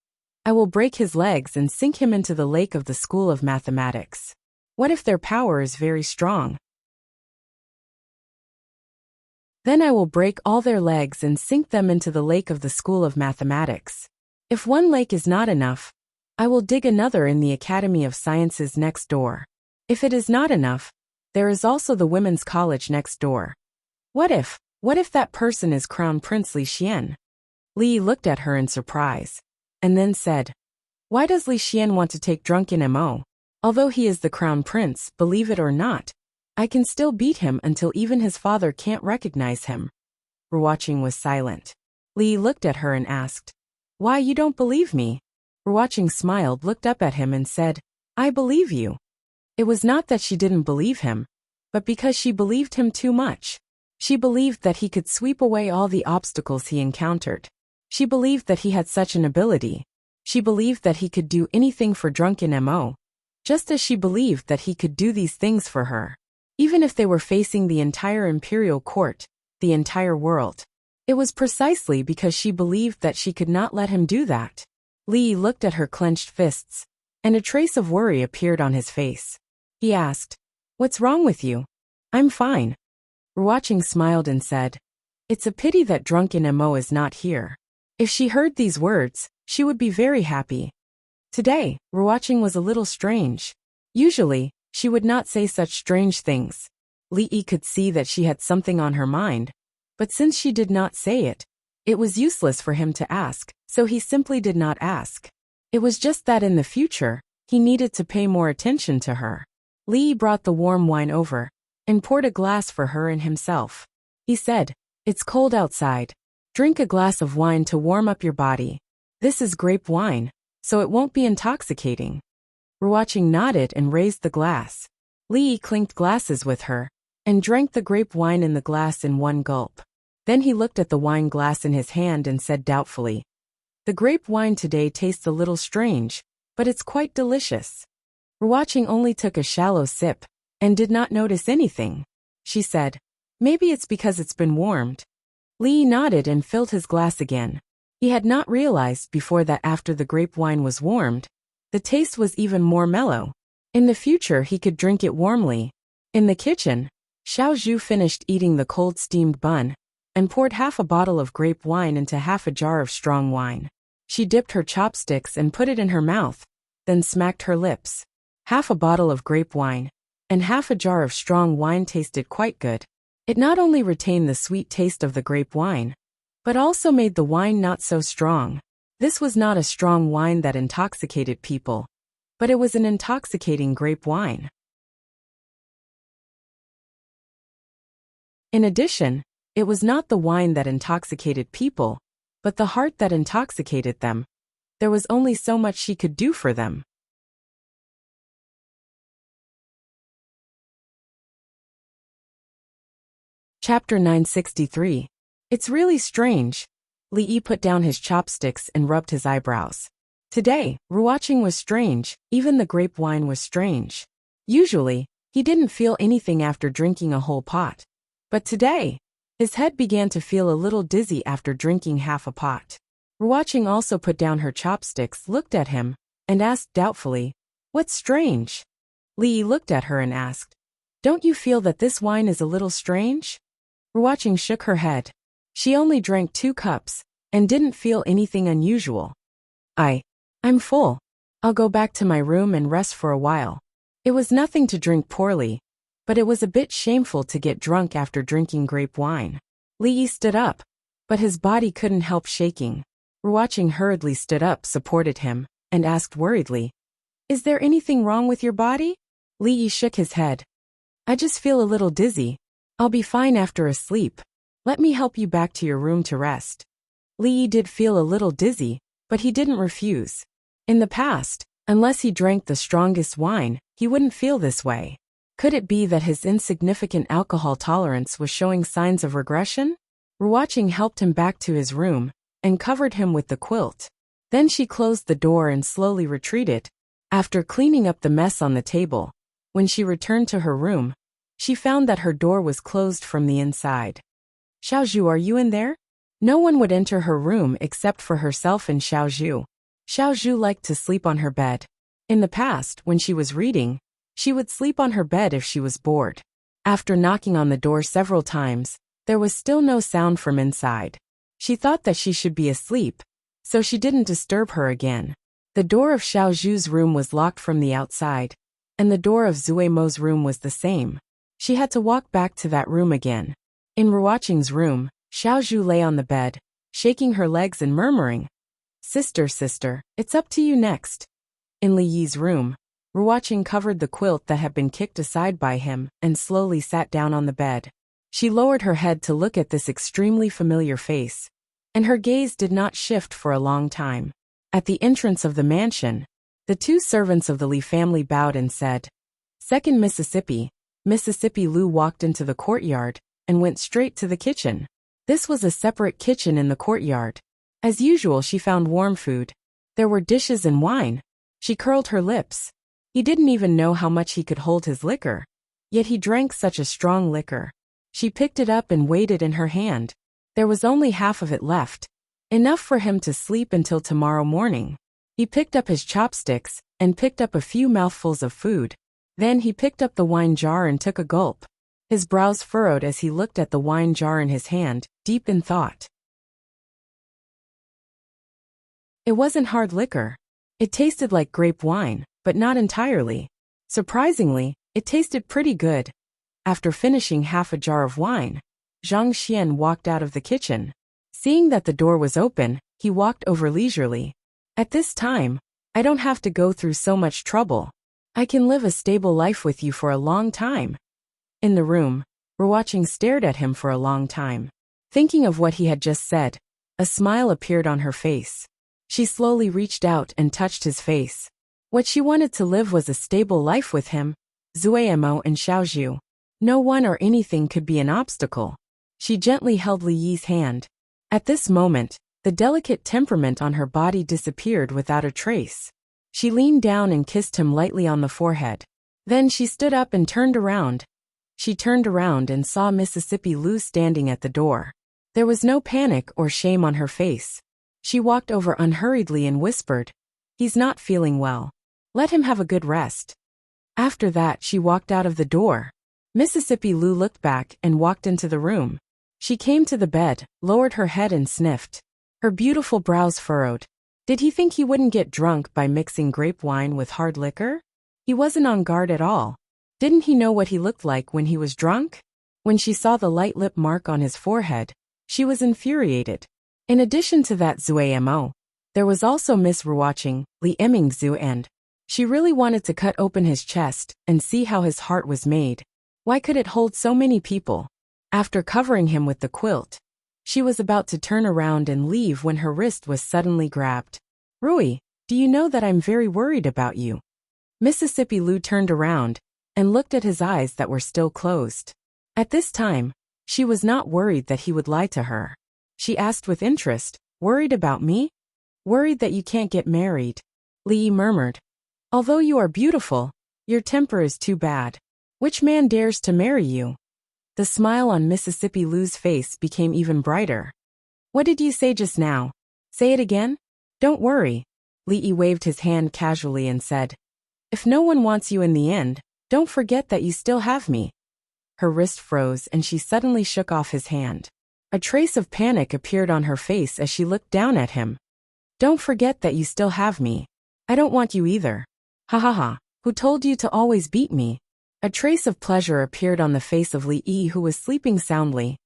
I will break his legs and sink him into the lake of the school of mathematics. What if their power is very strong? Then I will break all their legs and sink them into the lake of the school of mathematics. If one lake is not enough, I will dig another in the Academy of Sciences next door. If it is not enough, there is also the Women's College next door. What if that person is Crown Prince Li Xian?" Li looked at her in surprise, and then said, "Why does Li Xian want to take drunken mo? Although he is the Crown Prince, believe it or not, I can still beat him until even his father can't recognize him." Ruoqing was silent. Li looked at her and asked, "Why, you don't believe me?" Ruoqing smiled, looked up at him and said, "I believe you." It was not that she didn't believe him, but because she believed him too much. She believed that he could sweep away all the obstacles he encountered. She believed that he had such an ability. She believed that he could do anything for drunken mo, just as she believed that he could do these things for her, even if they were facing the entire imperial court, the entire world. It was precisely because she believed that she could not let him do that. Li looked at her clenched fists, and a trace of worry appeared on his face. He asked, "What's wrong with you?" "I'm fine." Ruoqing smiled and said, "It's a pity that drunken mo is not here." If she heard these words, she would be very happy. Today, Ruoqing was a little strange. Usually, she would not say such strange things. Li Yi could see that she had something on her mind, but since she did not say it, it was useless for him to ask, so he simply did not ask. It was just that in the future, he needed to pay more attention to her. Li Yi brought the warm wine over and poured a glass for her and himself. He said, "It's cold outside. Drink a glass of wine to warm up your body. This is grape wine, so it won't be intoxicating." Ruoqing nodded and raised the glass. Li Yi clinked glasses with her and drank the grape wine in the glass in one gulp. Then he looked at the wine glass in his hand and said doubtfully, "The grape wine today tastes a little strange, but it's quite delicious." Ruoqing only took a shallow sip and did not notice anything. She said, "Maybe it's because it's been warmed." Li Yi nodded and filled his glass again. He had not realized before that after the grape wine was warmed, the taste was even more mellow. In the future he could drink it warmly. In the kitchen, Xiao Zhu finished eating the cold steamed bun and poured half a bottle of grape wine into half a jar of strong wine. She dipped her chopsticks and put it in her mouth, then smacked her lips. Half a bottle of grape wine and half a jar of strong wine tasted quite good. It not only retained the sweet taste of the grape wine, but also made the wine not so strong. This was not a strong wine that intoxicated people, but it was an intoxicating grape wine. In addition, it was not the wine that intoxicated people, but the heart that intoxicated them. There was only so much she could do for them. Chapter 963. It's really strange. Li Yi put down his chopsticks and rubbed his eyebrows. Today, Ruoqing was strange, even the grape wine was strange. Usually, he didn't feel anything after drinking a whole pot. But today, his head began to feel a little dizzy after drinking half a pot. Ruoqing also put down her chopsticks, looked at him, and asked doubtfully, "What's strange?" Li Yi looked at her and asked, "Don't you feel that this wine is a little strange?" Ruoqing shook her head. She only drank 2 cups, and didn't feel anything unusual. I'm full. I'll go back to my room and rest for a while." It was nothing to drink poorly, but it was a bit shameful to get drunk after drinking grape wine. Li Yi stood up, but his body couldn't help shaking. Ruoqing hurriedly stood up, supported him, and asked worriedly, "Is there anything wrong with your body?" Li Yi shook his head. "I just feel a little dizzy. I'll be fine after a sleep. Let me help you back to your room to rest." Li Yi did feel a little dizzy, but he didn't refuse. In the past, unless he drank the strongest wine, he wouldn't feel this way. Could it be that his insignificant alcohol tolerance was showing signs of regression? Ruoqing helped him back to his room and covered him with the quilt. Then she closed the door and slowly retreated. After cleaning up the mess on the table, when she returned to her room, she found that her door was closed from the inside. "Xiao Zhu, are you in there?" No one would enter her room except for herself and Xiao Zhu. Xiao Zhu liked to sleep on her bed. In the past, when she was reading, she would sleep on her bed if she was bored. After knocking on the door several times, there was still no sound from inside. She thought that she should be asleep, so she didn't disturb her again. The door of Xiao Zhu's room was locked from the outside, and the door of Zue Mo's room was the same. She had to walk back to that room again. In Ruoqing's room, Xiao Zhu lay on the bed, shaking her legs and murmuring, Sister, it's up to you next." In Li Yi's room, Ruoqing covered the quilt that had been kicked aside by him and slowly sat down on the bed. She lowered her head to look at this extremely familiar face, and her gaze did not shift for a long time. At the entrance of the mansion, the 2 servants of the Li family bowed and said, "Second Mississippi." Mississippi Lu walked into the courtyard and went straight to the kitchen. This was a separate kitchen in the courtyard. As usual, she found warm food. There were dishes and wine. She curled her lips. He didn't even know how much he could hold his liquor, yet he drank such a strong liquor. She picked it up and weighed it in her hand. There was only half of it left, enough for him to sleep until tomorrow morning. He picked up his chopsticks and picked up a few mouthfuls of food. Then he picked up the wine jar and took a gulp. His brows furrowed as he looked at the wine jar in his hand, deep in thought. It wasn't hard liquor. It tasted like grape wine, but not entirely. Surprisingly, it tasted pretty good. After finishing half a jar of wine, Zhang Xian walked out of the kitchen. Seeing that the door was open, he walked over leisurely. At this time, I don't have to go through so much trouble. I can live a stable life with you for a long time. In the room, Ruoqing stared at him for a long time. Thinking of what he had just said, a smile appeared on her face. She slowly reached out and touched his face. What she wanted to live was a stable life with him, Zuemo and Xiaozhu. No one or anything could be an obstacle. She gently held Li Yi's hand. At this moment, the delicate temperament on her body disappeared without a trace. She leaned down and kissed him lightly on the forehead. Then she stood up and turned around. She turned around and saw Mississippi Lu standing at the door. There was no panic or shame on her face. She walked over unhurriedly and whispered, "He's not feeling well. Let him have a good rest." After that, she walked out of the door. Mississippi Lu looked back and walked into the room. She came to the bed, lowered her head and sniffed. Her beautiful brows furrowed. Did he think he wouldn't get drunk by mixing grape wine with hard liquor? He wasn't on guard at all. Didn't he know what he looked like when he was drunk? When she saw the light lip mark on his forehead, she was infuriated. In addition to that Zuemo, there was also Miss Ruoqing, Li Emingzu, and she really wanted to cut open his chest and see how his heart was made. Why could it hold so many people? After covering him with the quilt, she was about to turn around and leave when her wrist was suddenly grabbed. "Rui, do you know that I'm very worried about you?" Mississippi Lu turned around and looked at his eyes that were still closed. At this time, she was not worried that he would lie to her. She asked with interest, "Worried about me?" "Worried that you can't get married," Li Yi murmured. "Although you are beautiful, your temper is too bad. Which man dares to marry you?" The smile on Mississippi Lu's face became even brighter. "What did you say just now? Say it again?" "Don't worry." Li Yi waved his hand casually and said, "If no one wants you in the end, don't forget that you still have me." Her wrist froze and she suddenly shook off his hand. A trace of panic appeared on her face as she looked down at him. "Don't forget that you still have me. I don't want you either." "Ha ha ha, who told you to always beat me?" A trace of pleasure appeared on the face of Li Yi, who was sleeping soundly.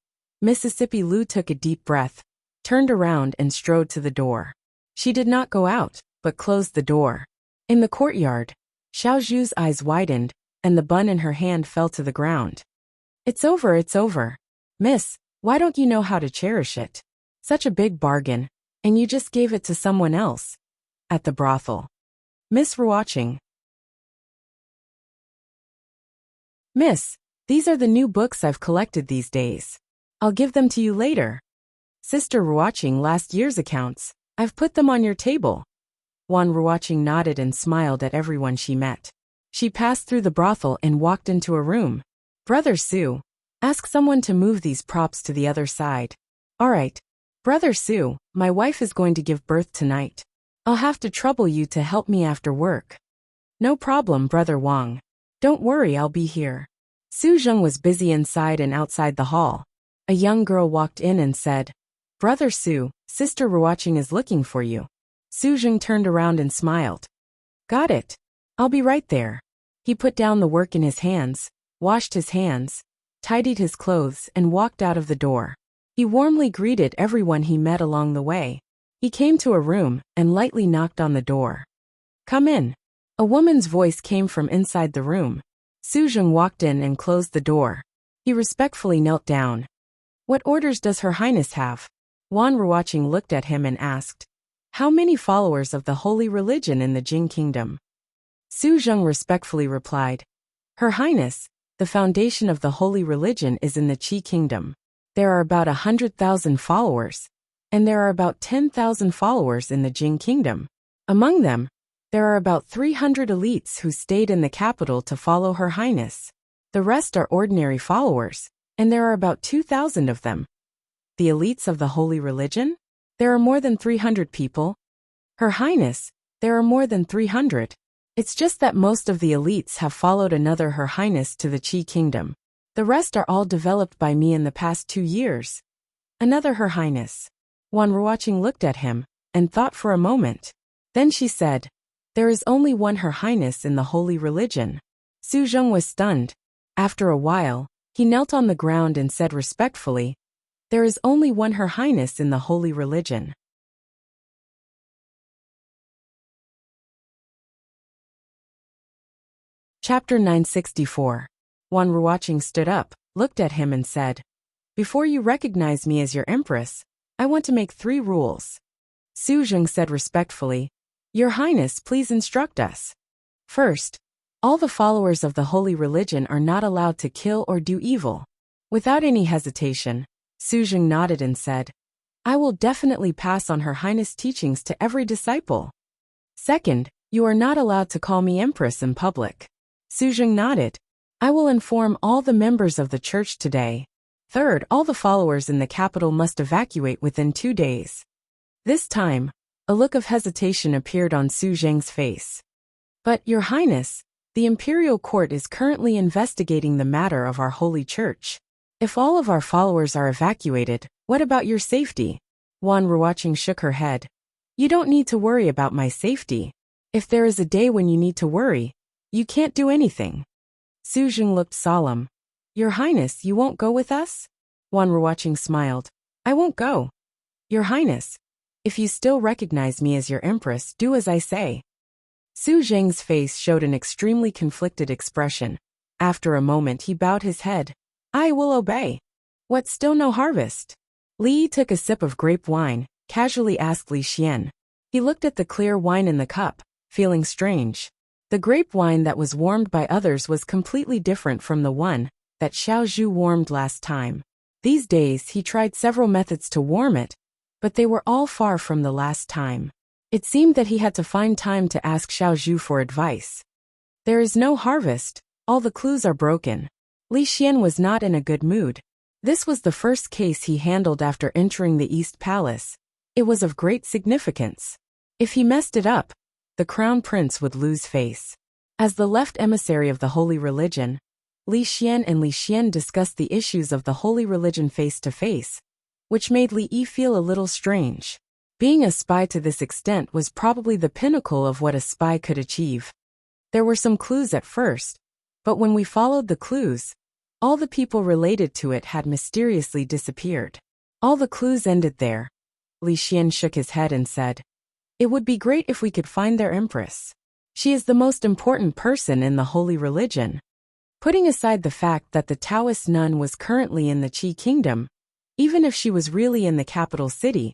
Mississippi Lu took a deep breath, turned around and strode to the door. She did not go out, but closed the door. In the courtyard, Xiaozhu's eyes widened, and the bun in her hand fell to the ground. It's over. Miss, why don't you know how to cherish it? Such a big bargain, and you just gave it to someone else." At the brothel. Miss Ruoqing. "Miss, these are the new books I've collected these days. I'll give them to you later." "Sister Ruoqing, last year's accounts. I've put them on your table." Wan Ruoqing nodded and smiled at everyone she met. She passed through the brothel and walked into a room. "Brother Su, ask someone to move these props to the other side." "All right. Brother Su, my wife is going to give birth tonight. I'll have to trouble you to help me after work." "No problem, Brother Wang. Don't worry, I'll be here." Su Zheng was busy inside and outside the hall. A young girl walked in and said, "Brother Su, Sister Ruoqing is looking for you." Su Zheng turned around and smiled. "Got it. I'll be right there." He put down the work in his hands, washed his hands, tidied his clothes and walked out of the door. He warmly greeted everyone he met along the way. He came to a room and lightly knocked on the door. "Come in." A woman's voice came from inside the room. Su Zheng walked in and closed the door. He respectfully knelt down. "What orders does Her Highness have?" Wan Ruoqing looked at him and asked, "How many followers of the holy religion in the Jing Kingdom?" Su Zheng respectfully replied, "Her Highness, the foundation of the holy religion is in the Qi Kingdom. There are about 100,000 followers, and there are about 10,000 followers in the Jing Kingdom. Among them, there are about 300 elites who stayed in the capital to follow Her Highness. The rest are ordinary followers, and there are about 2,000 of them." "The elites of the holy religion? There are more than 300 people." "Her Highness, there are more than 300. It's just that most of the elites have followed another Her Highness to the Qi Kingdom. The rest are all developed by me in the past 2 years." "Another Her Highness." Wan Ruoqing looked at him, and thought for a moment. Then she said, "There is only one Her Highness in the holy religion." Su Zheng was stunned. After a while, he knelt on the ground and said respectfully, "There is only one Her Highness in the holy religion." Chapter 964. Wan Ruoqing stood up, looked at him and said, "Before you recognize me as your empress, I want to make 3 rules." Su Zheng said respectfully, "Your Highness, please instruct us." First, all the followers of the holy religion are not allowed to kill or do evil. Without any hesitation, Su Zheng nodded and said, "I will definitely pass on Her Highness' teachings to every disciple." Second, you are not allowed to call me empress in public. Su Zheng nodded. "I will inform all the members of the church today." Third, all the followers in the capital must evacuate within 2 days. This time, a look of hesitation appeared on Su Zheng's face. "But, Your Highness, the imperial court is currently investigating the matter of our holy church. If all of our followers are evacuated, what about your safety?" Wan Ruoqing shook her head. "You don't need to worry about my safety. If there is a day when you need to worry, you can't do anything." Su Zheng looked solemn. "Your Highness, you won't go with us?" Wan Ruoqing smiled. "I won't go. Your Highness, if you still recognize me as your empress, do as I say." Su Zheng's face showed an extremely conflicted expression. After a moment he bowed his head. "I will obey." "What, still no harvest?" Li Yi took a sip of grape wine, casually asked Li Xian. He looked at the clear wine in the cup, feeling strange. The grape wine that was warmed by others was completely different from the one that Xiao Zhu warmed last time. These days he tried several methods to warm it, but they were all far from the last time. It seemed that he had to find time to ask Xiao Zhu for advice. "There is no harvest, all the clues are broken." Li Xian was not in a good mood. This was the first case he handled after entering the East Palace. It was of great significance. If he messed it up, the crown prince would lose face. As the left emissary of the holy religion, Li Xian and Li Xian discussed the issues of the holy religion face to face, which made Li Yi feel a little strange. Being a spy to this extent was probably the pinnacle of what a spy could achieve. There were some clues at first, but when we followed the clues, all the people related to it had mysteriously disappeared. All the clues ended there. Li Xian shook his head and said, "It would be great if we could find their empress. She is the most important person in the holy religion." Putting aside the fact that the Taoist nun was currently in the Qi kingdom, even if she was really in the capital city,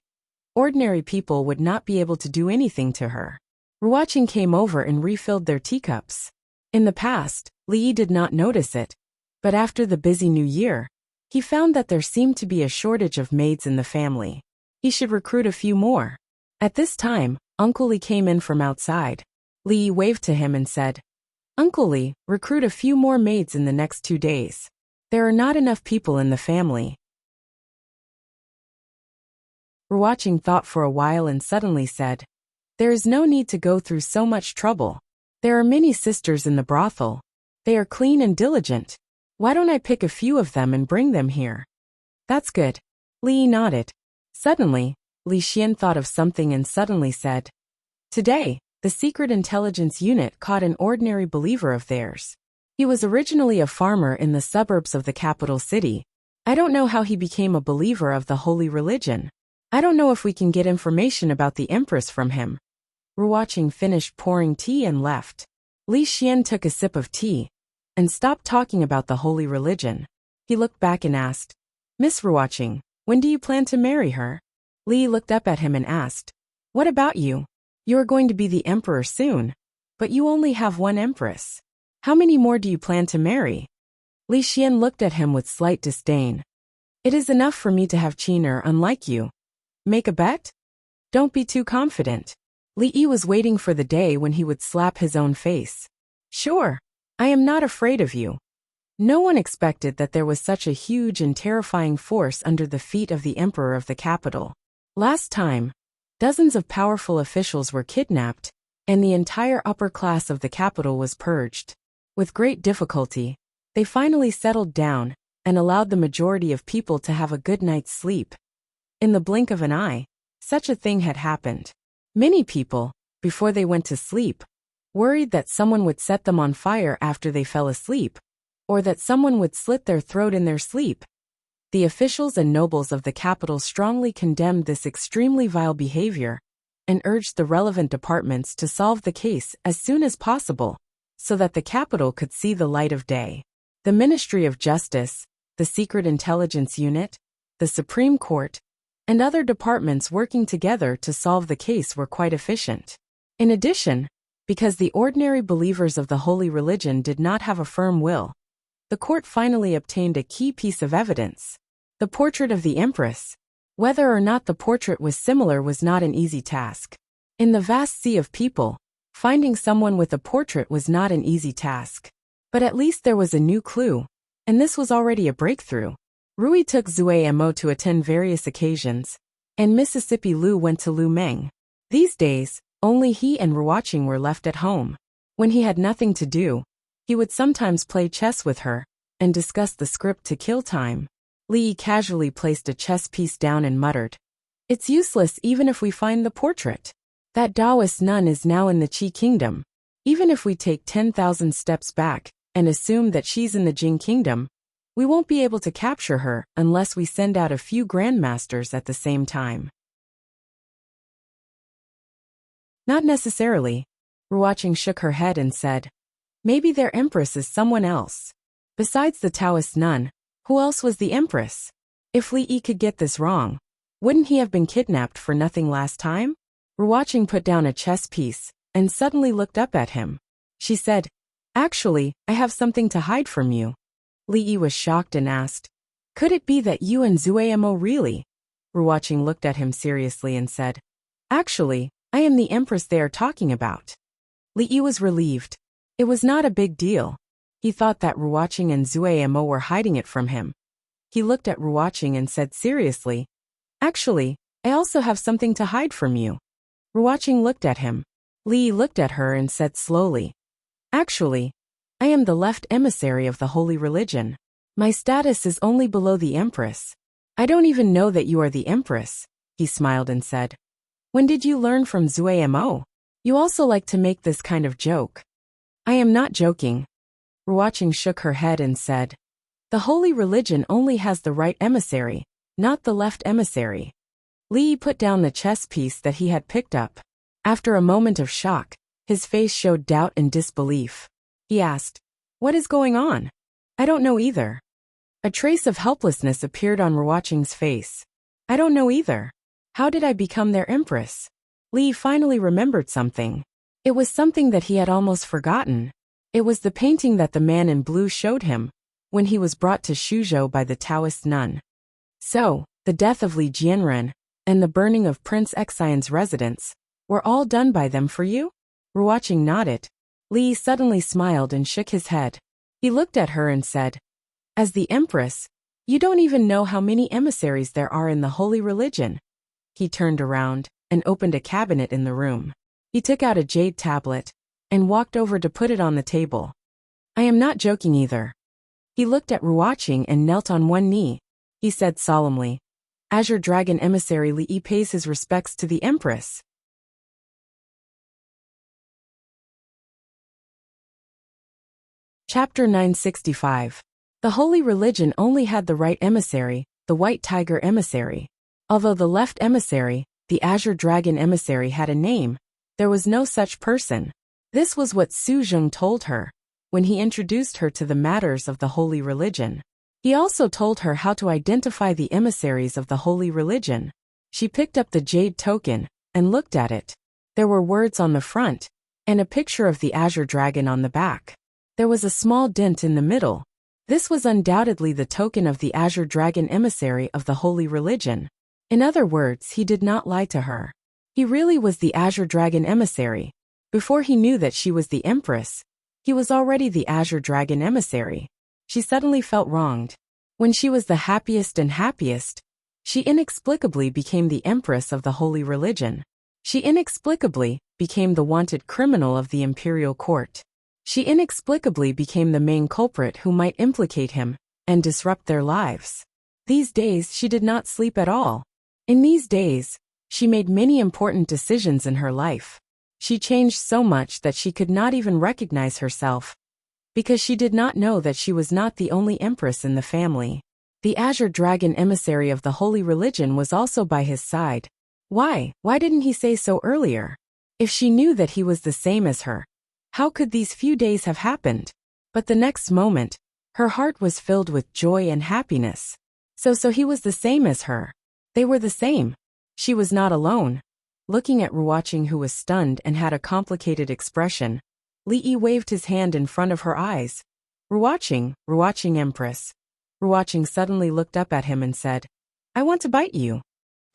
ordinary people would not be able to do anything to her. Ruoqing came over and refilled their teacups. In the past, Li Yi did not notice it, but after the busy new year, he found that there seemed to be a shortage of maids in the family. He should recruit a few more. At this time, Uncle Li came in from outside. Li Yi waved to him and said, "Uncle Li, recruit a few more maids in the next 2 days. There are not enough people in the family." Ruoqing thought for a while and suddenly said, "There is no need to go through so much trouble. There are many sisters in the brothel. They are clean and diligent. Why don't I pick a few of them and bring them here?" "That's good." Li Yi nodded. Suddenly, Li Xian thought of something and suddenly said, "Today, the secret intelligence unit caught an ordinary believer of theirs. He was originally a farmer in the suburbs of the capital city. I don't know how he became a believer of the holy religion. I don't know if we can get information about the empress from him." Ruoqing finished pouring tea and left. Li Xian took a sip of tea and stopped talking about the holy religion. He looked back and asked, "Miss Ruoqing, when do you plan to marry her?" Li looked up at him and asked, "What about you? You are going to be the emperor soon, but you only have one empress. How many more do you plan to marry?" Li Xian looked at him with slight disdain. "It is enough for me to have Qiner unlike you. Make a bet? Don't be too confident." Li Yi was waiting for the day when he would slap his own face. "Sure, I am not afraid of you." No one expected that there was such a huge and terrifying force under the feet of the emperor of the capital. Last time, dozens of powerful officials were kidnapped, and the entire upper class of the capital was purged. With great difficulty, they finally settled down and allowed the majority of people to have a good night's sleep. In the blink of an eye, such a thing had happened. Many people, before they went to sleep, worried that someone would set them on fire after they fell asleep, or that someone would slit their throat in their sleep. The officials and nobles of the capital strongly condemned this extremely vile behavior and urged the relevant departments to solve the case as soon as possible, so that the capital could see the light of day. The Ministry of Justice, the Secret Intelligence Unit, the Supreme Court, and other departments working together to solve the case were quite efficient. In addition, because the ordinary believers of the holy religion did not have a firm will, the court finally obtained a key piece of evidence: the portrait of the Empress. Whether or not the portrait was similar was not an easy task. In the vast sea of people, finding someone with a portrait was not an easy task. But at least there was a new clue, and this was already a breakthrough. Rui took Zue Mo to attend various occasions, and Mississippi Lu went to Lu Meng. These days, only he and Ruoqing were left at home. When he had nothing to do, he would sometimes play chess with her and discuss the script to kill time. Li casually placed a chess piece down and muttered, "It's useless even if we find the portrait. That Taoist nun is now in the Qi kingdom. Even if we take 10,000 steps back and assume that she's in the Jing kingdom, we won't be able to capture her unless we send out a few grandmasters at the same time." Not necessarily. Ruoqing shook her head and said, "Maybe their empress is someone else. Besides the Taoist nun, who else was the empress? If Li Yi could get this wrong, wouldn't he have been kidnapped for nothing last time?" Ruoqing put down a chess piece and suddenly looked up at him. She said, "Actually, I have something to hide from you." Li Yi was shocked and asked, "Could it be that you and Zue Mo really?" Ruoqing looked at him seriously and said, "Actually, I am the empress they are talking about." Li Yi was relieved. It was not a big deal. He thought that Ruoqing and Zue Mo were hiding it from him. He looked at Ruoqing and said seriously, "Actually, I also have something to hide from you." Ruoqing looked at him. Li Yi looked at her and said slowly, "Actually, I am the left emissary of the holy religion. My status is only below the empress. I don't even know that you are the empress." He smiled and said, "When did you learn from Zue Mo? You also like to make this kind of joke." "I am not joking." Ruoqing shook her head and said, "The holy religion only has the right emissary, not the left emissary." Li Yi put down the chess piece that he had picked up. After a moment of shock, his face showed doubt and disbelief. He asked, "What is going on?" "I don't know either." A trace of helplessness appeared on Ruoqing's face. "I don't know either. How did I become their empress?" Li Yi finally remembered something. It was something that he had almost forgotten. It was the painting that the man in blue showed him when he was brought to Shuzhou by the Taoist nun. "So, the death of Li Jianren and the burning of Prince Xian's residence were all done by them for you?" Ruoqing nodded. Li Yi suddenly smiled and shook his head. He looked at her and said, "As the empress, you don't even know how many emissaries there are in the holy religion." He turned around and opened a cabinet in the room. He took out a jade tablet and walked over to put it on the table. "I am not joking either." He looked at Ruoqing and knelt on one knee. He said solemnly, "Azure Dragon Emissary Li Yi pays his respects to the empress." Chapter 965. The holy religion only had the right emissary, the White Tiger Emissary. Although the left emissary, the Azure Dragon Emissary, had a name, there was no such person. This was what Su Zheng told her when he introduced her to the matters of the holy religion. He also told her how to identify the emissaries of the holy religion. She picked up the jade token and looked at it. There were words on the front and a picture of the Azure Dragon on the back. There was a small dent in the middle. This was undoubtedly the token of the Azure Dragon Emissary of the holy religion. In other words, he did not lie to her. He really was the Azure Dragon Emissary. Before he knew that she was the empress, he was already the Azure Dragon Emissary. She suddenly felt wronged. When she was the happiest, she inexplicably became the empress of the holy religion. She inexplicably became the wanted criminal of the imperial court. She inexplicably became the main culprit who might implicate him and disrupt their lives. These days she did not sleep at all. In these days, She made many important decisions in her life. She changed so much that she could not even recognize herself, because she did not know that she was not the only empress in the family. The Azure Dragon emissary of the holy religion was also by his side. Why didn't he say so earlier? If she knew that he was the same as her, how could these few days have happened? But the next moment, her heart was filled with joy and happiness. So he was the same as her. They were the same. She was not alone. Looking at Ruoqing, who was stunned and had a complicated expression, Li Yi waved his hand in front of her eyes. Ruoqing, Empress. Ruoqing suddenly looked up at him and said, I want to bite you.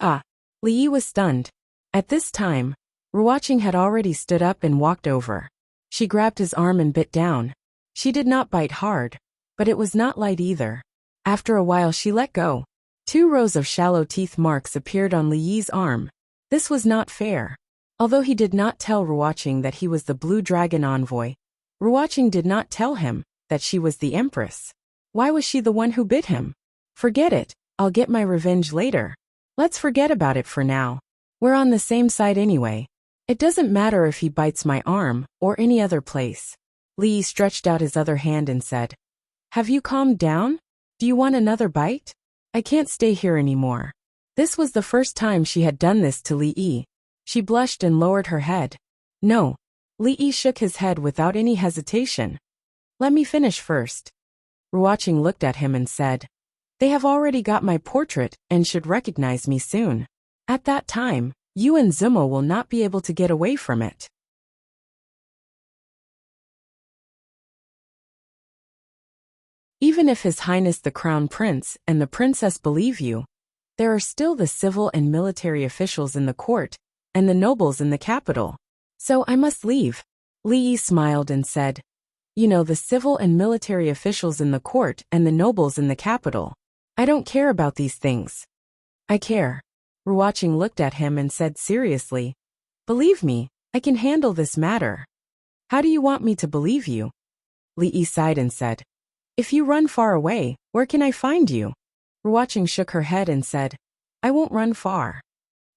Ah. Li Yi was stunned. At this time, Ruoqing had already stood up and walked over. She grabbed his arm and bit down. She did not bite hard, but it was not light either. After a while she let go. 2 rows of shallow teeth marks appeared on Li Yi's arm. This was not fair. Although he did not tell Ruoqing that he was the Blue Dragon envoy, Ruoqing did not tell him that she was the Empress. Why was she the one who bit him? Forget it, I'll get my revenge later. Let's forget about it for now. We're on the same side anyway. It doesn't matter if he bites my arm or any other place. Li Yi stretched out his other hand and said, Have you calmed down? Do you want another bite? I can't stay here anymore. This was the first time she had done this to Li Yi. She blushed and lowered her head. No. Li Yi shook his head without any hesitation. Let me finish first. Ruoqing looked at him and said, They have already got my portrait and should recognize me soon. At that time, you and Zumo will not be able to get away from it. Even if His Highness the Crown Prince and the Princess believe you, there are still the civil and military officials in the court, and the nobles in the capital. So I must leave. Li Yi smiled and said, You know, the civil and military officials in the court and the nobles in the capital. I don't care about these things. I care. Ruoqing looked at him and said seriously, Believe me, I can handle this matter. How do you want me to believe you? Li Yi sighed and said, If you run far away, where can I find you? Ruoqing shook her head and said, I won't run far.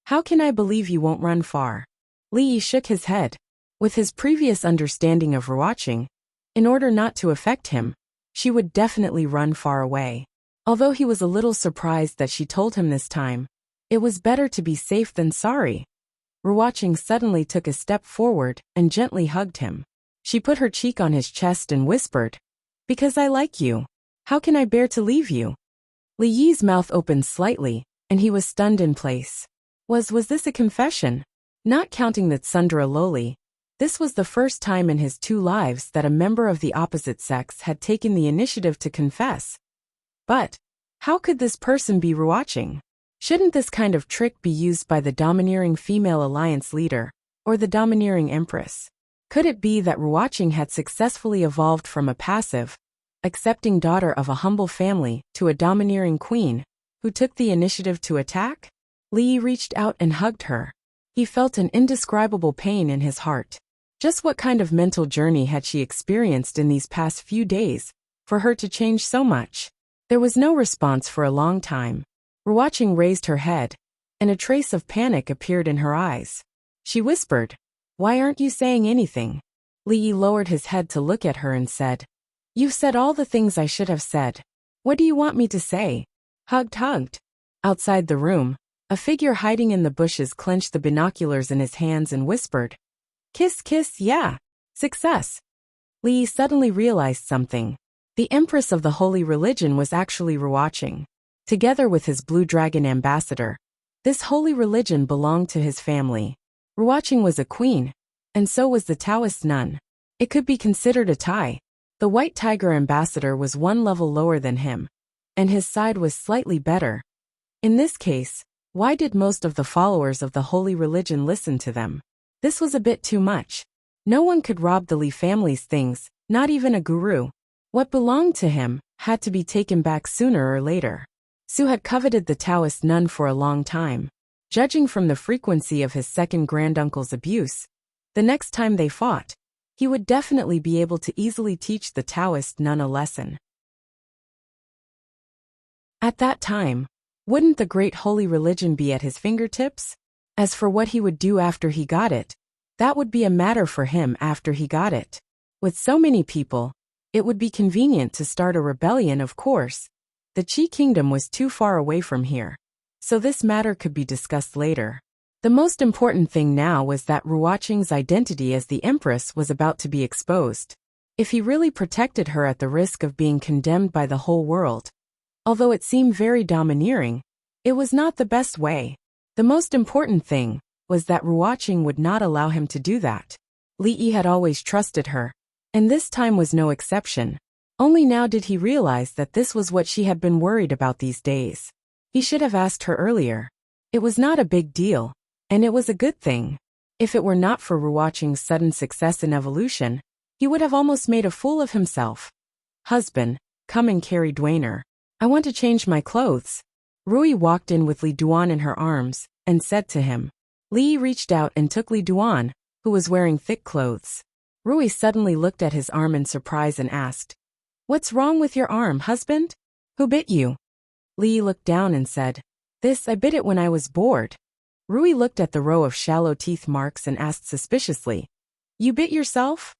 How can I believe you won't run far? Li Yi shook his head. With his previous understanding of Ruoqing, in order not to affect him, she would definitely run far away. Although he was a little surprised that she told him this time, it was better to be safe than sorry. Ruoqing suddenly took a step forward and gently hugged him. She put her cheek on his chest and whispered, Because I like you. How can I bear to leave you? Li Yi's mouth opened slightly, and he was stunned in place. Was this a confession? Not counting the Tsundere Loli, this was the first time in his 2 lives that a member of the opposite sex had taken the initiative to confess. But how could this person be Ruoqing? Shouldn't this kind of trick be used by the domineering female alliance leader, or the domineering empress? Could it be that Ruoqing had successfully evolved from a passive, accepting daughter of a humble family to a domineering queen, who took the initiative to attack? Li Yi reached out and hugged her. He felt an indescribable pain in his heart. Just what kind of mental journey had she experienced in these past few days, for her to change so much? There was no response for a long time. Ruoqing raised her head, and a trace of panic appeared in her eyes. She whispered, Why aren't you saying anything? Li Yi lowered his head to look at her and said, You've said all the things I should have said. What do you want me to say? Hugged. Outside the room, a figure hiding in the bushes clenched the binoculars in his hands and whispered, Kiss, yeah. Success. Li Yi suddenly realized something. The Empress of the Holy Religion was actually Ruoqing. Together with his Blue Dragon ambassador, this holy religion belonged to his family. Ruoqing was a queen, and so was the Taoist nun. It could be considered a tie. The White Tiger ambassador was 1 level lower than him, and his side was slightly better. In this case, why did most of the followers of the holy religion listen to them? This was a bit too much. No one could rob the Li family's things, not even a guru. What belonged to him had to be taken back sooner or later. Su had coveted the Taoist nun for a long time. Judging from the frequency of his second granduncle's abuse, the next time they fought, he would definitely be able to easily teach the Taoist nun a lesson. At that time, wouldn't the great holy religion be at his fingertips? As for what he would do after he got it, that would be a matter for him after he got it. With so many people, it would be convenient to start a rebellion, of course. The Qi Kingdom was too far away from here, so this matter could be discussed later. The most important thing now was that Ruoqing's identity as the Empress was about to be exposed. If he really protected her at the risk of being condemned by the whole world, although it seemed very domineering, it was not the best way. The most important thing was that Ruoqing would not allow him to do that. Li Yi had always trusted her, and this time was no exception. Only now did he realize that this was what she had been worried about these days. He should have asked her earlier. It was not a big deal, and it was a good thing. If it were not for Ruoqing's sudden success in evolution, he would have almost made a fool of himself. Husband, come and carry Dwainer. I want to change my clothes. Rui walked in with Li Duan in her arms, and said to him. Li reached out and took Li Duan, who was wearing thick clothes. Rui suddenly looked at his arm in surprise and asked, "What's wrong with your arm, husband? Who bit you?" Li looked down and said, "I bit it when I was bored." Rui looked at the row of shallow teeth marks and asked suspiciously, "You bit yourself?"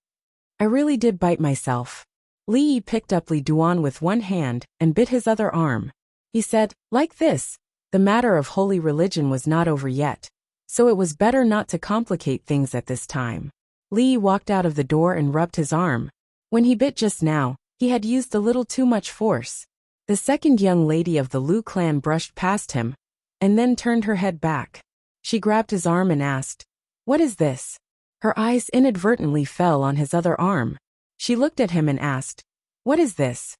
"I really did bite myself." Li picked up Li Duan with one hand and bit his other arm. He said, "Like this, the matter of holy religion was not over yet, so it was better not to complicate things at this time." Li walked out of the door and rubbed his arm. When he bit just now, he had used a little too much force. The second young lady of the Lu clan brushed past him, and then turned her head back. She grabbed his arm and asked, "What is this?" Her eyes inadvertently fell on his other arm. She looked at him and asked, "What is this?"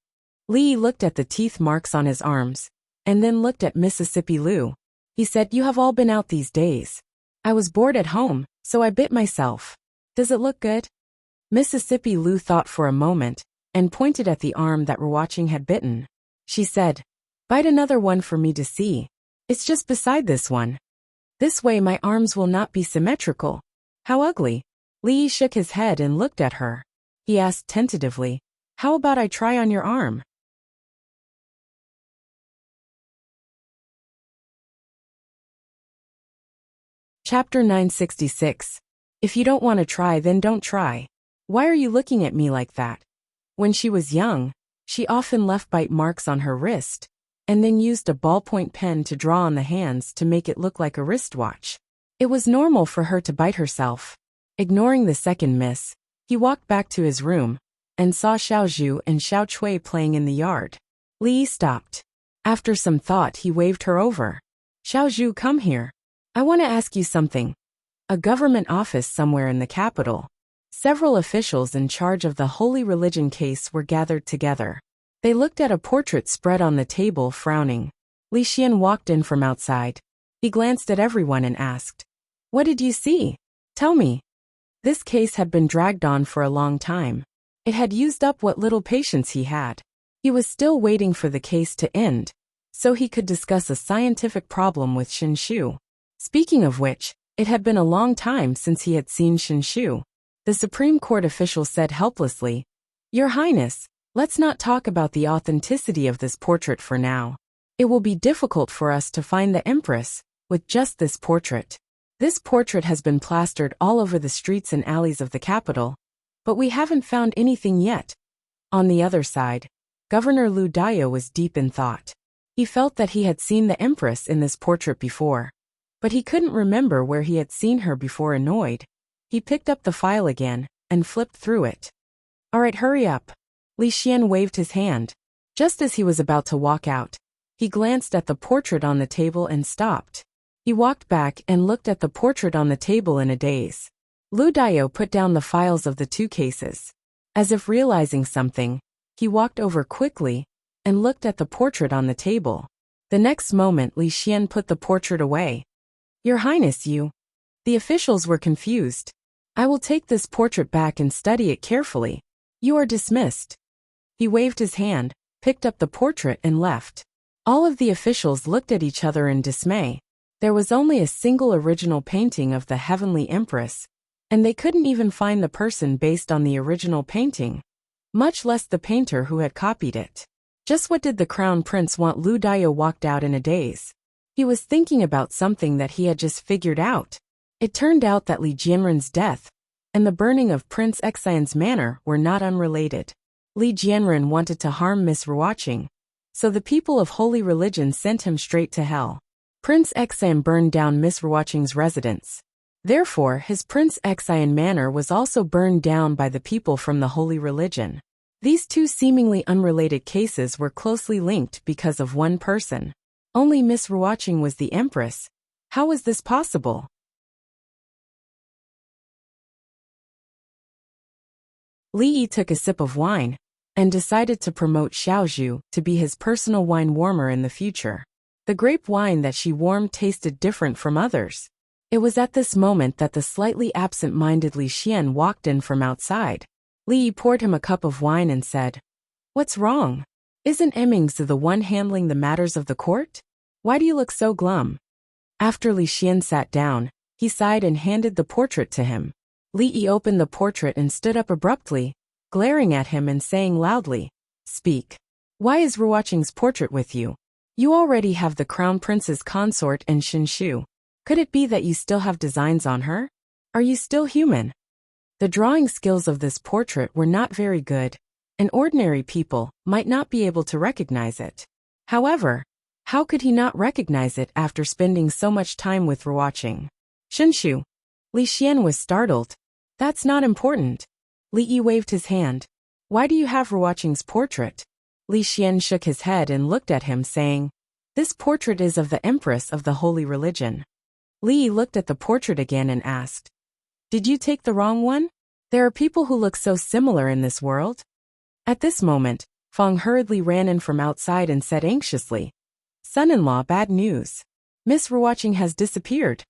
Li looked at the teeth marks on his arms, and then looked at Mississippi Lu. He said, "You have all been out these days. I was bored at home, so I bit myself. Does it look good?" Mississippi Lu thought for a moment, and pointed at the arm that Ruoqing had bitten. She said, "Bite another one for me to see. It's just beside this one. This way my arms will not be symmetrical." "How ugly." Li shook his head and looked at her. He asked tentatively, "How about I try on your arm?" Chapter 966. If you don't want to try, then don't try. Why are you looking at me like that? When she was young, she often left bite marks on her wrist, and then used a ballpoint pen to draw on the hands to make it look like a wristwatch. It was normal for her to bite herself. Ignoring the second miss, he walked back to his room, and saw Xiaozhu and Xiao Cui playing in the yard. Li stopped. After some thought, he waved her over. "Xiaozhu, come here. I want to ask you something." A government office somewhere in the capital. Several officials in charge of the holy religion case were gathered together. They looked at a portrait spread on the table, frowning. Li Xian walked in from outside. He glanced at everyone and asked, "What did you see? Tell me." This case had been dragged on for a long time. It had used up what little patience he had. He was still waiting for the case to end, so he could discuss a scientific problem with Shinshu. Speaking of which, it had been a long time since he had seen Shinshu. The Supreme Court official said helplessly, "Your Highness, let's not talk about the authenticity of this portrait for now. It will be difficult for us to find the Empress with just this portrait. This portrait has been plastered all over the streets and alleys of the capital, but we haven't found anything yet." On the other side, Governor Lu Daya was deep in thought. He felt that he had seen the Empress in this portrait before, but he couldn't remember where he had seen her before. Annoyed, he picked up the file again and flipped through it. "All right, hurry up." Li Xian waved his hand. Just as he was about to walk out, he glanced at the portrait on the table and stopped. He walked back and looked at the portrait on the table in a daze. Lu Daya put down the files of the two cases. As if realizing something, he walked over quickly and looked at the portrait on the table. The next moment, Li Xian put the portrait away. "Your Highness, you..." The officials were confused. "I will take this portrait back and study it carefully. You are dismissed." He waved his hand, picked up the portrait and left. All of the officials looked at each other in dismay. There was only a single original painting of the Heavenly Empress, and they couldn't even find the person based on the original painting, much less the painter who had copied it. Just what did the Crown Prince want? Lu Daya walked out in a daze. He was thinking about something that he had just figured out. It turned out that Li Jianren's death and the burning of Prince Xian's manor were not unrelated. Li Jianren wanted to harm Miss Ruoqing, so the people of Holy Religion sent him straight to hell. Prince Xian burned down Miss Ruoqing's residence. Therefore, his Prince Xian manor was also burned down by the people from the Holy Religion. These two seemingly unrelated cases were closely linked because of one person. Only Miss Ruoqing was the empress. How was this possible? Li Yi took a sip of wine and decided to promote Xiaozhu to be his personal wine warmer in the future. The grape wine that she warmed tasted different from others. It was at this moment that the slightly absent-minded Li Xian walked in from outside. Li Yi poured him a cup of wine and said, "What's wrong? Isn't Emmings the one handling the matters of the court? Why do you look so glum?" After Li Xian sat down, he sighed and handed the portrait to him. Li Yi opened the portrait and stood up abruptly, glaring at him and saying loudly, "Speak. Why is Ruoqing's portrait with you? You already have the crown prince's consort and Xinshu. Could it be that you still have designs on her? Are you still human?" The drawing skills of this portrait were not very good, and ordinary people might not be able to recognize it. However, how could he not recognize it after spending so much time with Ruoqing? "Xinshu." Li Xian was startled. "That's not important." Li Yi waved his hand. "Why do you have Ruoqing's portrait?" Li Xian shook his head and looked at him saying, "This portrait is of the Empress of the Holy Religion." Li Yi looked at the portrait again and asked, "Did you take the wrong one? There are people who look so similar in this world." At this moment, Fang hurriedly ran in from outside and said anxiously, "Son-in-law, bad news. Miss Ruoqing has disappeared."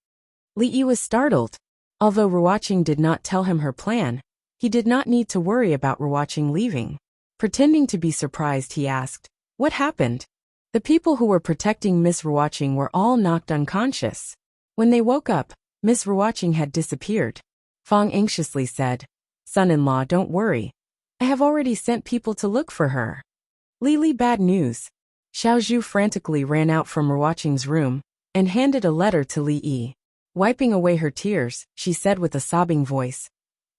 Li Yi was startled. Although Ruoqing did not tell him her plan, he did not need to worry about Ruoqing leaving. Pretending to be surprised, he asked, "What happened?" The people who were protecting Miss Ruoqing were all knocked unconscious. When they woke up, Miss Ruoqing had disappeared. Fang anxiously said, "Son-in-law, don't worry. I have already sent people to look for her." Li, bad news. Xiaozhu frantically ran out from Ruoqing's room and handed a letter to Li Yi. Wiping away her tears, she said with a sobbing voice,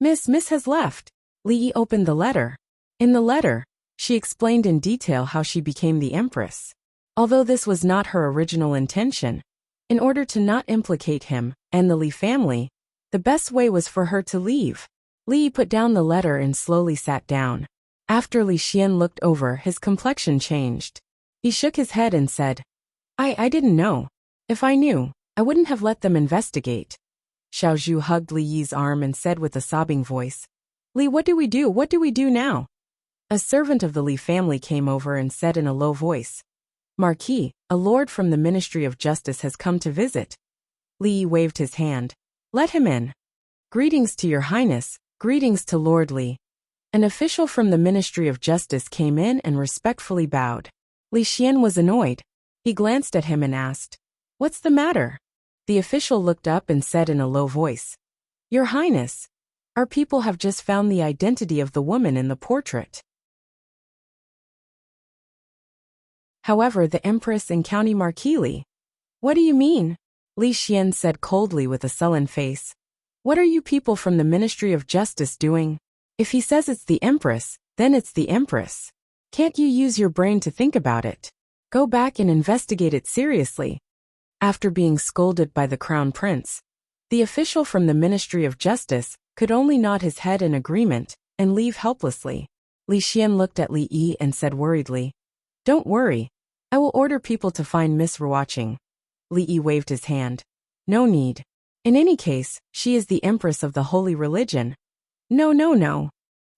Miss has left." Li Yi opened the letter. In the letter, she explained in detail how she became the empress. Although this was not her original intention, in order to not implicate him and the Li family, the best way was for her to leave. Li Yi put down the letter and slowly sat down. After Li Xian looked over, his complexion changed. He shook his head and said, I didn't know. If I knew, I wouldn't have let them investigate." Xiaozhu hugged Li Yi's arm and said with a sobbing voice, "Li, what do we do? What do we do now?" A servant of the Li family came over and said in a low voice, "Marquis, a lord from the Ministry of Justice has come to visit." Li Yi waved his hand. "Let him in." "Greetings to your highness, greetings to Lord Li." An official from the Ministry of Justice came in and respectfully bowed. Li Xian was annoyed. He glanced at him and asked, "What's the matter?" The official looked up and said in a low voice, "Your Highness, our people have just found the identity of the woman in the portrait. However, the Empress and County Marquis Li." "What do you mean?" Li Xian said coldly with a sullen face. "What are you people from the Ministry of Justice doing? If he says it's the Empress, then it's the Empress. Can't you use your brain to think about it? Go back and investigate it seriously." After being scolded by the Crown Prince, the official from the Ministry of Justice could only nod his head in agreement and leave helplessly. Li Xian looked at Li Yi and said worriedly, "Don't worry. I will order people to find Miss Ruoqing." Li Yi waved his hand. "No need. In any case, she is the Empress of the Holy Religion." No.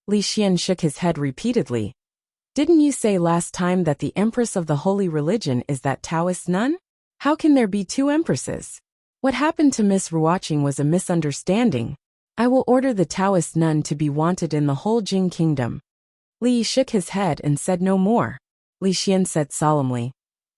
Li Xian shook his head repeatedly. "Didn't you say last time that the Empress of the Holy Religion is that Taoist nun? How can there be two empresses? What happened to Miss Ruoqing was a misunderstanding. I will order the Taoist nun to be wanted in the whole Jing kingdom." Li Yi shook his head and said no more. Li Xian said solemnly,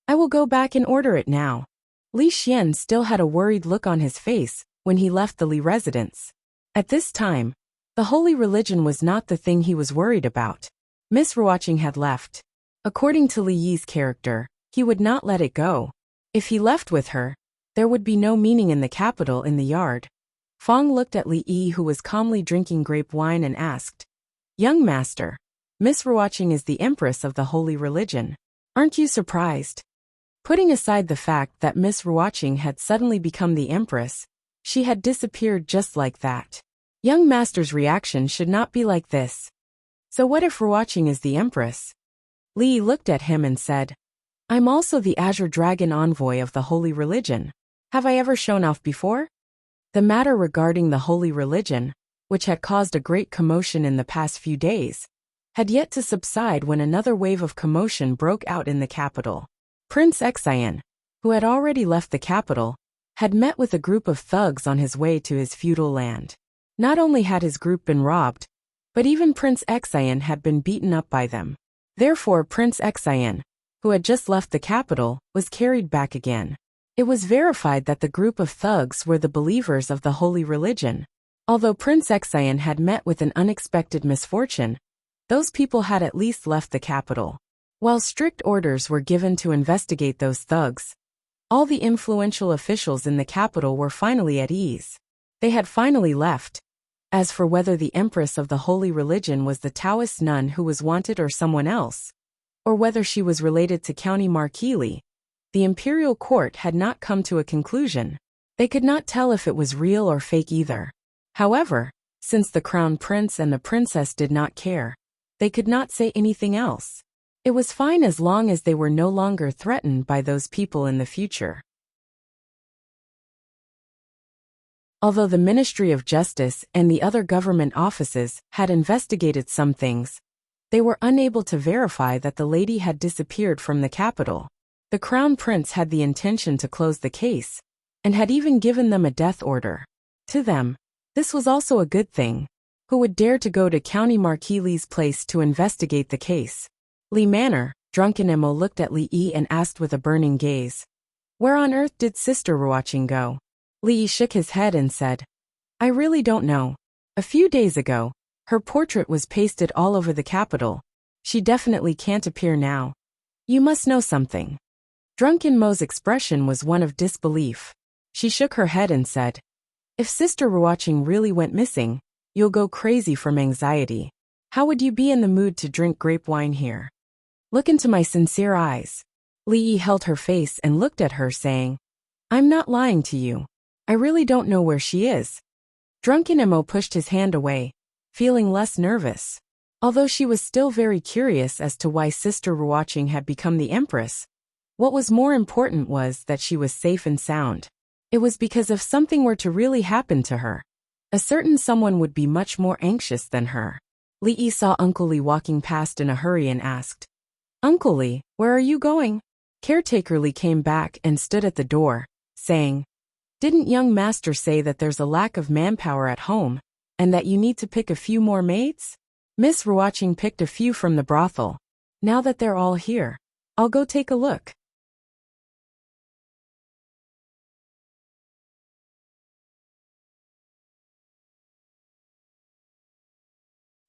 "I will go back and order it now." Li Xian still had a worried look on his face when he left the Li residence. At this time, the Holy Religion was not the thing he was worried about. Miss Ruoqing had left. According to Li Yi's character, he would not let it go. If he left with her, there would be no meaning in the capital in the yard. Fong looked at Li Yi, who was calmly drinking grape wine, and asked, "Young master, Miss Ruoqing is the empress of the holy religion. Aren't you surprised?" Putting aside the fact that Miss Ruoqing had suddenly become the empress, she had disappeared just like that. Young master's reaction should not be like this. So what if Ruoqing is the empress? Li looked at him and said, "I'm also the Azure Dragon envoy of the holy religion. Have I ever shown off before?" The matter regarding the holy religion, which had caused a great commotion in the past few days, had yet to subside when another wave of commotion broke out in the capital. Prince Xian, who had already left the capital, had met with a group of thugs on his way to his feudal land. Not only had his group been robbed, but even Prince Xian had been beaten up by them. Therefore, Prince Xian, who had just left the capital, was carried back again. It was verified that the group of thugs were the believers of the holy religion. Although Prince Xian had met with an unexpected misfortune, those people had at least left the capital. While strict orders were given to investigate those thugs, all the influential officials in the capital were finally at ease. They had finally left. As for whether the empress of the holy religion was the Taoist nun who was wanted or someone else, or whether she was related to County Marquili, the imperial court had not come to a conclusion. They could not tell if it was real or fake either. However, since the crown prince and the princess did not care, they could not say anything else. It was fine as long as they were no longer threatened by those people in the future. Although the Ministry of Justice and the other government offices had investigated some things, they were unable to verify that the lady had disappeared from the capital. The crown prince had the intention to close the case, and had even given them a death order. To them, this was also a good thing. Who would dare to go to County Marquili's place to investigate the case? Li Manor, drunken Emo, looked at Li Yi and asked with a burning gaze, "Where on earth did Sister Ruoqing go?" Li Yi shook his head and said, "I really don't know. A few days ago, her portrait was pasted all over the capital. She definitely can't appear now. You must know something." Drunken Mo's expression was one of disbelief. She shook her head and said, "If Sister Ruoqing really went missing, you'll go crazy from anxiety. How would you be in the mood to drink grape wine here? Look into my sincere eyes." Li Yi held her face and looked at her, saying, "I'm not lying to you. I really don't know where she is." Drunken Emo pushed his hand away, feeling less nervous. Although she was still very curious as to why Sister Ruoqing had become the empress, what was more important was that she was safe and sound. It was because if something were to really happen to her, a certain someone would be much more anxious than her. Li Yi saw Uncle Li walking past in a hurry and asked, "Uncle Li, where are you going?" Caretaker Li came back and stood at the door, saying, "Didn't young master say that there's a lack of manpower at home, and that you need to pick a few more maids?" Miss Ruoqing picked a few from the brothel. "Now that they're all here, I'll go take a look."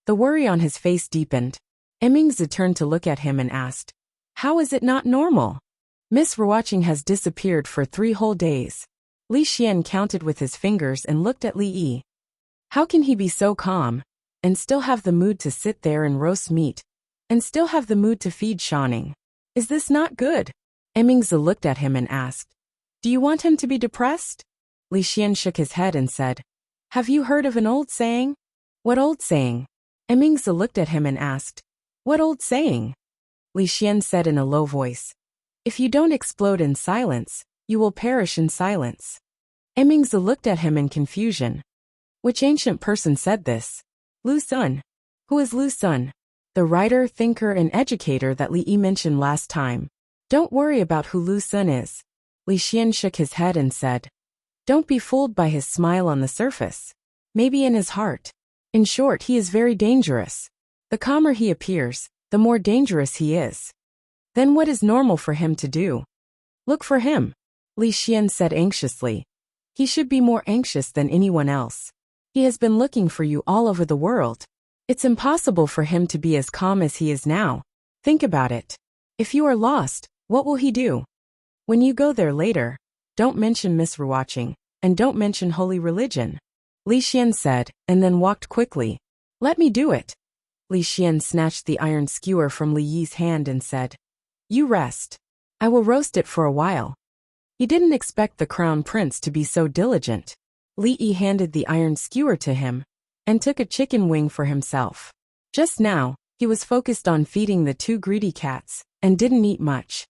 The worry on his face deepened. Emmingzi turned to look at him and asked, "How is it not normal? Miss Ruoqing has disappeared for 3 whole days." Li Xian counted with his fingers and looked at Li Yi. How can he be so calm, and still have the mood to sit there and roast meat, and still have the mood to feed Shanning? Is this not good? Emmingzi looked at him and asked, "Do you want him to be depressed?" Li Xian shook his head and said, "Have you heard of an old saying?" "What old saying?" Emmingzi looked at him and asked, "What old saying?" Li Xian said in a low voice, "If you don't explode in silence, you will perish in silence." Emmingzi looked at him in confusion. Which ancient person said this? Lu Sun. Who is Lu Sun? The writer, thinker, and educator that Li Yi mentioned last time. Don't worry about who Lu Sun is. Li Xian shook his head and said, "Don't be fooled by his smile on the surface. Maybe in his heart. In short, he is very dangerous. The calmer he appears, the more dangerous he is. Then what is normal for him to do? Look for him." Li Xian said anxiously. "He should be more anxious than anyone else. He has been looking for you all over the world. It's impossible for him to be as calm as he is now. Think about it. If you are lost, what will he do?" When you go there later, don't mention Miss Rewatching, and don't mention Holy Religion, Li Xian said, and then walked quickly. Let me do it. Li Xian snatched the iron skewer from Li Yi's hand and said, You rest. I will roast it for a while. He didn't expect the crown prince to be so diligent. Li Yi handed the iron skewer to him, and took a chicken wing for himself. Just now, he was focused on feeding the two greedy cats, and didn't eat much.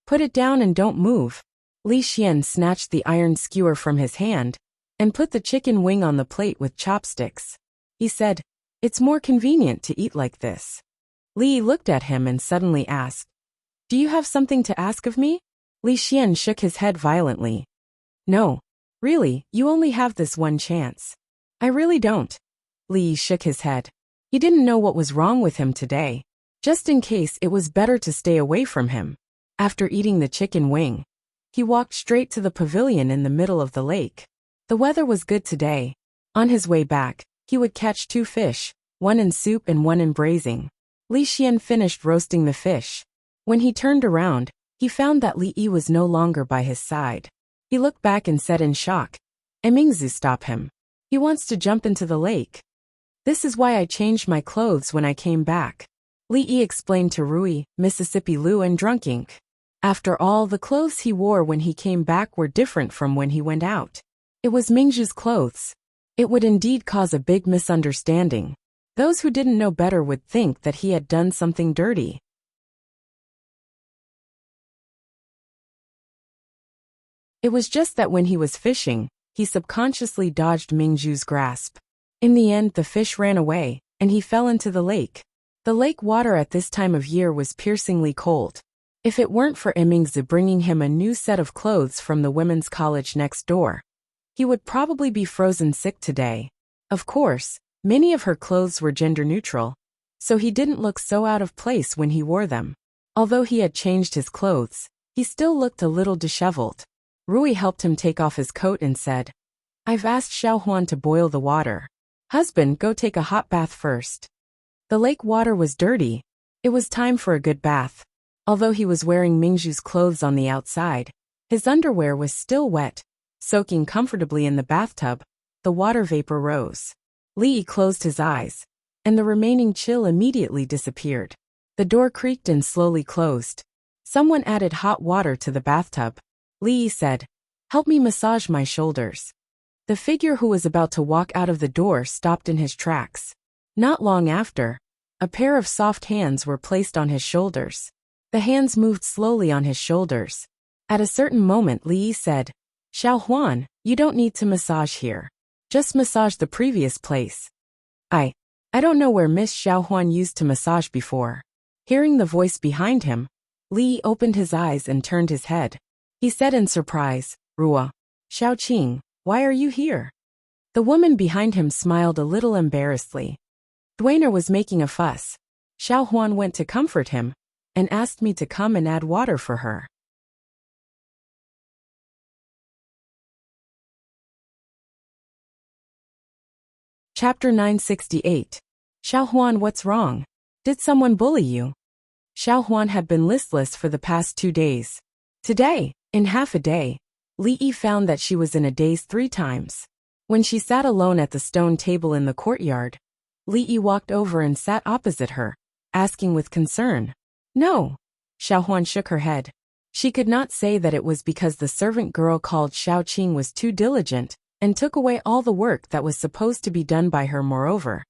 Put it down and don't move. Li Xian snatched the iron skewer from his hand, and put the chicken wing on the plate with chopsticks. He said, It's more convenient to eat like this. Li looked at him and suddenly asked, Do you have something to ask of me? Li Xian shook his head violently. No. Really, you only have this one chance. I really don't. Li shook his head. He didn't know what was wrong with him today. Just in case, it was better to stay away from him. After eating the chicken wing, he walked straight to the pavilion in the middle of the lake. The weather was good today. On his way back, he would catch 2 fish, one in soup and one in braising. Li Xian finished roasting the fish. When he turned around, he found that Li Yi was no longer by his side. He looked back and said in shock, Mingzu, stop him. He wants to jump into the lake. This is why I changed my clothes when I came back. Li Yi explained to Rui, Mississippi Lu and Drunk Ink. After all, the clothes he wore when he came back were different from when he went out. It was Mingzhu's clothes. It would indeed cause a big misunderstanding. Those who didn't know better would think that he had done something dirty. It was just that when he was fishing, he subconsciously dodged Mingzhu's grasp. In the end, the fish ran away, and he fell into the lake. The lake water at this time of year was piercingly cold. If it weren't for Mingzhu bringing him a new set of clothes from the women's college next door, he would probably be frozen sick today. Of course, many of her clothes were gender neutral, so he didn't look so out of place when he wore them. Although he had changed his clothes, he still looked a little disheveled. Rui helped him take off his coat and said, I've asked Xiao Huan to boil the water. Husband, go take a hot bath first. The lake water was dirty. It was time for a good bath. Although he was wearing Mingzhu's clothes on the outside, his underwear was still wet. Soaking comfortably in the bathtub, the water vapor rose. Li closed his eyes, and the remaining chill immediately disappeared. The door creaked and slowly closed. Someone added hot water to the bathtub. Li said, Help me massage my shoulders. The figure who was about to walk out of the door stopped in his tracks. Not long after, a pair of soft hands were placed on his shoulders. The hands moved slowly on his shoulders. At a certain moment, Li said, Xiao Huan, you don't need to massage here. Just massage the previous place. I don't know where Miss Xiao Huan used to massage before. Hearing the voice behind him, Li opened his eyes and turned his head. He said in surprise, Rua, Xiao Qing, why are you here? The woman behind him smiled a little embarrassedly. Dwainer was making a fuss. Xiao Huan went to comfort him, and asked me to come and add water for her. Chapter 968. Xiao Huan, what's wrong? Did someone bully you? Xiao Huan had been listless for the past 2 days. Today, in half a day, Li Yi found that she was in a daze 3 times. When she sat alone at the stone table in the courtyard, Li Yi walked over and sat opposite her, asking with concern. No. Xiao Huan shook her head. She could not say that it was because the servant girl called Xiao Qing was too diligent, and took away all the work that was supposed to be done by her. Moreover,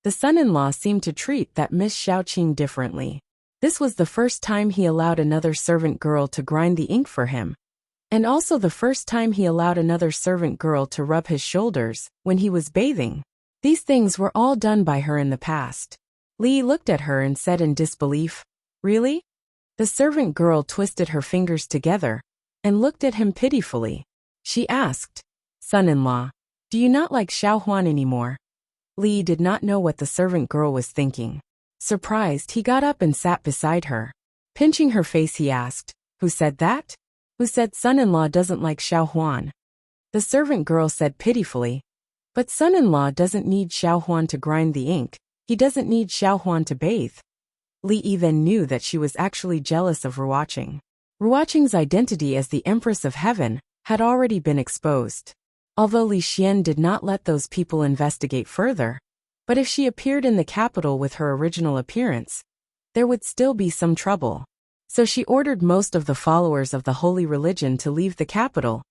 the son-in-law seemed to treat that Miss Xiao Qing differently. This was the first time he allowed another servant girl to grind the ink for him, and also the first time he allowed another servant girl to rub his shoulders when he was bathing. These things were all done by her in the past. Li looked at her and said in disbelief, Really? The servant girl twisted her fingers together and looked at him pitifully. She asked, Son-in-law, do you not like Xiao Huan anymore? Li did not know what the servant girl was thinking. Surprised, he got up and sat beside her. Pinching her face, he asked, Who said that? Who said son-in-law doesn't like Xiao Huan? The servant girl said pitifully, But son-in-law doesn't need Xiao Huan to grind the ink. He doesn't need Xiao Huan to bathe. Li then knew that she was actually jealous of Rewatching. Ruoqing's identity as the Empress of Heaven had already been exposed. Although Li Xian did not let those people investigate further, but if she appeared in the capital with her original appearance, there would still be some trouble. So she ordered most of the followers of the holy religion to leave the capital,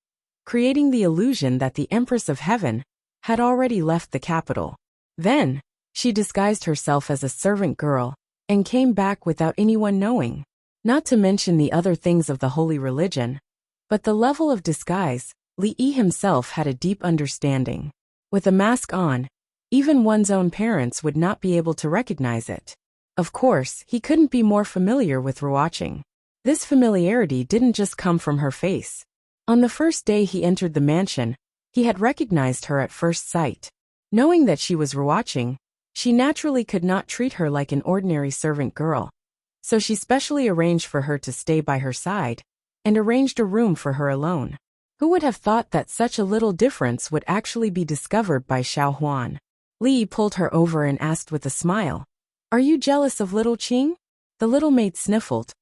creating the illusion that the Empress of Heaven had already left the capital. Then, she disguised herself as a servant girl and came back without anyone knowing. Not to mention the other things of the holy religion, but the level of disguise, Li Yi himself had a deep understanding. With a mask on, even one's own parents would not be able to recognize it. Of course, he couldn't be more familiar with Ruoqing. This familiarity didn't just come from her face. On the first day he entered the mansion, he had recognized her at first sight. Knowing that she was Ruoqing, she naturally could not treat her like an ordinary servant girl. So she specially arranged for her to stay by her side, and arranged a room for her alone. Who would have thought that such a little difference would actually be discovered by Xiao Huan? Li pulled her over and asked with a smile, "Are you jealous of little Qing?" The little maid sniffled.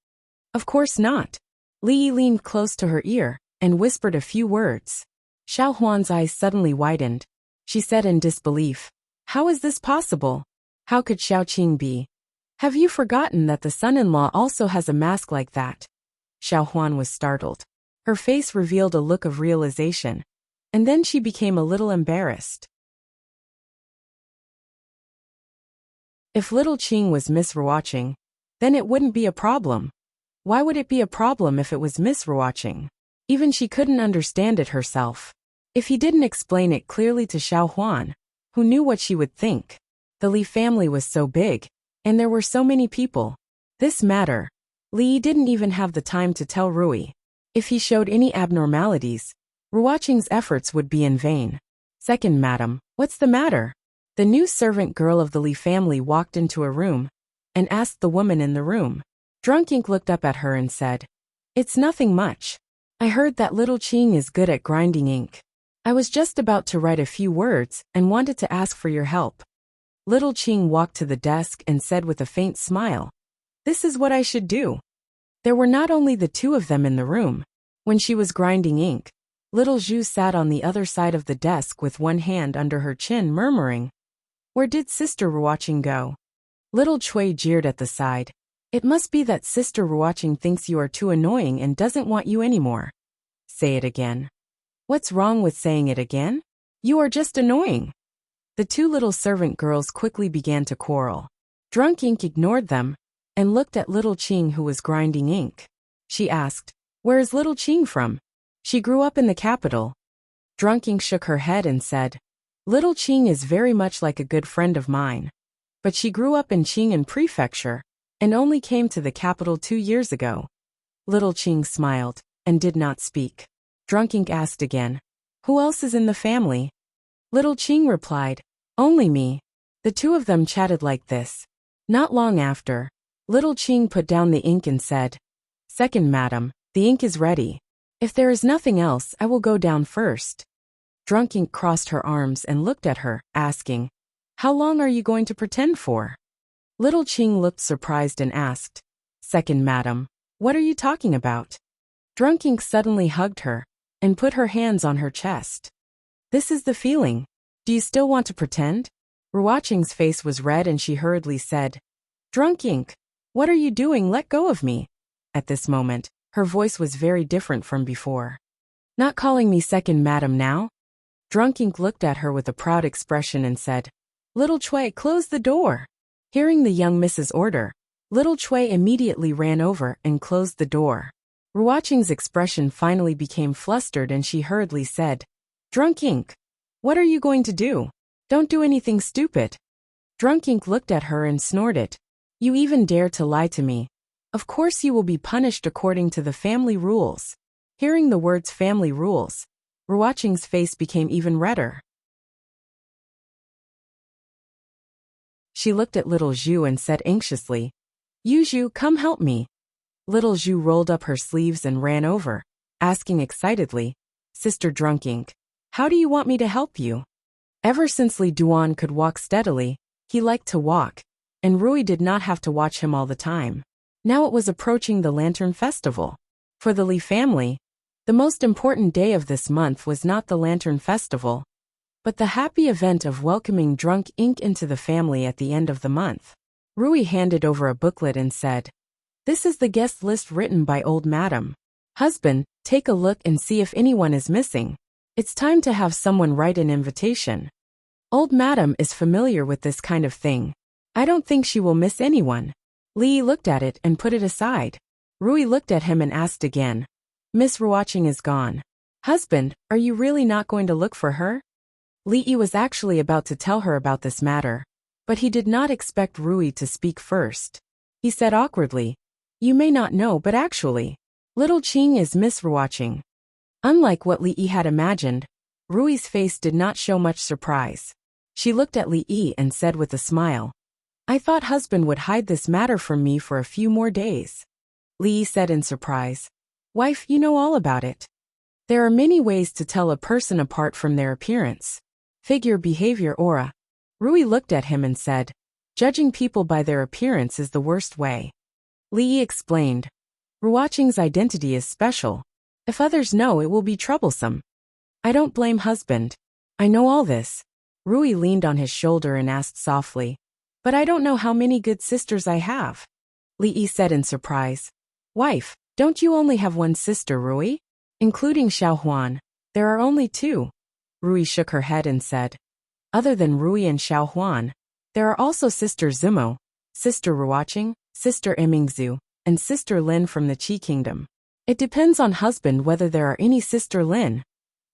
"Of course not." Li leaned close to her ear and whispered a few words. Xiao Huan's eyes suddenly widened. She said in disbelief, "How is this possible? How could Xiao Qing be? Have you forgotten that the son-in-law also has a mask like that?" Xiao Huan was startled. Her face revealed a look of realization, and then she became a little embarrassed. If little Qing was Miss Ruoqing, then it wouldn't be a problem. Why would it be a problem if it was Miss Ruoqing? Even she couldn't understand it herself. If he didn't explain it clearly to Xiao Huan, who knew what she would think? The Li family was so big, and there were so many people. This matter, Li didn't even have the time to tell Rui. If he showed any abnormalities, Ruoqing's efforts would be in vain. "Second madam, what's the matter?" The new servant girl of the Li family walked into a room and asked the woman in the room. Drunk Ink looked up at her and said, "It's nothing much. I heard that little Qing is good at grinding ink. I was just about to write a few words and wanted to ask for your help." Little Qing walked to the desk and said with a faint smile, "This is what I should do." There were not only the two of them in the room. When she was grinding ink, little Zhu sat on the other side of the desk with one hand under her chin murmuring, "Where did Sister Ruoqing go?" Little Cui jeered at the side. "It must be that Sister Ruoqing thinks you are too annoying and doesn't want you anymore." "Say it again." "What's wrong with saying it again? You are just annoying." The two little servant girls quickly began to quarrel. Drunk Ink ignored them and looked at little Qing who was grinding ink. She asked, "Where is little Qing from?" "She grew up in the capital." Drunk Ink shook her head and said, "Little Qing is very much like a good friend of mine. But she grew up in Qing'an Prefecture and only came to the capital 2 years ago." Little Qing smiled and did not speak. Drunk Ink asked again, "Who else is in the family?" Little Qing replied, "Only me." The two of them chatted like this. Not long after, little Qing put down the ink and said, "Second madam, the ink is ready. If there is nothing else, I will go down first." Drunk Ink crossed her arms and looked at her, asking, "How long are you going to pretend for?" Little Qing looked surprised and asked, "Second madam, what are you talking about?" Drunk Ink suddenly hugged her and put her hands on her chest. "This is the feeling. Do you still want to pretend?" Ruoqing's face was red and she hurriedly said, "Drunk Ink, what are you doing? Let go of me." At this moment, her voice was very different from before. "Not calling me second madam now?" Drunk Ink looked at her with a proud expression and said, "Little Cui, close the door." Hearing the young Mrs. order, little Cui immediately ran over and closed the door. Ruoqing's expression finally became flustered and she hurriedly said, "Drunk Ink, what are you going to do? Don't do anything stupid." Drunk Ink looked at her and snorted, "You even dare to lie to me. Of course you will be punished according to the family rules." Hearing the words family rules, Ruoqing's face became even redder. She looked at little Zhu and said anxiously, "Zhu, come help me." Little Zhu rolled up her sleeves and ran over, asking excitedly, "Sister Drunk Ink, how do you want me to help you?" Ever since Li Duan could walk steadily, he liked to walk, and Rui did not have to watch him all the time. Now it was approaching the Lantern Festival. For the Li family, the most important day of this month was not the Lantern Festival, but the happy event of welcoming Drunk Ink into the family at the end of the month. Rui handed over a booklet and said, "This is the guest list written by Old Madam. Husband, take a look and see if anyone is missing. It's time to have someone write an invitation. Old Madam is familiar with this kind of thing. I don't think she will miss anyone." Li looked at it and put it aside. Rui looked at him and asked again, "Miss Ruoqing is gone. Husband, are you really not going to look for her?" Li was actually about to tell her about this matter, but he did not expect Rui to speak first. He said awkwardly, "You may not know, but actually, little Qing is Miss Ruoqing." Unlike what Li had imagined, Rui's face did not show much surprise. She looked at Li and said with a smile, "I thought husband would hide this matter from me for a few more days." Li said in surprise, "Wife, you know all about it. There are many ways to tell a person apart from their appearance, figure, behavior, aura." Rui looked at him and said, "Judging people by their appearance is the worst way." Li explained, "Ruoqing's identity is special. If others know, it will be troublesome." "I don't blame husband. I know all this." Rui leaned on his shoulder and asked softly, "But I don't know how many good sisters I have." Li said in surprise, "Wife, don't you only have one sister, Rui? Including Xiaohuan, there are only two." Rui shook her head and said, "Other than Rui and Xiaohuan, there are also Sister Zumo, Sister Ruoqing, Sister Emingzu, and Sister Lin from the Qi Kingdom. It depends on husband whether there are any Sister Lin."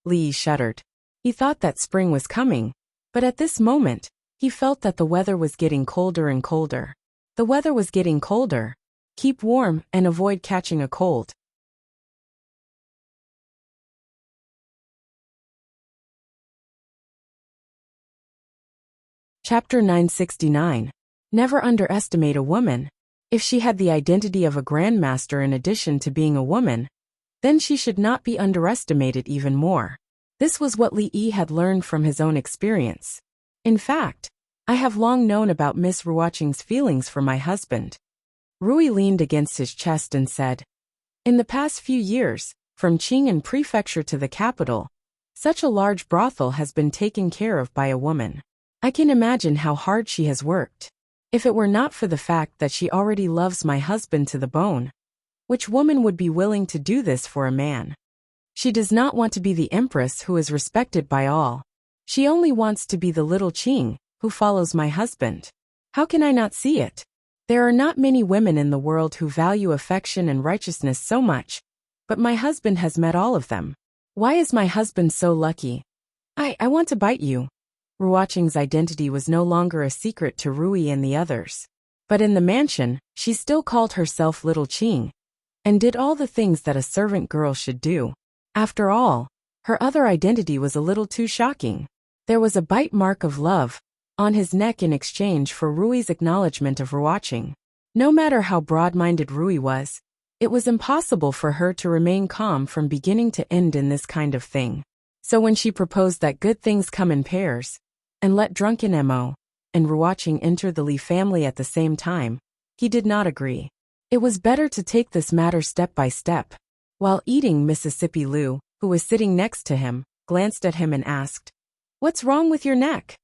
Li shuddered. He thought that spring was coming, but at this moment, he felt that the weather was getting colder and colder. The weather was getting colder. Keep warm and avoid catching a cold. Chapter 969. Never underestimate a woman. If she had the identity of a grandmaster in addition to being a woman, then she should not be underestimated even more. This was what Li had learned from his own experience. In fact, I have long known about Miss Ruoqing's feelings for my husband. Rui leaned against his chest and said, "In the past few years, from Qing'an Prefecture to the capital, such a large brothel has been taken care of by a woman. I can imagine how hard she has worked. If it were not for the fact that she already loves my husband to the bone, which woman would be willing to do this for a man? She does not want to be the empress who is respected by all. She only wants to be the little Qing, who follows my husband. How can I not see it? There are not many women in the world who value affection and righteousness so much, but my husband has met all of them. Why is my husband so lucky? I want to bite you." Ruoqing's identity was no longer a secret to Rui and the others. But in the mansion, she still called herself Little Qing, and did all the things that a servant girl should do. After all, her other identity was a little too shocking. There was a bite mark of love on his neck in exchange for Rui's acknowledgement of Ruoqing. No matter how broad-minded Rui was, it was impossible for her to remain calm from beginning to end in this kind of thing. So when she proposed that good things come in pairs, and let drunken Mo and Ruoqing enter the Li family at the same time, he did not agree. It was better to take this matter step by step. While eating, Mississippi Lu, who was sitting next to him, glanced at him and asked, "What's wrong with your neck?"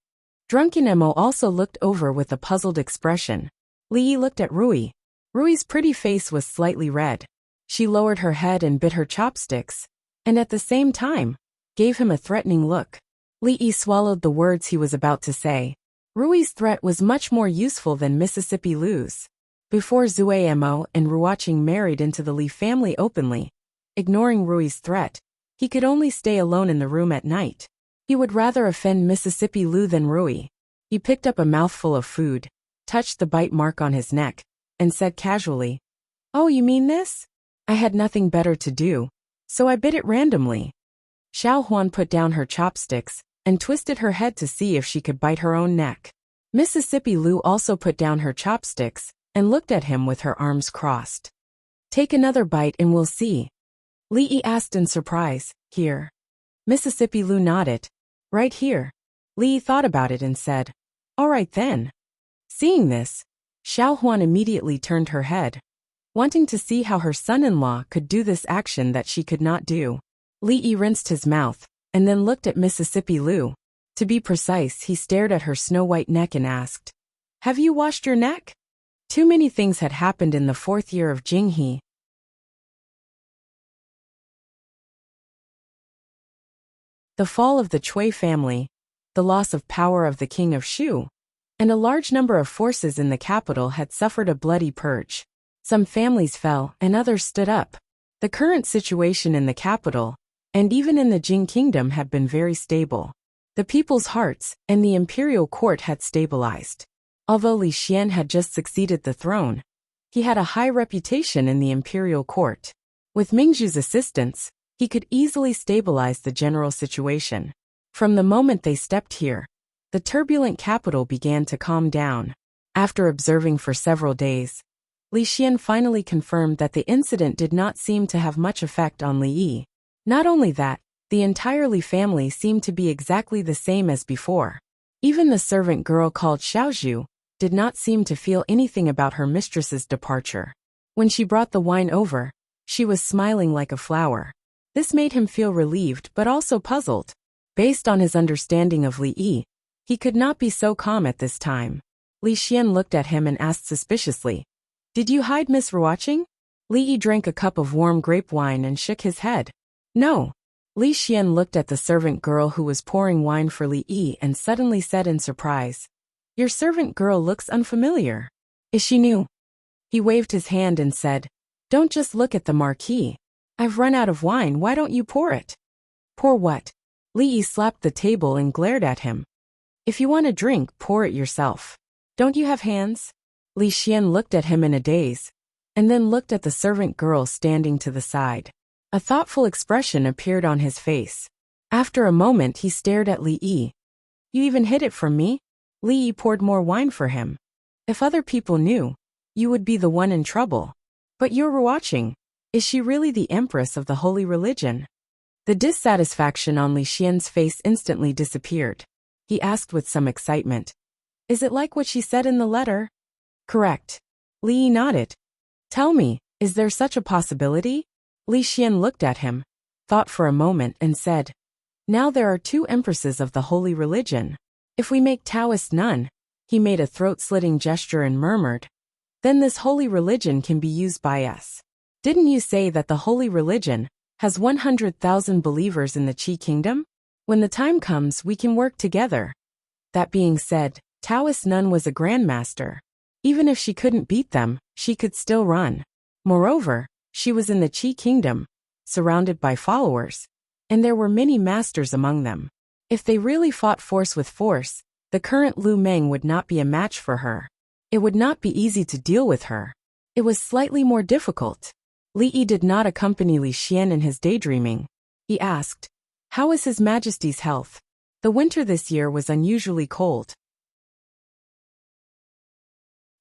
Drunken Mo also looked over with a puzzled expression. Li looked at Rui. Rui's pretty face was slightly red. She lowered her head and bit her chopsticks, and at the same time, gave him a threatening look. Li swallowed the words he was about to say. Rui's threat was much more useful than Mississippi Lu's. Before Zue Mo and Ruoqing married into the Li family openly, ignoring Rui's threat, he could only stay alone in the room at night. He would rather offend Mississippi Lu than Rui. He picked up a mouthful of food, touched the bite mark on his neck, and said casually, "Oh, you mean this? I had nothing better to do, so I bit it randomly." Xiao Huan put down her chopsticks and twisted her head to see if she could bite her own neck. Mississippi Lu also put down her chopsticks and looked at him with her arms crossed. "Take another bite and we'll see." Li asked in surprise, "Here?" Mississippi Lu nodded. "Right here." Li thought about it and said, "All right then." Seeing this, Xiao Huan immediately turned her head. wanting to see how her son-in-law could do this action that she could not do. Li rinsed his mouth, and then looked at Mississippi Lu. To be precise, he stared at her snow-white neck and asked, "Have you washed your neck?" Too many things had happened in the 4th year of Jinghe. The fall of the Cui family, the loss of power of the king of Shu, and a large number of forces in the capital had suffered a bloody purge. Some families fell and others stood up. The current situation in the capital, and even in the Jing kingdom, had been very stable. The people's hearts and the imperial court had stabilized. Although Li Xian had just succeeded the throne, he had a high reputation in the imperial court. With Mingzhu's assistance, he could easily stabilize the general situation. From the moment they stepped here, the turbulent capital began to calm down. After observing for several days, Li Xian finally confirmed that the incident did not seem to have much effect on Li Yi. Not only that, the entire Li family seemed to be exactly the same as before. Even the servant girl called Xiaozhu did not seem to feel anything about her mistress's departure. When she brought the wine over, she was smiling like a flower. This made him feel relieved but also puzzled. Based on his understanding of Li Yi, he could not be so calm at this time. Li Xian looked at him and asked suspiciously, "Did you hide Miss Watching?" Li Yi drank a cup of warm grape wine and shook his head. "No." Li Xian looked at the servant girl who was pouring wine for Li Yi and suddenly said in surprise, "Your servant girl looks unfamiliar. Is she new?" He waved his hand and said, "Don't just look at the marquee. I've run out of wine, why don't you pour it?" "Pour what?" Li Yi slapped the table and glared at him. "If you want a drink, pour it yourself. Don't you have hands?" Li Xian looked at him in a daze, and then looked at the servant girl standing to the side. A thoughtful expression appeared on his face. After a moment he stared at Li Yi. "You even hid it from me?" Li Yi poured more wine for him. "If other people knew, you would be the one in trouble. But you're watching. Is she really the empress of the holy religion?" The dissatisfaction on Li Xian's face instantly disappeared. He asked with some excitement, "Is it like what she said in the letter?" "Correct." Li Yi nodded. "Tell me, is there such a possibility?" Li Xian looked at him, thought for a moment and said, "Now there are 2 empresses of the holy religion. If we make Taoist none," he made a throat-slitting gesture and murmured, "then this holy religion can be used by us. Didn't you say that the holy religion has 100,000 believers in the Qi kingdom? When the time comes, we can work together." That being said, Taoist Nun was a grandmaster. Even if she couldn't beat them, she could still run. Moreover, she was in the Qi kingdom, surrounded by followers, and there were many masters among them. If they really fought force with force, the current Lu Meng would not be a match for her. It would not be easy to deal with her. It was slightly more difficult. Li Yi did not accompany Li Xian in his daydreaming. He asked, "How is His Majesty's health?" The winter this year was unusually cold.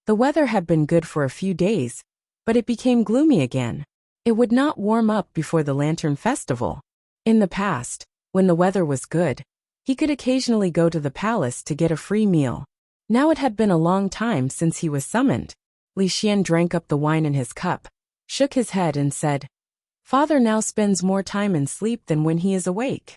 The weather had been good for a few days, but it became gloomy again. It would not warm up before the Lantern Festival. In the past, when the weather was good, he could occasionally go to the palace to get a free meal. Now it had been a long time since he was summoned. Li Xian drank up the wine in his cup, shook his head and said, "Father now spends more time in sleep than when he is awake."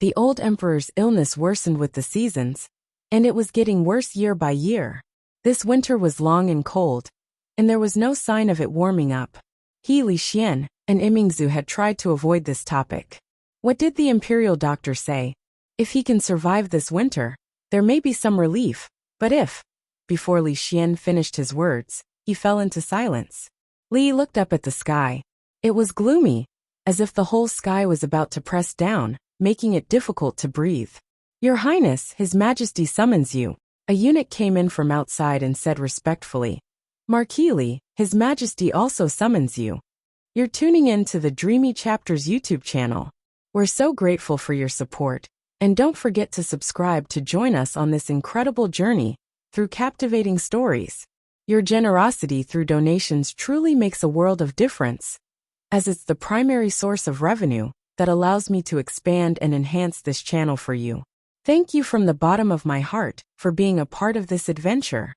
The old emperor's illness worsened with the seasons, and it was getting worse year by year. This winter was long and cold, and there was no sign of it warming up. He, Li Xian, and Imingzu had tried to avoid this topic. What did the imperial doctor say? If he can survive this winter, there may be some relief, but if... Before Li Xian finished his words, he fell into silence. Li looked up at the sky. It was gloomy, as if the whole sky was about to press down, making it difficult to breathe. "Your Highness, His Majesty summons you." A eunuch came in from outside and said respectfully, "Marquis Li, His Majesty also summons you." You're tuning in to the Dreamy Chapters YouTube channel. We're so grateful for your support, and don't forget to subscribe to join us on this incredible journey through captivating stories. Your generosity through donations truly makes a world of difference, as it's the primary source of revenue that allows me to expand and enhance this channel for you. Thank you from the bottom of my heart for being a part of this adventure.